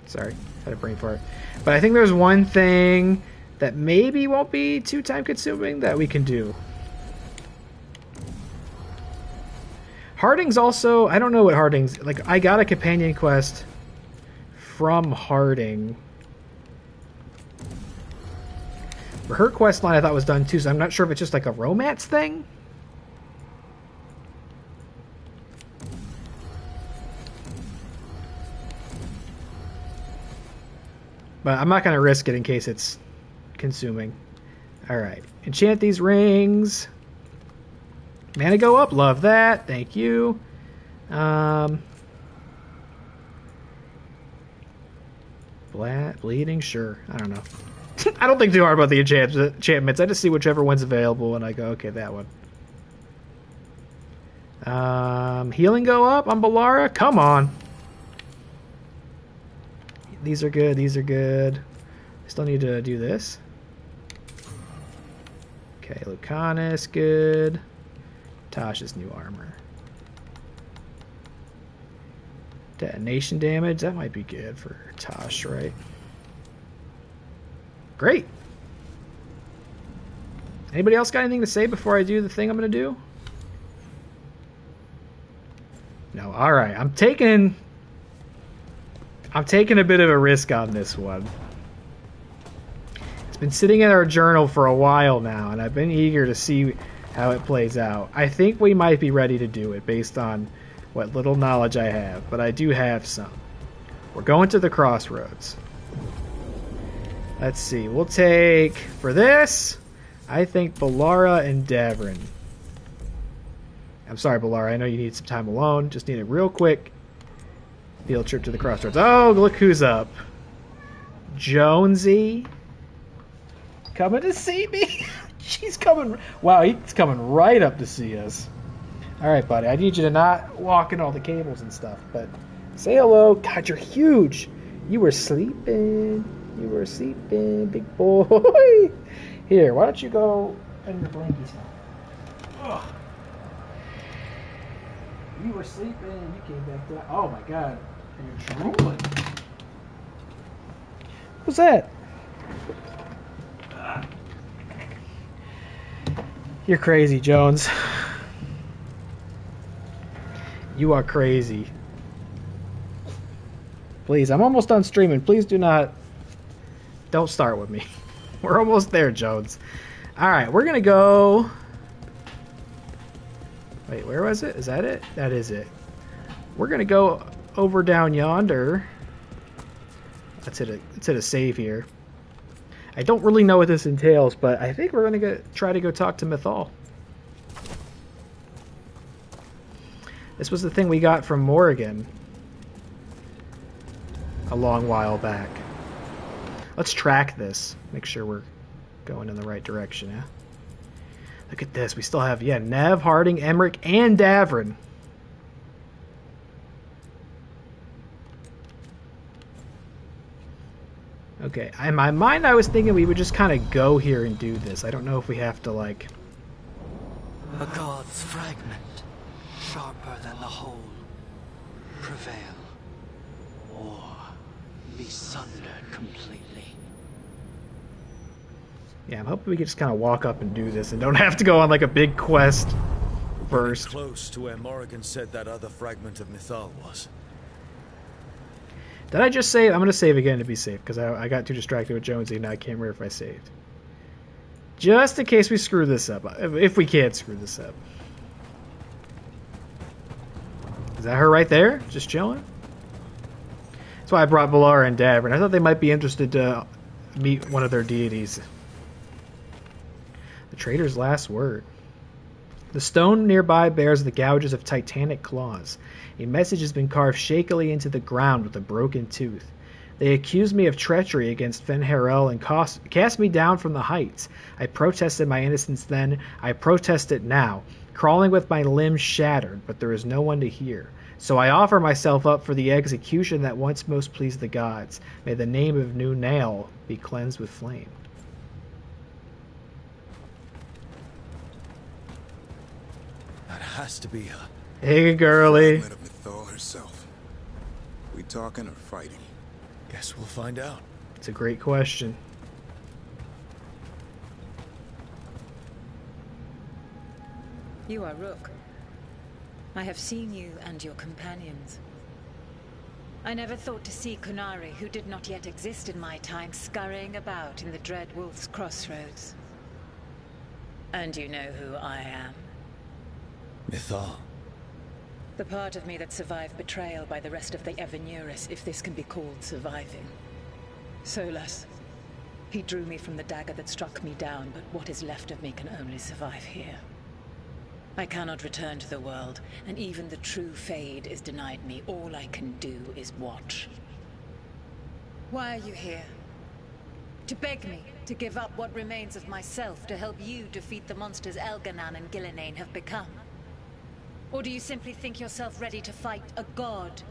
Sorry, had a brain fart. But I think there's one thing that maybe won't be too time consuming that we can do. Harding's also, I don't know what Harding's, like, I got a companion quest from Harding. But her quest line I thought was done too, so I'm not sure if it's just like a romance thing. But I'm not going to risk it in case it's consuming. Alright, enchant these rings. Mana go up, love that, thank you. Bleeding, sure, I don't know. I don't think too hard about the enchantments. I just see whichever one's available and I go, okay, that one. Healing go up on Balara? Come on. These are good, these are good. Still need to do this. Okay, Lucanus, good. Tasha's new armor. Detonation damage, that might be good for Tosh, right? Great. Anybody else got anything to say before I do the thing I'm going to do? No. All right. I'm taking a bit of a risk on this one. It's been sitting in our journal for a while now, and I've been eager to see how it plays out. I think we might be ready to do it based on what little knowledge I have, but I do have some. We're going to the crossroads. Let's see. We'll take, for this, I think Balara and Davrin. I'm sorry, Balara. I know you need some time alone. Just need a real quick field trip to the crossroads. Oh, look who's up. Jonesy. Coming to see me? She's coming. Wow, he's coming right up to see us. All right, buddy. I need you to not walk in all the cables and stuff, but say hello. God, you're huge. You were sleeping. You were sleeping, big boy. Here, why don't you go in your blankies now? Ugh. You were sleeping, you came back down. Oh my god, you're drooling. Who's that? You're crazy, Jones. You are crazy. Please, I'm almost done streaming. Please do not... Don't start with me. We're almost there, Jones. Alright, we're gonna go... Wait, where was it? Is that it? That is it. We're gonna go over down yonder. Let's hit a save here. I don't really know what this entails, but I think we're gonna try to go talk to Mythal. This was the thing we got from Morrigan a long while back. Let's track this. Make sure we're going in the right direction, yeah? Look at this. We still have, yeah, Nev, Harding, Emmerich, and Davrin. Okay, in my mind I was thinking we would just kind of go here and do this. I don't know if we have to, like... A god's fragment, sharper than the whole, prevail, or be sundered completely. Yeah, I'm hoping we can just kind of walk up and do this and don't have to go on like a big quest first. Close to where Morrigan said that other fragment of Mythal was. Did I just save? I'm going to save again to be safe because I got too distracted with Jonesy and I can't remember if I saved. Just in case we screw this up. If we can't screw this up. Is that her right there? Just chilling? That's why I brought Balara and Davrin. I thought they might be interested to meet one of their deities. The trader's last word. The stone nearby bears the gouges of titanic claws. A message has been carved shakily into the ground with a broken tooth. They accuse me of treachery against Fen'Harel and cast me down from the heights. I protested my innocence then. I protest it now. crawling with my limbs shattered, but there is no one to hear. So I offer myself up for the execution that once most pleased the gods. May the name of New Nail be cleansed with flame. That has to be her. Hey, girly. Fragment of Mythal herself. We talking or fighting? Guess we'll find out. It's a great question. You are Rook. I have seen you and your companions. I never thought to see Kunari, who did not yet exist in my time, scurrying about in the Dread Wolf's crossroads. And you know who I am. Mythal. The part of me that survived betrayal by the rest of the Evenuris, if this can be called surviving. Solus. He drew me from the dagger that struck me down, but what is left of me can only survive here. I cannot return to the world, and even the true Fade is denied me. All I can do is watch. Why are you here? To beg me to give up what remains of myself to help you defeat the monsters Elganan and Gillenane have become? Or do you simply think yourself ready to fight a god?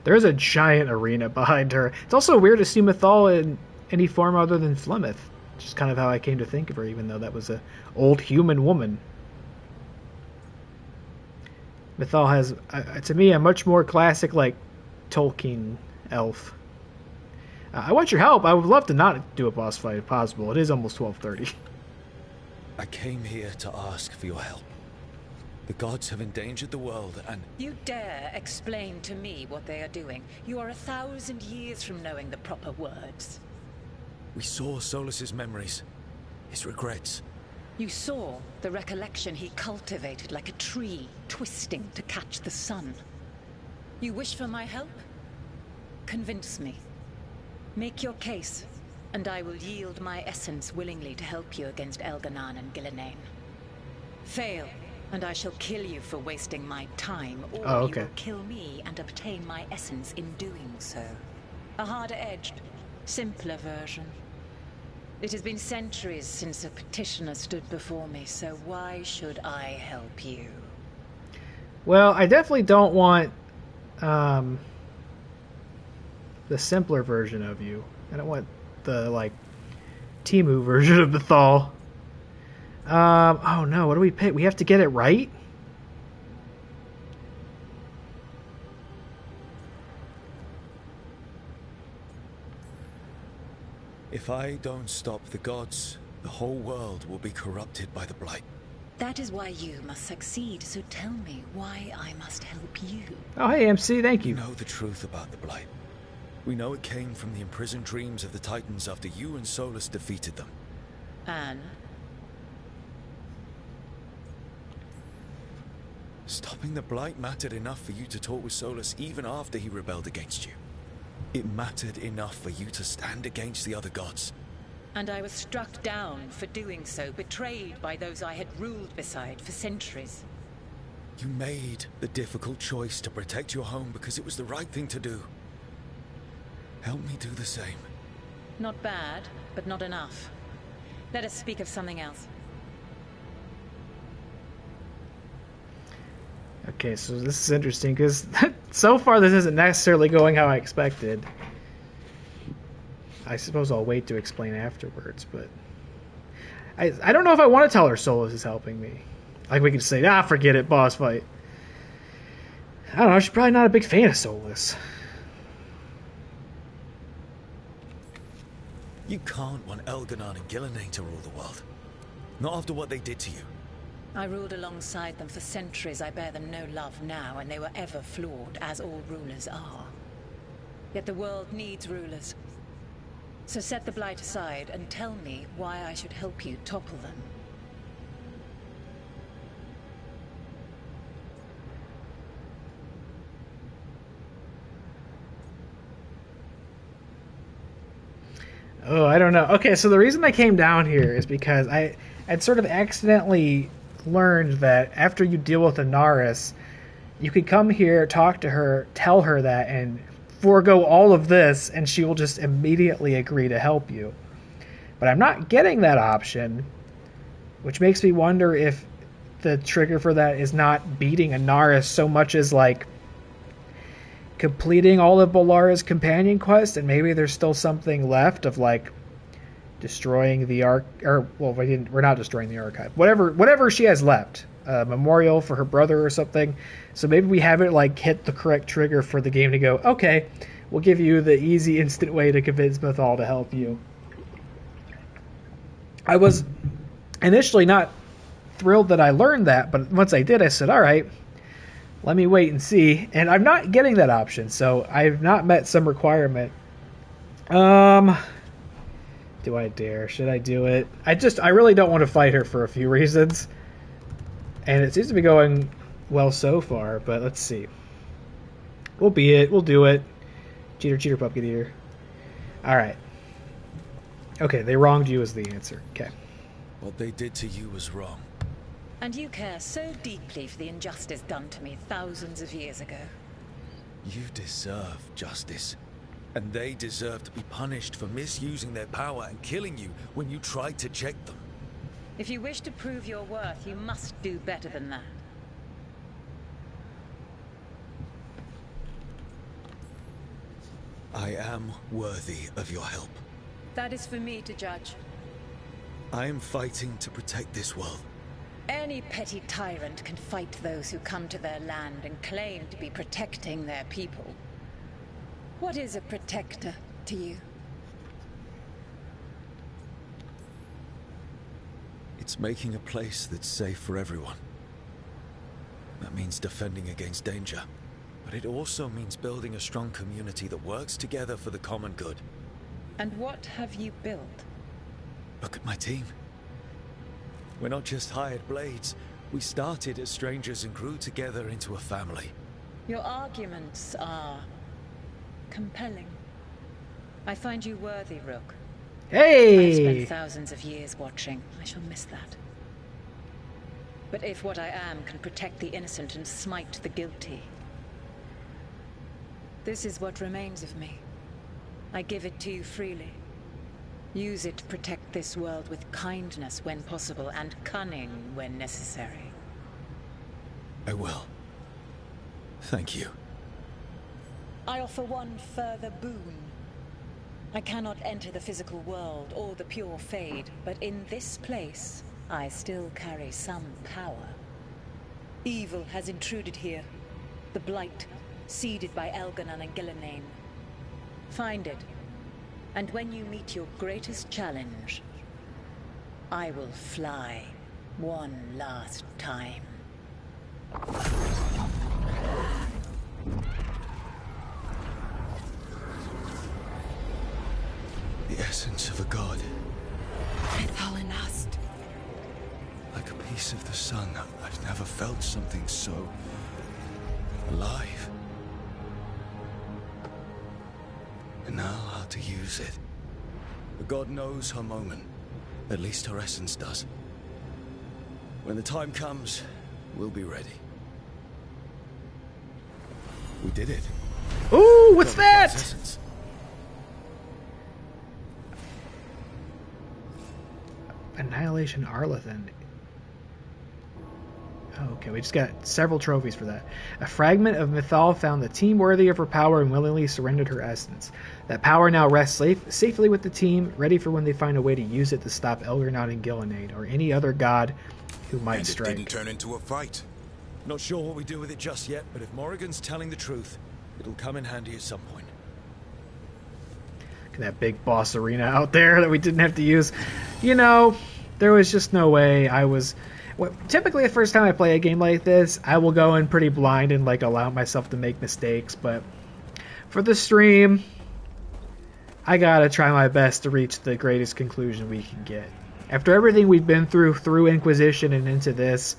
There's a giant arena behind her. It's also weird to see Mythal in any form other than Flemeth. Just kind of how I came to think of her, even though that was an old human woman. Mythal has, to me, a much more classic, like, Tolkien elf. I want your help. I would love to not do a boss fight if possible. It is almost 12:30. I came here to ask for your help. The gods have endangered the world, and... You dare explain to me what they are doing? You are 1,000 years from knowing the proper words. We saw Solus's memories, his regrets. You saw the recollection he cultivated like a tree, twisting to catch the sun. You wish for my help? Convince me. Make your case, and I will yield my essence willingly to help you against Elganan and Gillenane. Fail, and I shall kill you for wasting my time, or you will kill me and obtain my essence in doing so. A harder-edged, simpler version. It has been centuries since a petitioner stood before me, so why should I help you? Well, I definitely don't want the simpler version of you. I don't want the, like, Timu version of Mythal. Oh no, what do we pick? We have to get it right? If I don't stop the gods, the whole world will be corrupted by the Blight. That is why you must succeed, so tell me why I must help you. Oh, hey, MC, thank you. We know the truth about the Blight. We know it came from the imprisoned dreams of the Titans after you and Solus defeated them. And? Stopping the Blight mattered enough for you to talk with Solus even after he rebelled against you. It mattered enough for you to stand against the other gods. And I was struck down for doing so, betrayed by those I had ruled beside for centuries. You made the difficult choice to protect your home because it was the right thing to do. Help me do the same. Not bad, but not enough. Let us speak of something else. Okay, so this is interesting because so far this isn't necessarily going how I expected. I suppose I'll wait to explain afterwards, but I don't know if I want to tell her Solus is helping me. Like, we could say, forget it, boss fight. I don't know, she's probably not a big fan of Solus. You can't want Elganan and Gillenane to rule the world. Not after what they did to you. I ruled alongside them for centuries. I bear them no love now, and they were ever flawed, as all rulers are. Yet the world needs rulers. So set the Blight aside and tell me why I should help you topple them. Oh, I don't know. Okay, so the reason I came down here is because I had sort of accidentally learned that after you deal with Inaris, you could come here, talk to her, tell her that, and forego all of this, and she will just immediately agree to help you. But I'm not getting that option, which makes me wonder if the trigger for that is not beating Anaris so much as like completing all of Bolara's companion quest, and maybe there's still something left of like destroying the we're not destroying the archive. Whatever she has left. A memorial for her brother or something. So maybe we haven't like hit the correct trigger for the game to go, okay, we'll give you the easy instant way to convince Mythal to help you. I was initially not thrilled that I learned that, but once I did, I said, all right, let me wait and see. And I'm not getting that option, so I've not met some requirement. Do I dare? Should I do it? I really don't want to fight her for a few reasons. And it seems to be going well so far, but let's see. We'll be it. We'll do it. Cheater, cheater, pumpkin eater. Alright. Okay, they wronged you is the answer. Okay. What they did to you was wrong. And you care so deeply for the injustice done to me thousands of years ago. You deserve justice. And they deserve to be punished for misusing their power and killing you when you tried to check them. If you wish to prove your worth, you must do better than that. I am worthy of your help. That is for me to judge. I am fighting to protect this world. Any petty tyrant can fight those who come to their land and claim to be protecting their people. What is a protector to you? It's making a place that's safe for everyone. That means defending against danger. But it also means building a strong community that works together for the common good. And what have you built? Look at my team. We're not just hired blades. We started as strangers and grew together into a family. Your arguments are compelling. I find you worthy, Rook. Hey! I've spent thousands of years watching. I shall miss that. But if what I am can protect the innocent and smite the guilty, this is what remains of me. I give it to you freely. Use it to protect this world with kindness when possible and cunning when necessary. I will. Thank you. I offer one further boon. I cannot enter the physical world or the pure Fade, but in this place, I still carry some power. Evil has intruded here. The Blight, seeded by Elganon and Gillenane. Find it, and when you meet your greatest challenge, I will fly one last time. The essence of a god. Ethalinast. Like a piece of the sun. I've never felt something so alive. And now how to use it. The god knows her moment. At least her essence does. When the time comes, we'll be ready. We did it. Ooh, what's that? Annihilation Arlethan. Okay, we just got several trophies for that. A fragment of Mythal found the team worthy of her power and willingly surrendered her essence. That power now rests safely with the team, ready for when they find a way to use it to stop Elganon and Gillenade, or any other god who might strike. And it didn't turn into a fight. Not sure what we do with it just yet, but if Morrigan's telling the truth, it'll come in handy at some point. Look at that big boss arena out there that we didn't have to use. You know, there was just no way I was... Typically, the first time I play a game like this, I will go in pretty blind and like allow myself to make mistakes, but for the stream, I gotta try my best to reach the greatest conclusion we can get. After everything we've been through Inquisition and into this,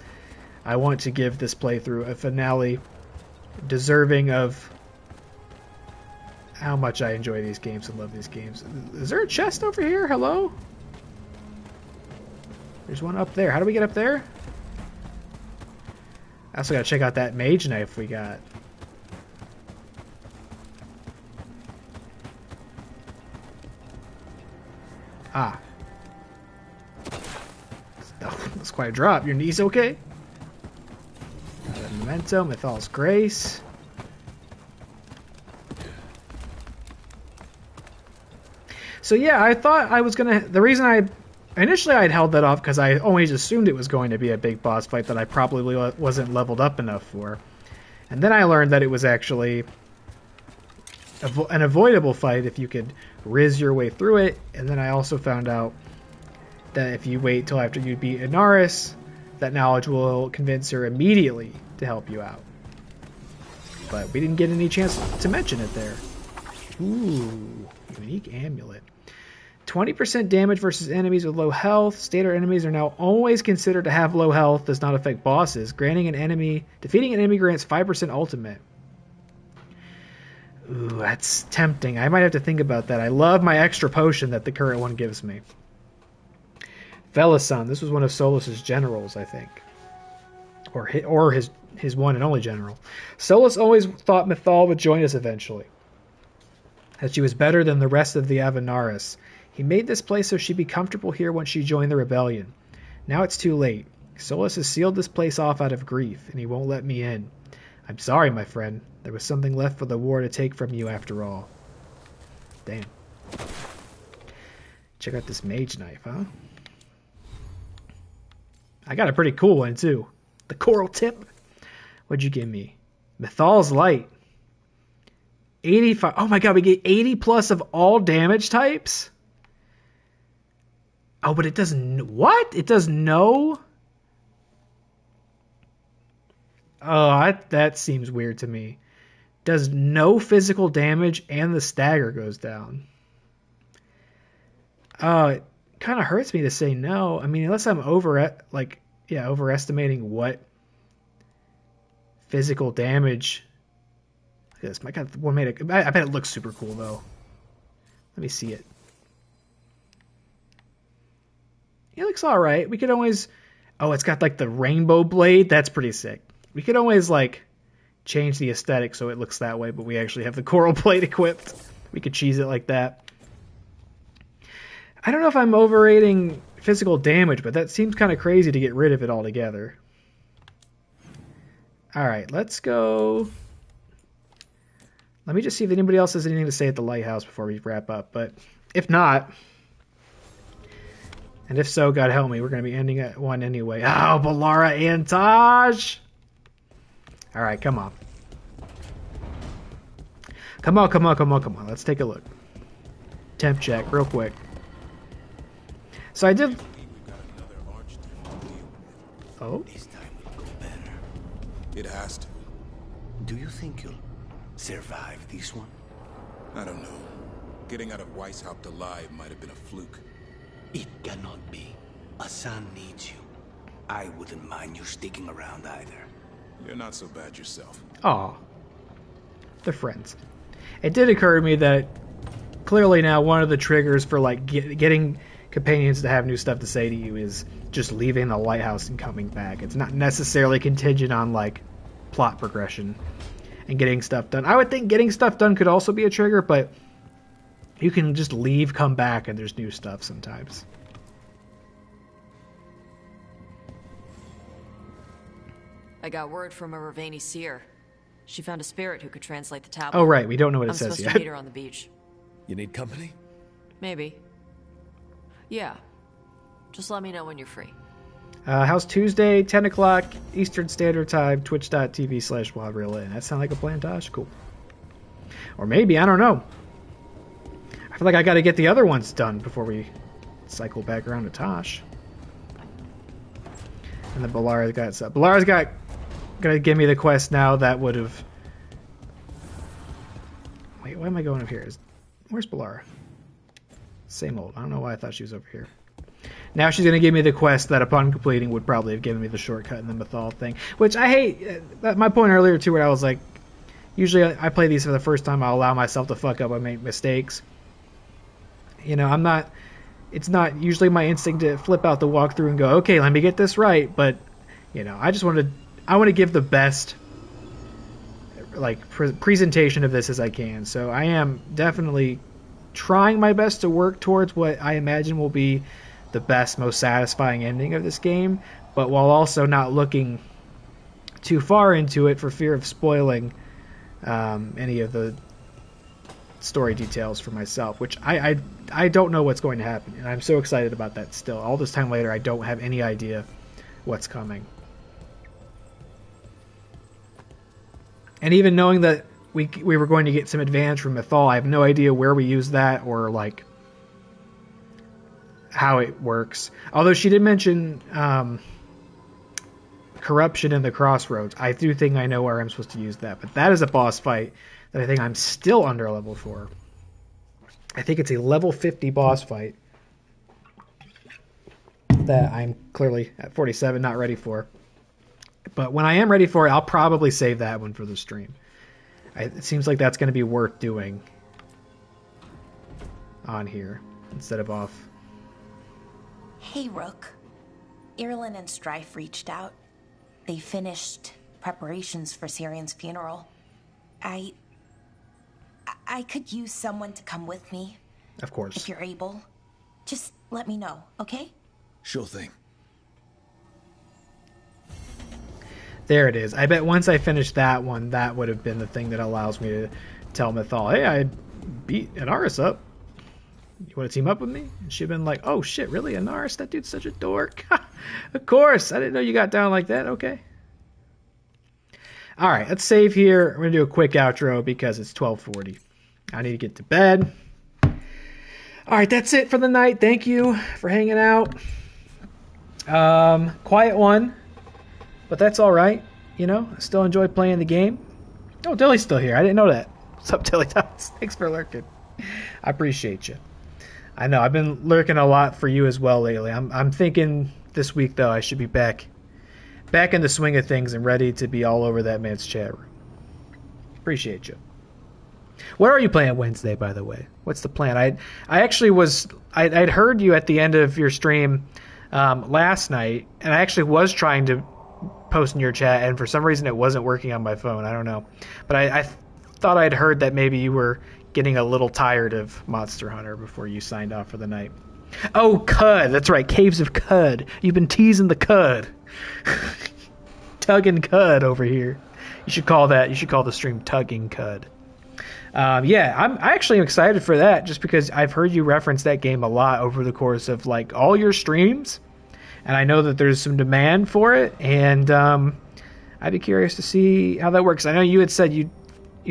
I want to give this playthrough a finale deserving of how much I enjoy these games and love these games. Is there a chest over here? Hello? There's one up there. How do we get up there? I also gotta check out that mage knife we got. Ah. Oh, that's quite a drop. Your knees okay? Memento, Mythal's Grace. So yeah, I thought I was gonna... The reason initially I'd held that off because I always assumed it was going to be a big boss fight that I probably wasn't leveled up enough for. And then I learned that it was actually an avoidable fight if you could riz your way through it. And then I also found out that if you wait till after you beat Inaris, that knowledge will convince her immediately to help you out. But we didn't get any chance to mention it there. Ooh, unique amulet. 20% damage versus enemies with low health. Standard enemies are now always considered to have low health. Does not affect bosses. Defeating an enemy grants 5% ultimate. Ooh, that's tempting. I might have to think about that. I love my extra potion that the current one gives me. Velasan. This was one of Solus's generals, I think. Or his one and only general. Solus always thought Mythal would join us eventually, that she was better than the rest of the Avanaris. He made this place so she'd be comfortable here once she joined the rebellion. Now it's too late. Solus has sealed this place off out of grief, and he won't let me in. I'm sorry, my friend. There was something left for the war to take from you after all. Damn. Check out this mage knife, huh? I got a pretty cool one, too. The coral tip. What'd you give me? Mythal's Light. 85. Oh my god, we get 80 plus of all damage types? Oh, but it doesn't... What? It does no... Oh, that seems weird to me. Does no physical damage and the stagger goes down. It kind of hurts me to say no. I mean, unless I'm overestimating what physical damage... This. My God, one made it. I bet it looks super cool though. Let me see it. It looks all right. We could always. Oh, it's got like the rainbow blade. That's pretty sick. We could always like change the aesthetic so it looks that way, but we actually have the coral blade equipped. We could cheese it like that. I don't know if I'm overrating physical damage, but that seems kind of crazy to get rid of it altogether. All right, let's go. Let me just see if anybody else has anything to say at the lighthouse before we wrap up. But if not, and if so, God help me, we're going to be ending at one anyway. Oh, Balara and Taj! All right, come on. Come on. Let's take a look. Temp check, real quick. So I did... Oh? This time will go better. It has to. Do you think you'll survive this one? I don't know. Getting out of Weishaupt alive might have been a fluke. It cannot be. Asan needs you. I wouldn't mind you sticking around either. You're not so bad yourself. Aw. They're friends. It did occur to me that clearly now one of the triggers for like getting companions to have new stuff to say to you is just leaving the lighthouse and coming back. It's not necessarily contingent on like plot progression and getting stuff done. I would think getting stuff done could also be a trigger, but you can just leave, come back, and there's new stuff sometimes. I got word from a Ravani seer. She found a spirit who could translate the tablet. Oh, right. We don't know what it I'm says supposed yet. to meet her on the beach. You need company? Maybe. Yeah. Just let me know when you're free. How's Tuesday, 10 o'clock Eastern Standard Time, twitch.tv/WildRealLin. That sound like a plan, Tosh? Cool. Or maybe, I don't know. I feel like I got to get the other ones done before we cycle back around to Tosh. And then Balara's got stuff. Balara's gonna give me the quest now that would have... Wait, why am I going up here? Where's Balara? Same old. I don't know why I thought she was over here. Now she's going to give me the quest that upon completing would probably have given me the shortcut in the Mythal thing. Which I hate. My point earlier too, where I was like, usually I play these for the first time, I'll allow myself to fuck up and make mistakes. You know, it's not usually my instinct to flip out the walkthrough and go, okay, let me get this right. But, you know, I want to give the best like presentation of this as I can. So I am definitely trying my best to work towards what I imagine will be the best, most satisfying ending of this game, but while also not looking too far into it for fear of spoiling any of the story details for myself, which I don't know what's going to happen, and I'm so excited about that still. All this time later, I don't have any idea what's coming. And even knowing that we were going to get some advantage from Mythal, I have no idea where we use that or like how it works. Although she did mention corruption in the crossroads. I do think I know where I'm supposed to use that, but that is a boss fight that I think I'm still under level for. I think it's a level 50 boss fight that I'm clearly at 47 not ready for. But when I am ready for it, I'll probably save that one for the stream. It seems like that's going to be worth doing on here instead of off. Hey, Rook. Irlin and Strife reached out. They finished preparations for Syrian's funeral. I could use someone to come with me. Of course. If you're able. Just let me know, okay? Sure thing. There it is. I bet once I finish that one, that would have been the thing that allows me to tell Mythal, hey, I beat Inaris up. You want to team up with me? And she'd been like, oh shit, really? Inaris? That dude's such a dork. Of course. I didn't know you got down like that. Okay. All right, let's save here. We're going to do a quick outro because it's 12:40. I need to get to bed. All right, that's it for the night. Thank you for hanging out. Quiet one, but that's all right. You know, I still enjoy playing the game. Oh, Dilly's still here. I didn't know that. What's up, Dilly Tots? Thanks for lurking. I appreciate you. I know, I've been lurking a lot for you as well lately. I'm thinking this week, though, I should be back in the swing of things and ready to be all over that man's chat room. Appreciate you. What are you playing Wednesday, by the way? What's the plan? I actually was... I'd heard you at the end of your stream last night, and I actually was trying to post in your chat, and for some reason it wasn't working on my phone. I don't know. But I thought I'd heard that maybe you were getting a little tired of Monster Hunter before you signed off for the night. Oh, Cud. That's right. Caves of Cud. You've been teasing the Cud. Tugging Cud over here. You should call the stream Tugging Cud. Yeah, I'm actually excited for that just because I've heard you reference that game a lot over the course of like all your streams, and I know that there's some demand for it, and I'd be curious to see how that works. I know you had said you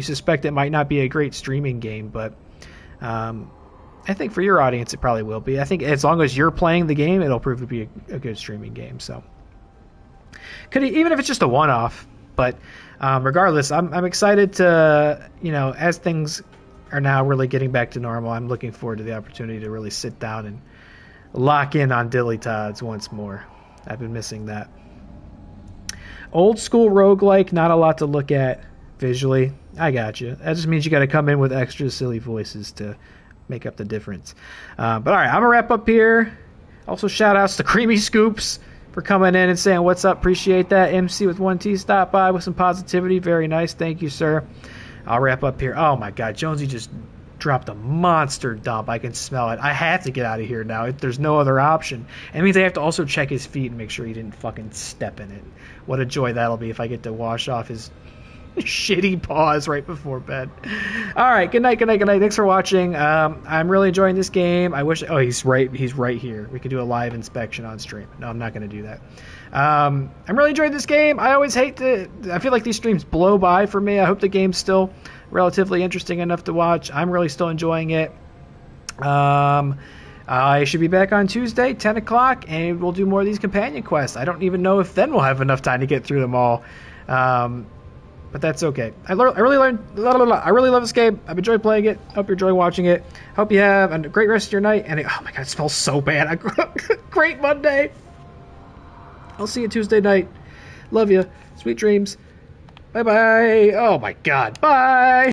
suspect it might not be a great streaming game, but I think for your audience it probably will be. I think as long as you're playing the game, it'll prove to be a good streaming game. So could even if it's just a one-off, but regardless, I'm excited to, as things are now really getting back to normal, I'm looking forward to the opportunity to really sit down and lock in on Dilly Tods once more. I've been missing that. Old school roguelike, not a lot to look at visually. I got you. That just means you got to come in with extra silly voices to make up the difference. But all right, I'm going to wrap up here. Also, shout outs to Creamy Scoops for coming in and saying what's up. Appreciate that. MC with 1T stopped by with some positivity. Very nice. Thank you, sir. I'll wrap up here. Oh my God, Jonesy just dropped a monster dump. I can smell it. I have to get out of here now. There's no other option. It means I have to also check his feet and make sure he didn't fucking step in it. What a joy that'll be if I get to wash off his shitty paws right before bed. All right, good night. Thanks for watching. I'm really enjoying this game. I wish... Oh, he's right here. We could do a live inspection on stream. No, I'm not going to do that. I'm really enjoying this game. I always hate to... I feel like these streams blow by for me. I hope the game's still relatively interesting enough to watch. I'm really still enjoying it. I should be back on Tuesday, 10 o'clock, and we'll do more of these companion quests. I don't even know if then we'll have enough time to get through them all. But that's okay. I really love this game. I've enjoyed playing it. Hope you're enjoying watching it. Hope you have a great rest of your night. And oh my God, it smells so bad. Great Monday. I'll see you Tuesday night. Love you. Sweet dreams. Bye-bye. Oh my God. Bye.